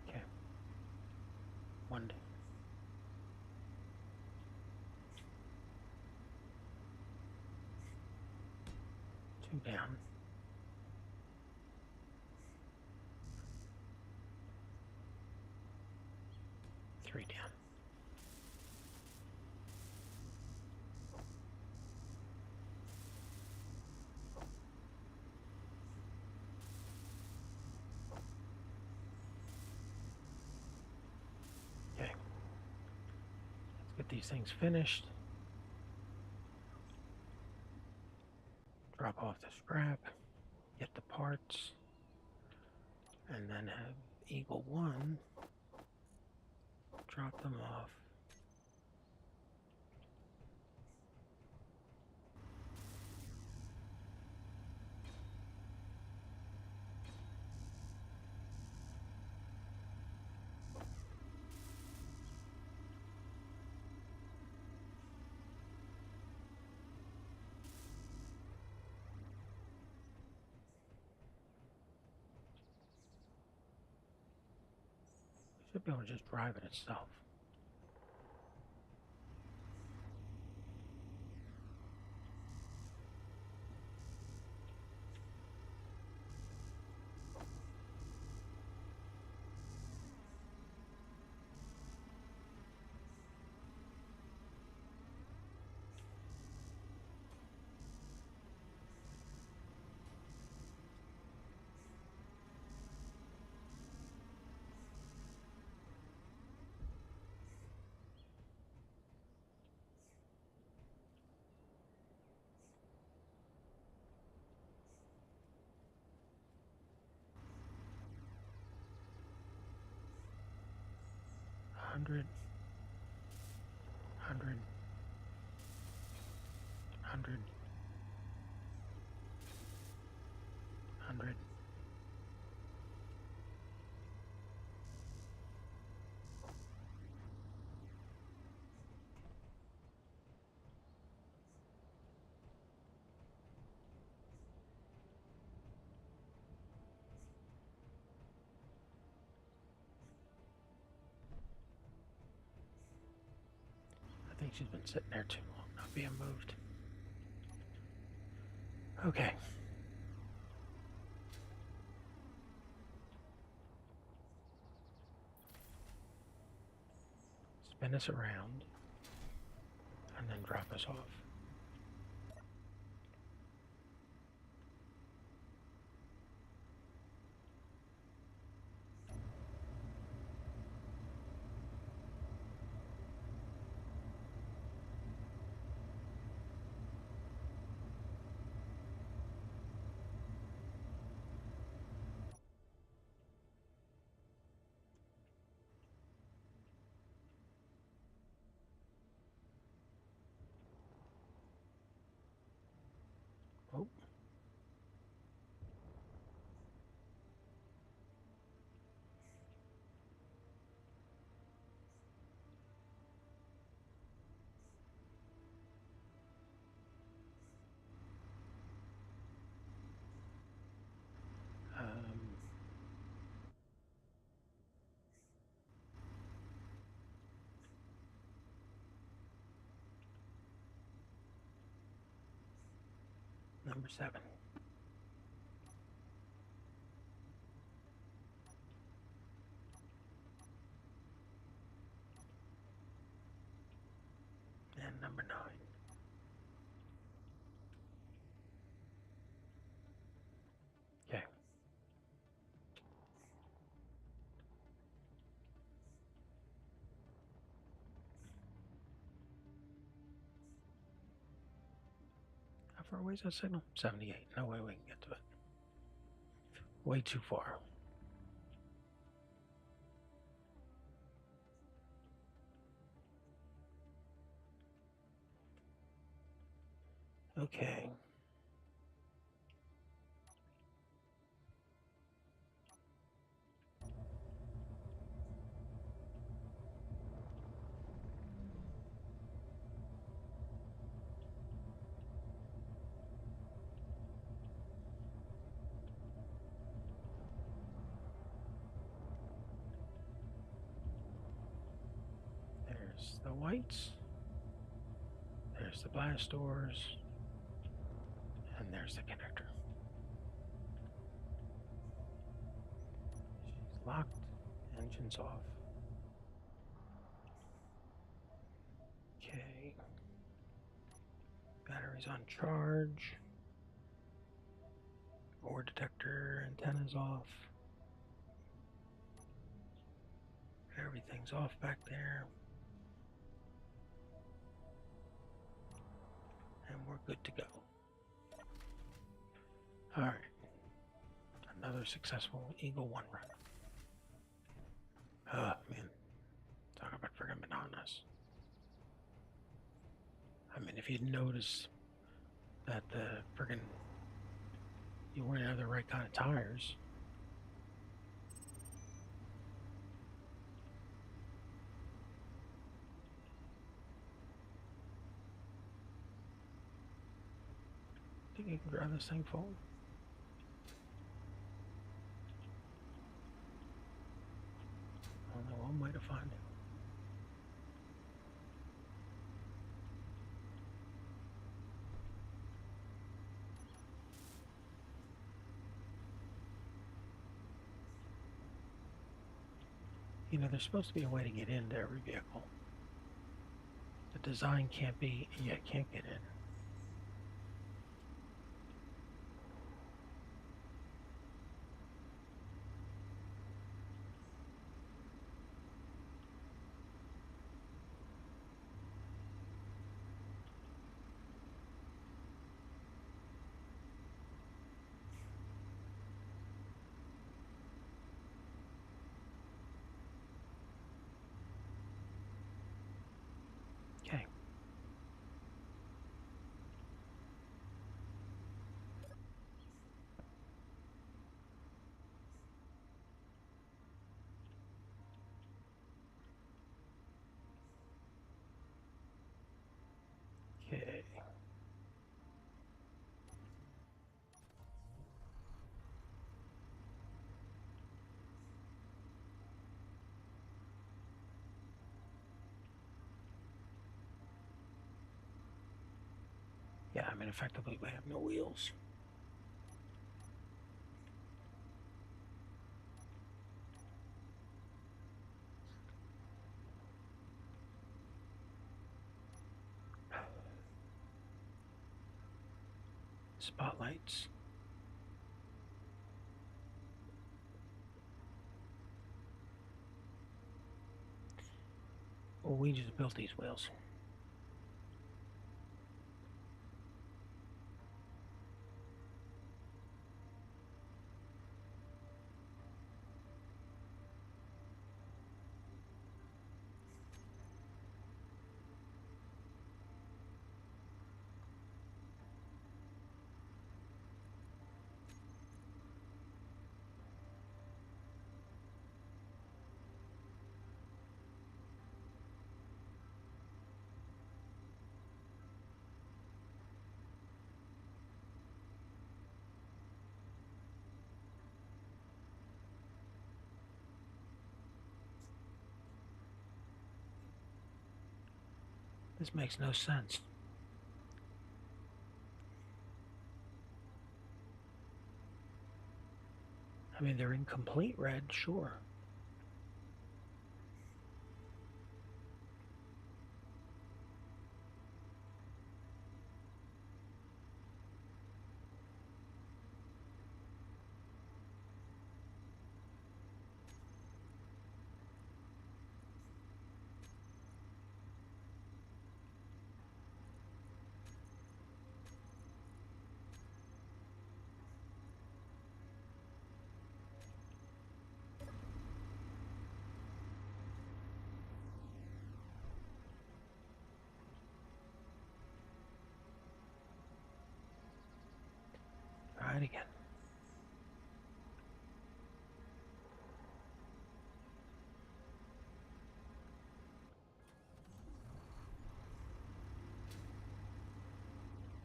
Okay. One down. Two down. Three down. Okay. Let's get these things finished. Drop off the scrap. Get the parts. And then have Eagle 1 drop them off. Should be able to just drive it itself. Hundred, 100. I think she's been sitting there too long, not being moved. Okay. Spin us around and then drop us off. Oh. Um, Number 7. And number 9. Okay. How far away is that signal? 78. No way we can get to it. Way too far. Okay. There's the whites. There's the blast doors. And there's the connector. She's locked. Engines off. Okay. Batteries on charge. Ore detector antennas off. Everything's off back there. And we're good to go. Alright. Another successful Eagle 1 run. Oh, man. Talk about friggin' bananas. I mean, if you'd notice that the friggin' you weren't have the right kind of tires. Think you can drive this thing forward? I don't know. You know, there's supposed to be a way to get into every vehicle. The design can't be, yeah, it can't get in. Okay. Okay. Yeah, I mean, effectively, we have no wheels. Spotlights. Well, we just built these wheels. This makes no sense. I mean, they're incomplete red, sure. Try it again.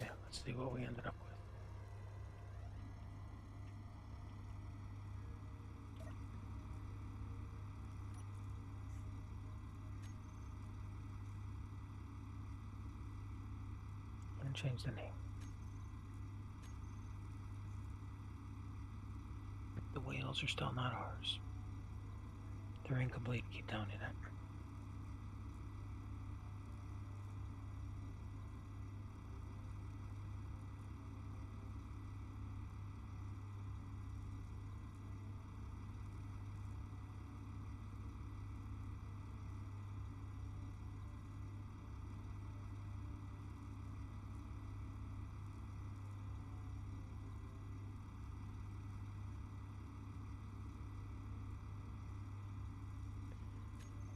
Yeah, let's see what we ended up with. I'm gonna change the name. The wheels are still not ours. They're incomplete. Keep telling you that.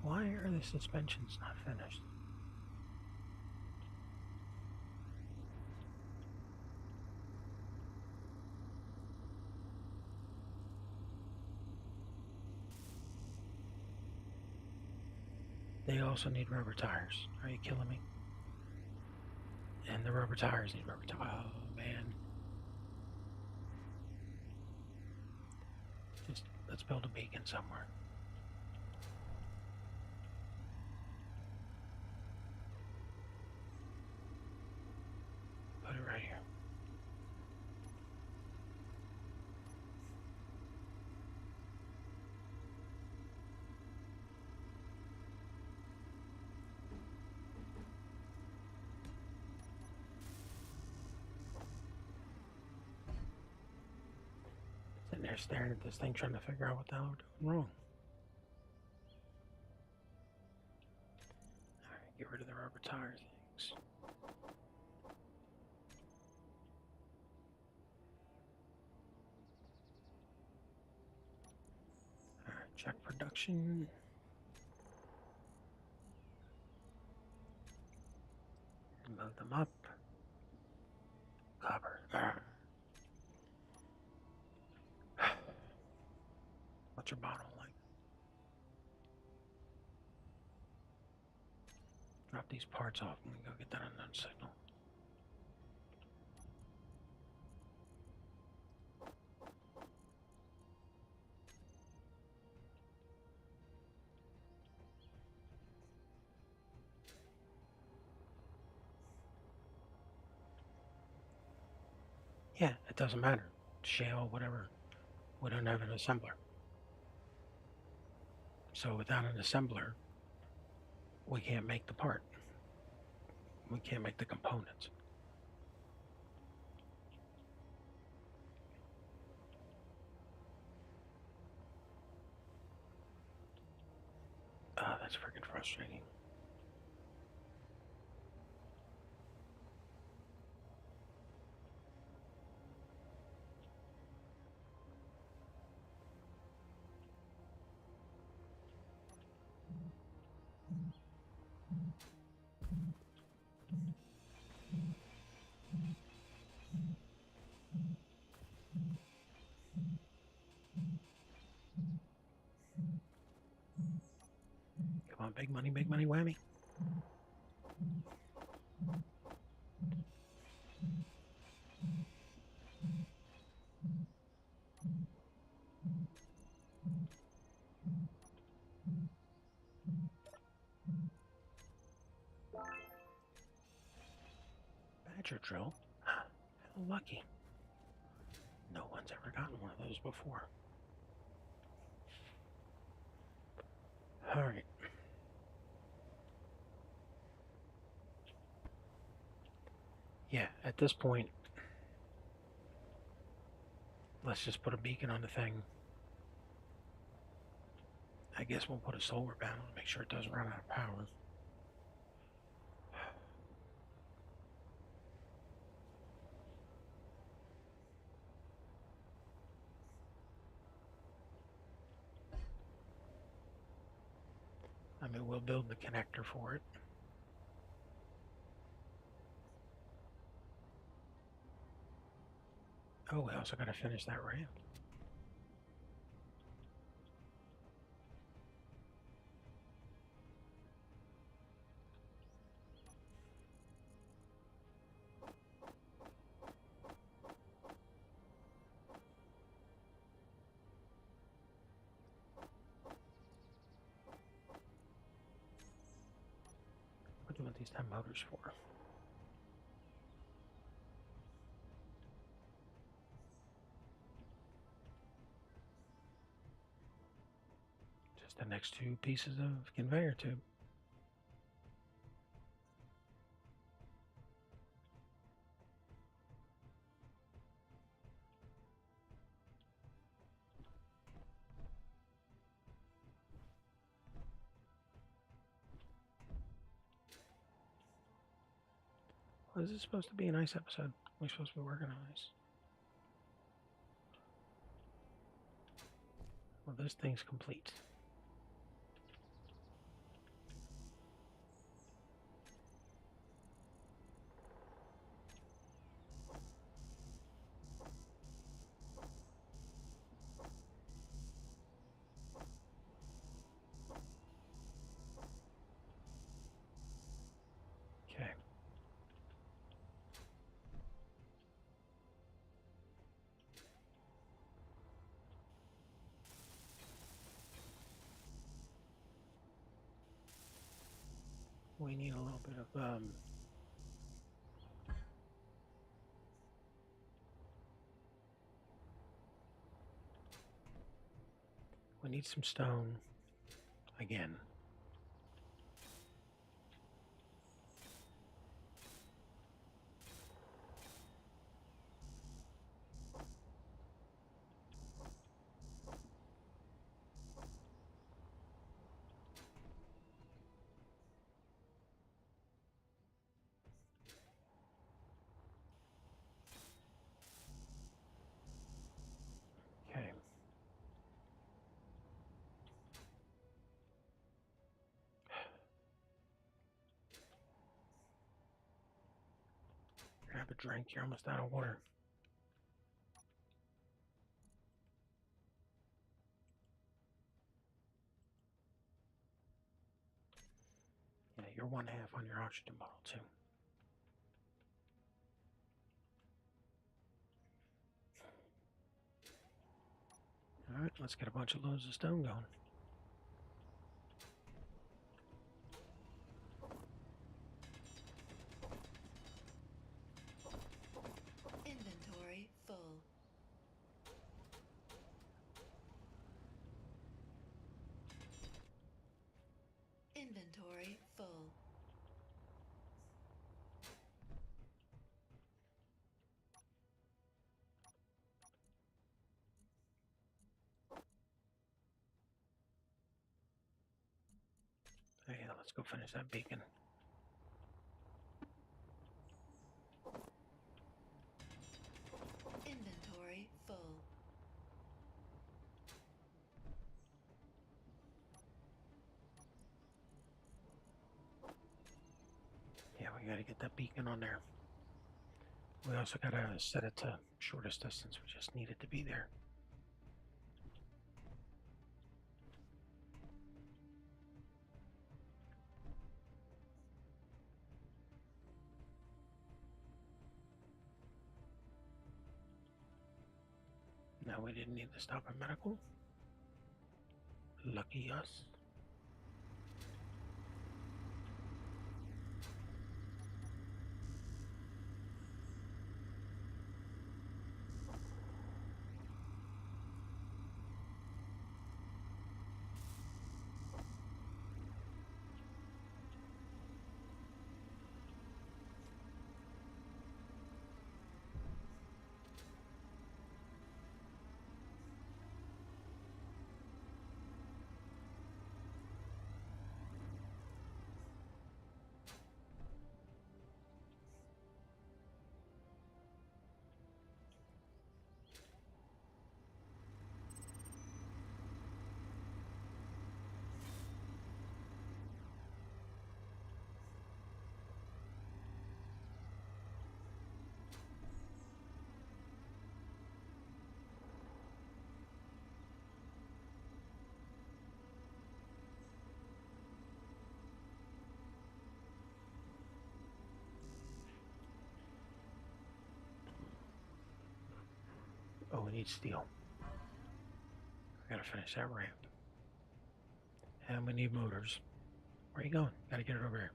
Why are the suspensions not finished? They also need rubber tires. Are you killing me? And the rubber tires need rubber tires. Oh, man. Just let's build a beacon somewhere. Put it right here. there staring at this thing trying to figure out what the hell we're doing wrong. Alright, get rid of the rubber tire things. Alright, check production. Move them up. Copper. What's your bottle like? Drop these parts off and we go get that unknown signal. Yeah, it doesn't matter. Shale, whatever. We don't have an assembler. So without an assembler, we can't make the part. We can't make the components. That's freaking frustrating. Come on, big money, whammy. Badger drill? How lucky. No one's ever gotten one of those before. Alright. Yeah, at this point, let's just put a beacon on the thing. I guess we'll put a solar panel to make sure it doesn't run out of power. I mean, we'll build the connector for it. Oh, we also got to finish that ramp. What do you want these 10 motors for? Just the next two pieces of conveyor tube. Well, is this supposed to be an ice episode? We're supposed to be working on ice. Well, this thing's complete. Okay. We need a little bit of we need some stone again. grab a drink. You're almost out of water. Yeah, you're 1/2 on your oxygen bottle, too. Alright, let's get a bunch of loads of stone going. Inventory full. Inventory full. Yeah, let's go finish that beacon. Inventory full. Yeah, we gotta get that beacon on there. We also gotta set it to shortest distance. We just need it to be there. Now we didn't need to stop at medical. Lucky us. Oh, we need steel. We gotta finish that ramp. And we need motors. Where are you going? Gotta get it over here.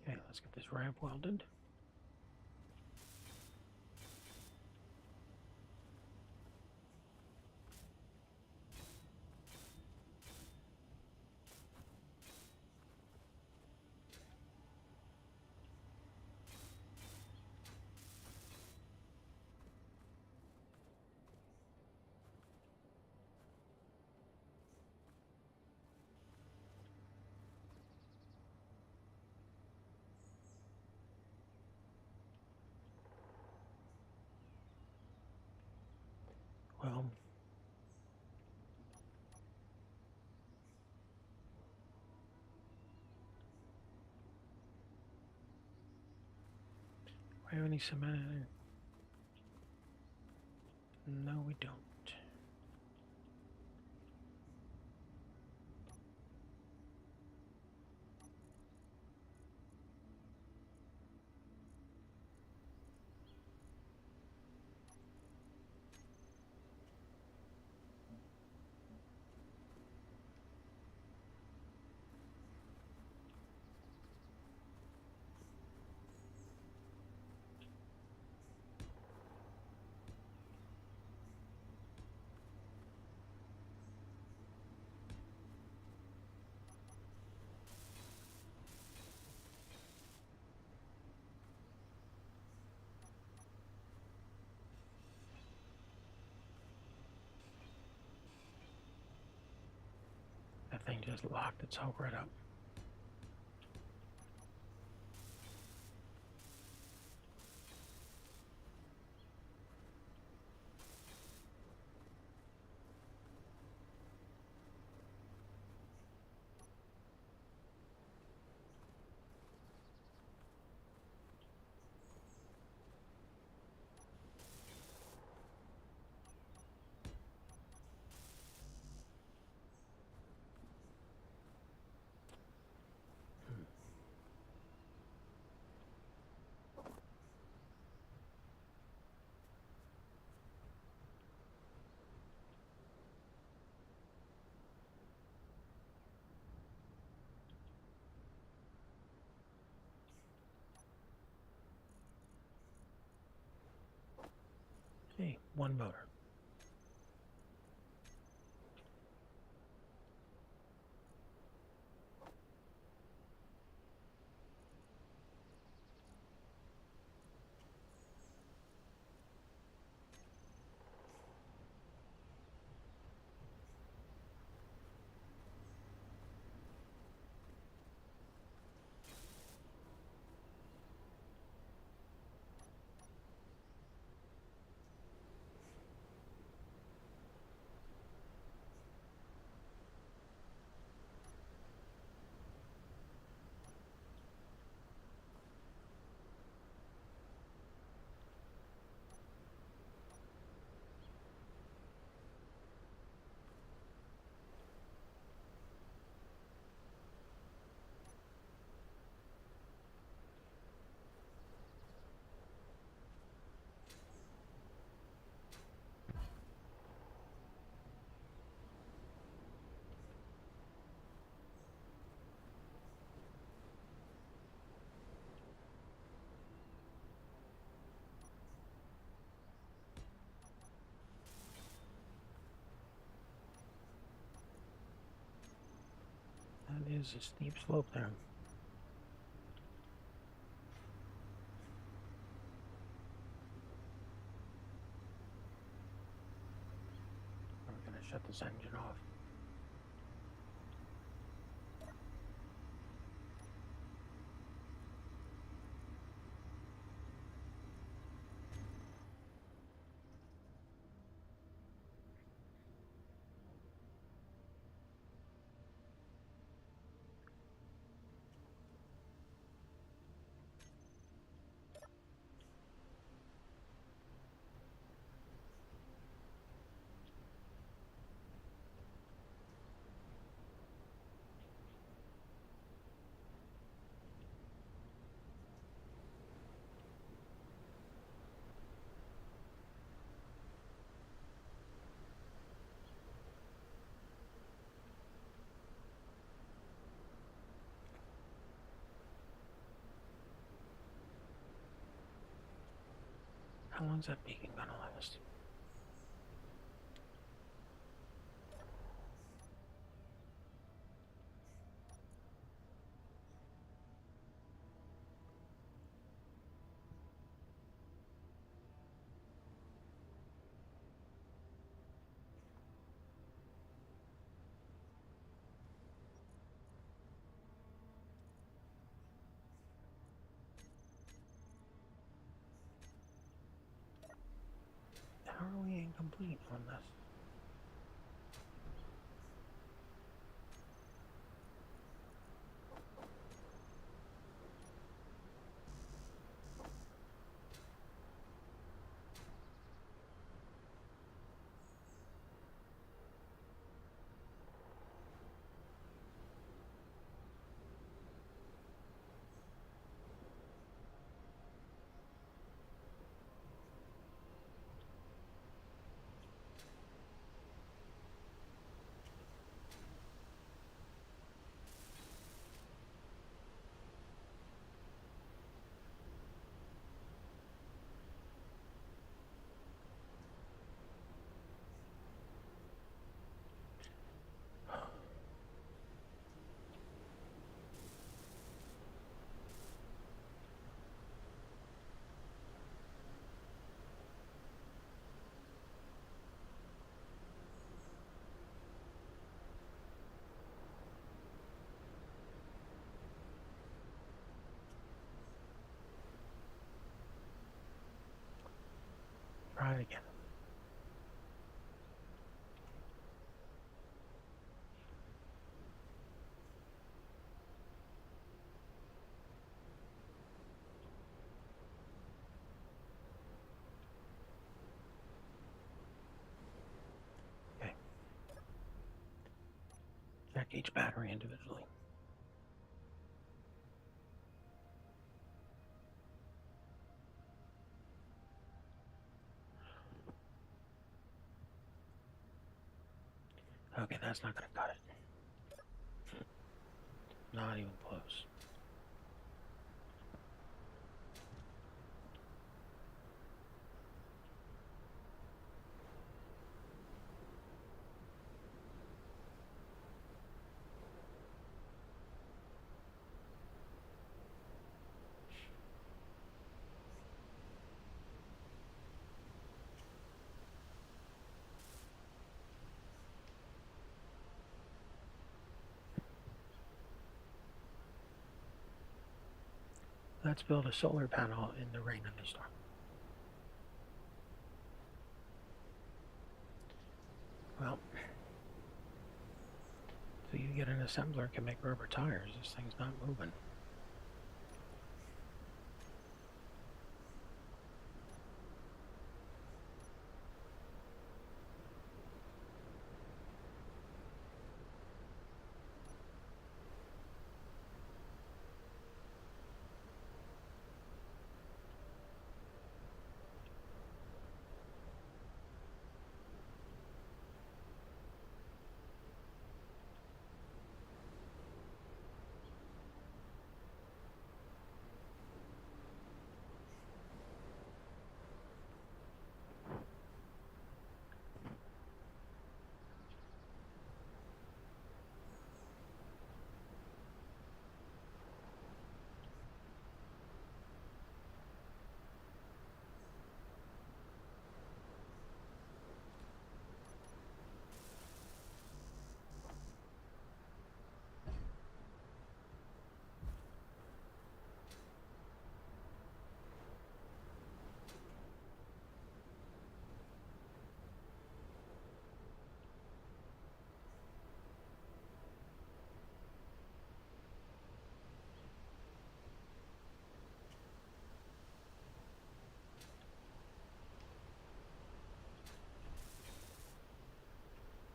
Okay, let's get this ramp welded. Well, we have any cement in there? No, we don't. Thing just locked itself right up. Hey, one motor. That is a steep slope there. I'm going to shut this engine off. How long's that beacon gonna last? How are we incomplete on this? try it again. Okay. Check each battery individually. Okay, that's not going to cut it. Not even close. Let's build a solar panel in the rain and the storm. Well, so you get an assembler can make rubber tires. This thing's not moving.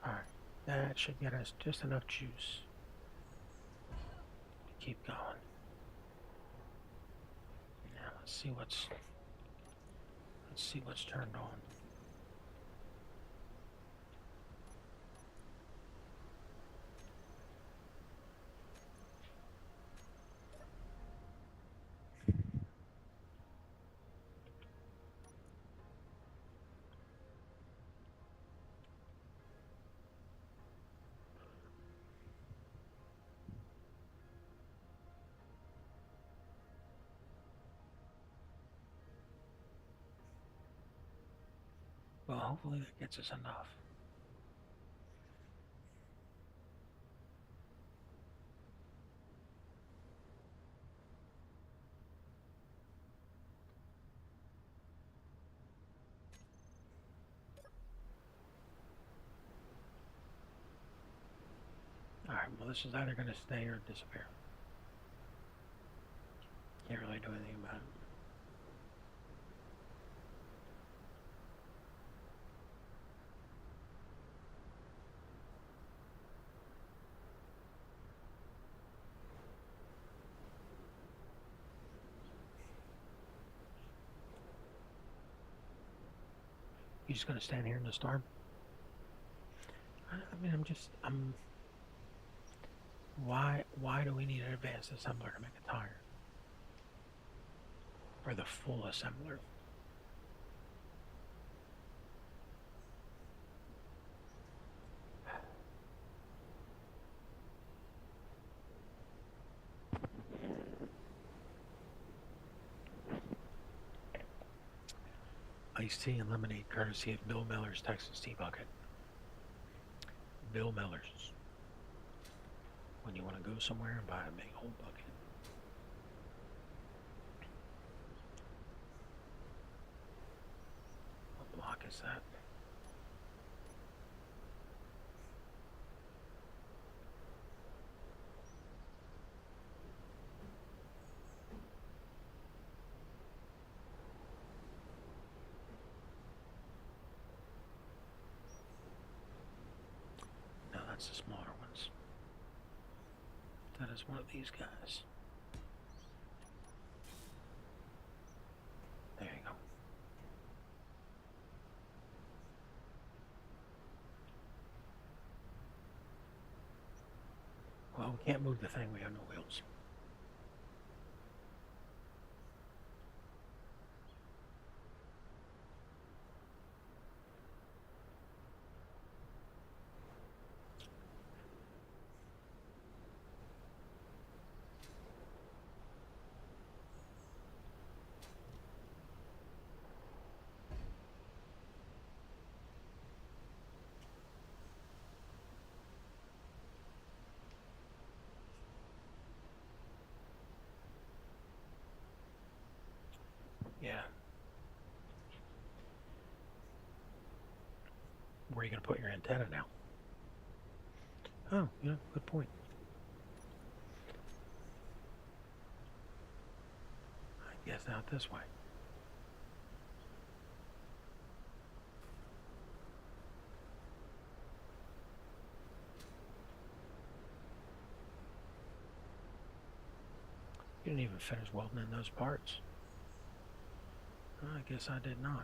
Alright, that should get us just enough juice to keep going. Now let's see what's turned on. Well, hopefully that gets us enough. Alright, well this is either going to stay or disappear. Can't really do anything about it. You just gonna stand here in the storm? I mean, why do we need an advanced assembler to make a tire? Or the full assembler? Iced tea and lemonade courtesy of Bill Miller's Texas Tea Bucket. Bill Miller's. When you want to go somewhere and buy a big old bucket. Block is that? No, that's the smaller ones. That is one of these guys. There you go. Well, we can't move the thing, we have no wheels. Yeah. Where are you going to put your antenna now? Oh, yeah, good point. I guess out this way. You didn't even finish welding in those parts. I guess I did not.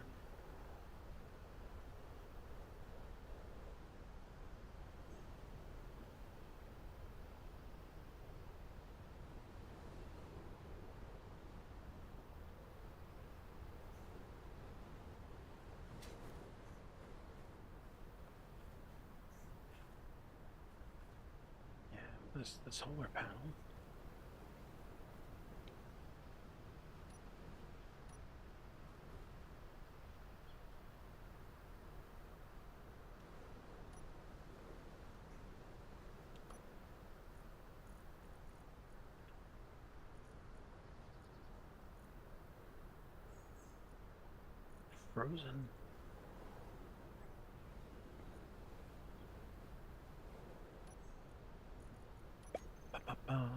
Yeah, this solar panel. Frozen. Ba, ba, ba.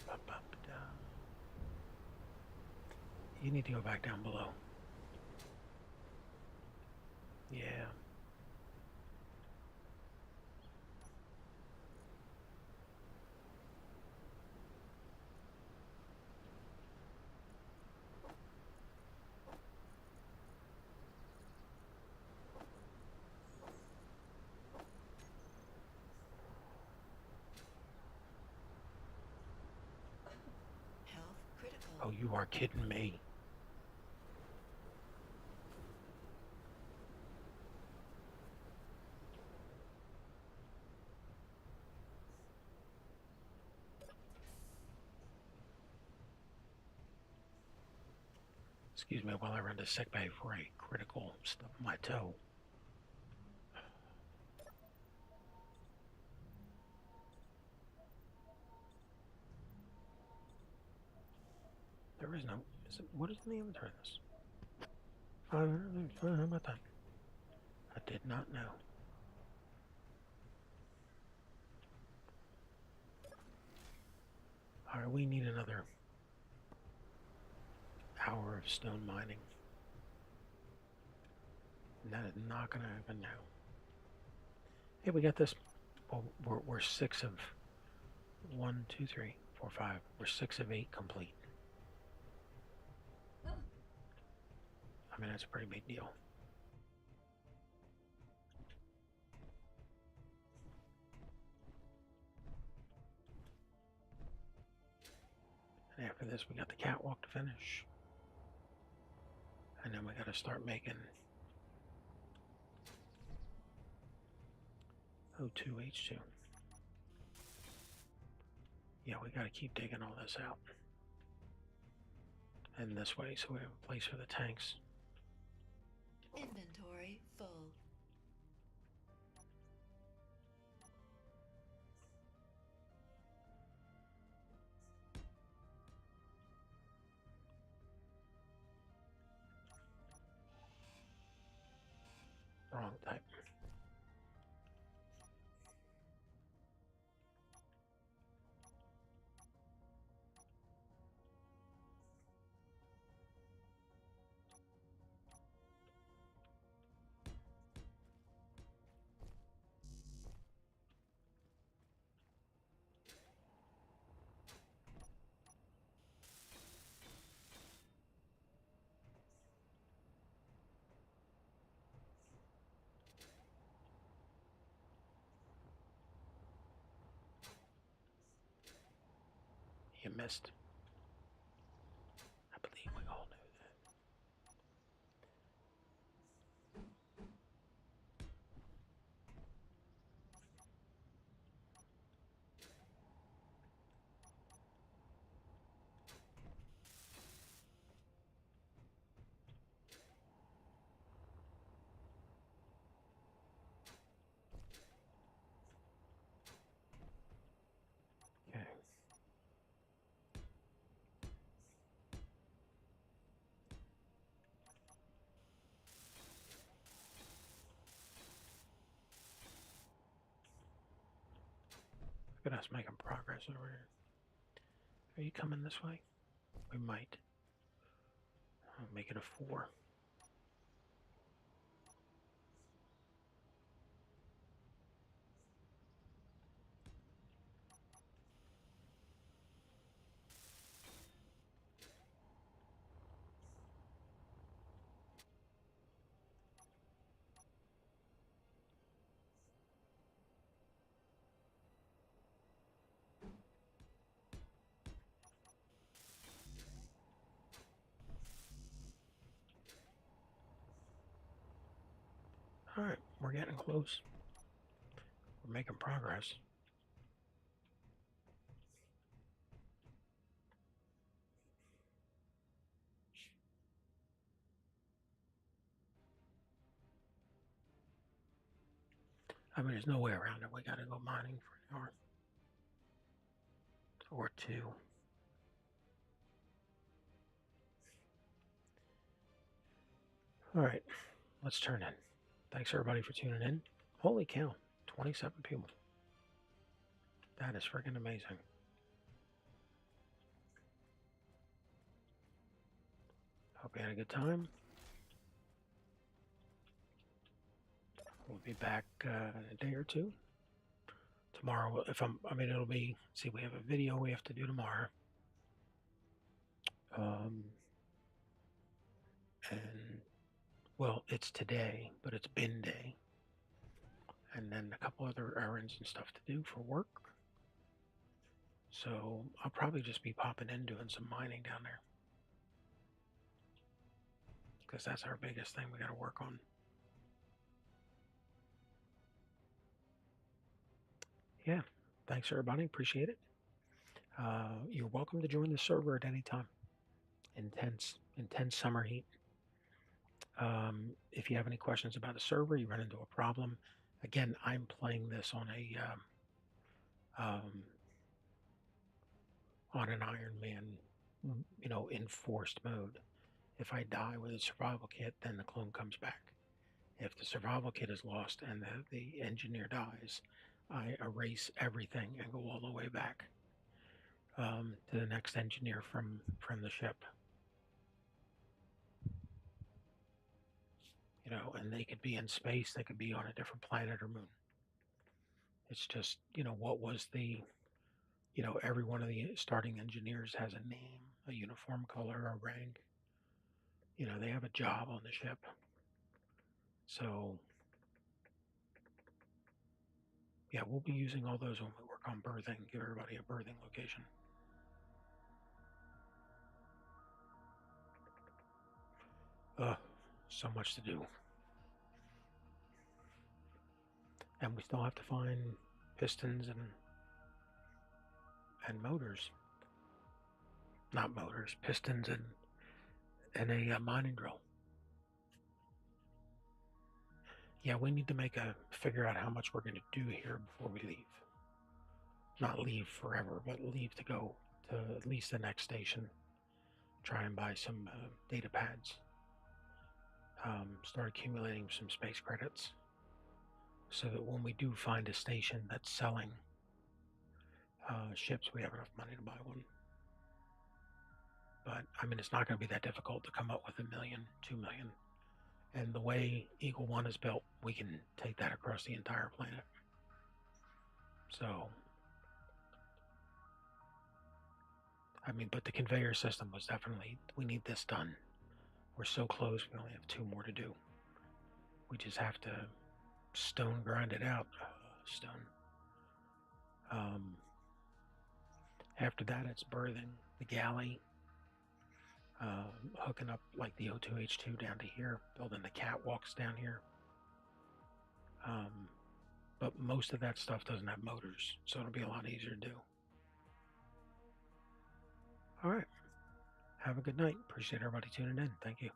Ba, ba, ba, da. You need to go back down below. Yeah. Health critical. Oh, you are kidding me. Excuse me while I run to sick bay for a critical stub my toe. There is no. What is in the inventory of this? 500. How about that? I did not know. Alright, we need another hour of stone mining. And that is not going to happen now. Yeah, we got this. Well, we're six of one, two, three, four, five. We're 6 of 8 complete. I mean, that's a pretty big deal. And after this, we got the catwalk to finish. And then we got to start making O2H2. Yeah, we got to keep digging all this out. And this way, so we have a place for the tanks. Inventory full. Wrong type. You missed. I believe we all knew that. Okay. Look at us making progress over here. Are you coming this way? We might. I'll make it a 4. All right, we're getting close. We're making progress. I mean, there's no way around it. We got to go mining for an hour or 2. All right, let's turn in. Thanks everybody for tuning in. Holy cow, 27 people. That is freaking amazing. Hope you had a good time. We'll be back in a day or 2. Tomorrow, it'll be, see, we have a video we have to do tomorrow. And, well, it's today, but it's bin day. And then a couple other errands and stuff to do for work. So I'll probably just be popping in doing some mining down there. Because that's our biggest thing we got to work on. Yeah, thanks everybody. Appreciate it. You're welcome to join the server at any time. Intense summer heat. If you have any questions about the server, you run into a problem. Again, I'm playing this on an Iron Man, enforced mode. If I die with a survival kit, then the clone comes back. If the survival kit is lost and the engineer dies, I erase everything and go all the way back to the next engineer from the ship. And they could be in space, they could be on a different planet or moon. It's just, what was every one of the starting engineers has a name, a uniform color, a rank. They have a job on the ship. So, yeah, we'll be using all those when we work on berthing, give everybody a berthing location. So much to do. And we still have to find pistons and motors. Not motors, pistons and a mining drill. Yeah, we need to figure out how much we're going to do here before we leave. Not leave forever, but leave to go to at least the next station. Try and buy some data pads. Start accumulating some space credits so that when we do find a station that's selling ships, we have enough money to buy one. But I mean, it's not going to be that difficult to come up with $1 million, $2 million. And the way Eagle One is built, we can take that across the entire planet. So, I mean, but the conveyor system was definitely, we need this done. We're so close, we only have 2 more to do. We just have to stone grind it out. Stone. After that, it's berthing the galley, hooking up like the O2H2 down to here, building the catwalks down here. But most of that stuff doesn't have motors, so it'll be a lot easier to do. All right. Have a good night. Appreciate everybody tuning in. Thank you.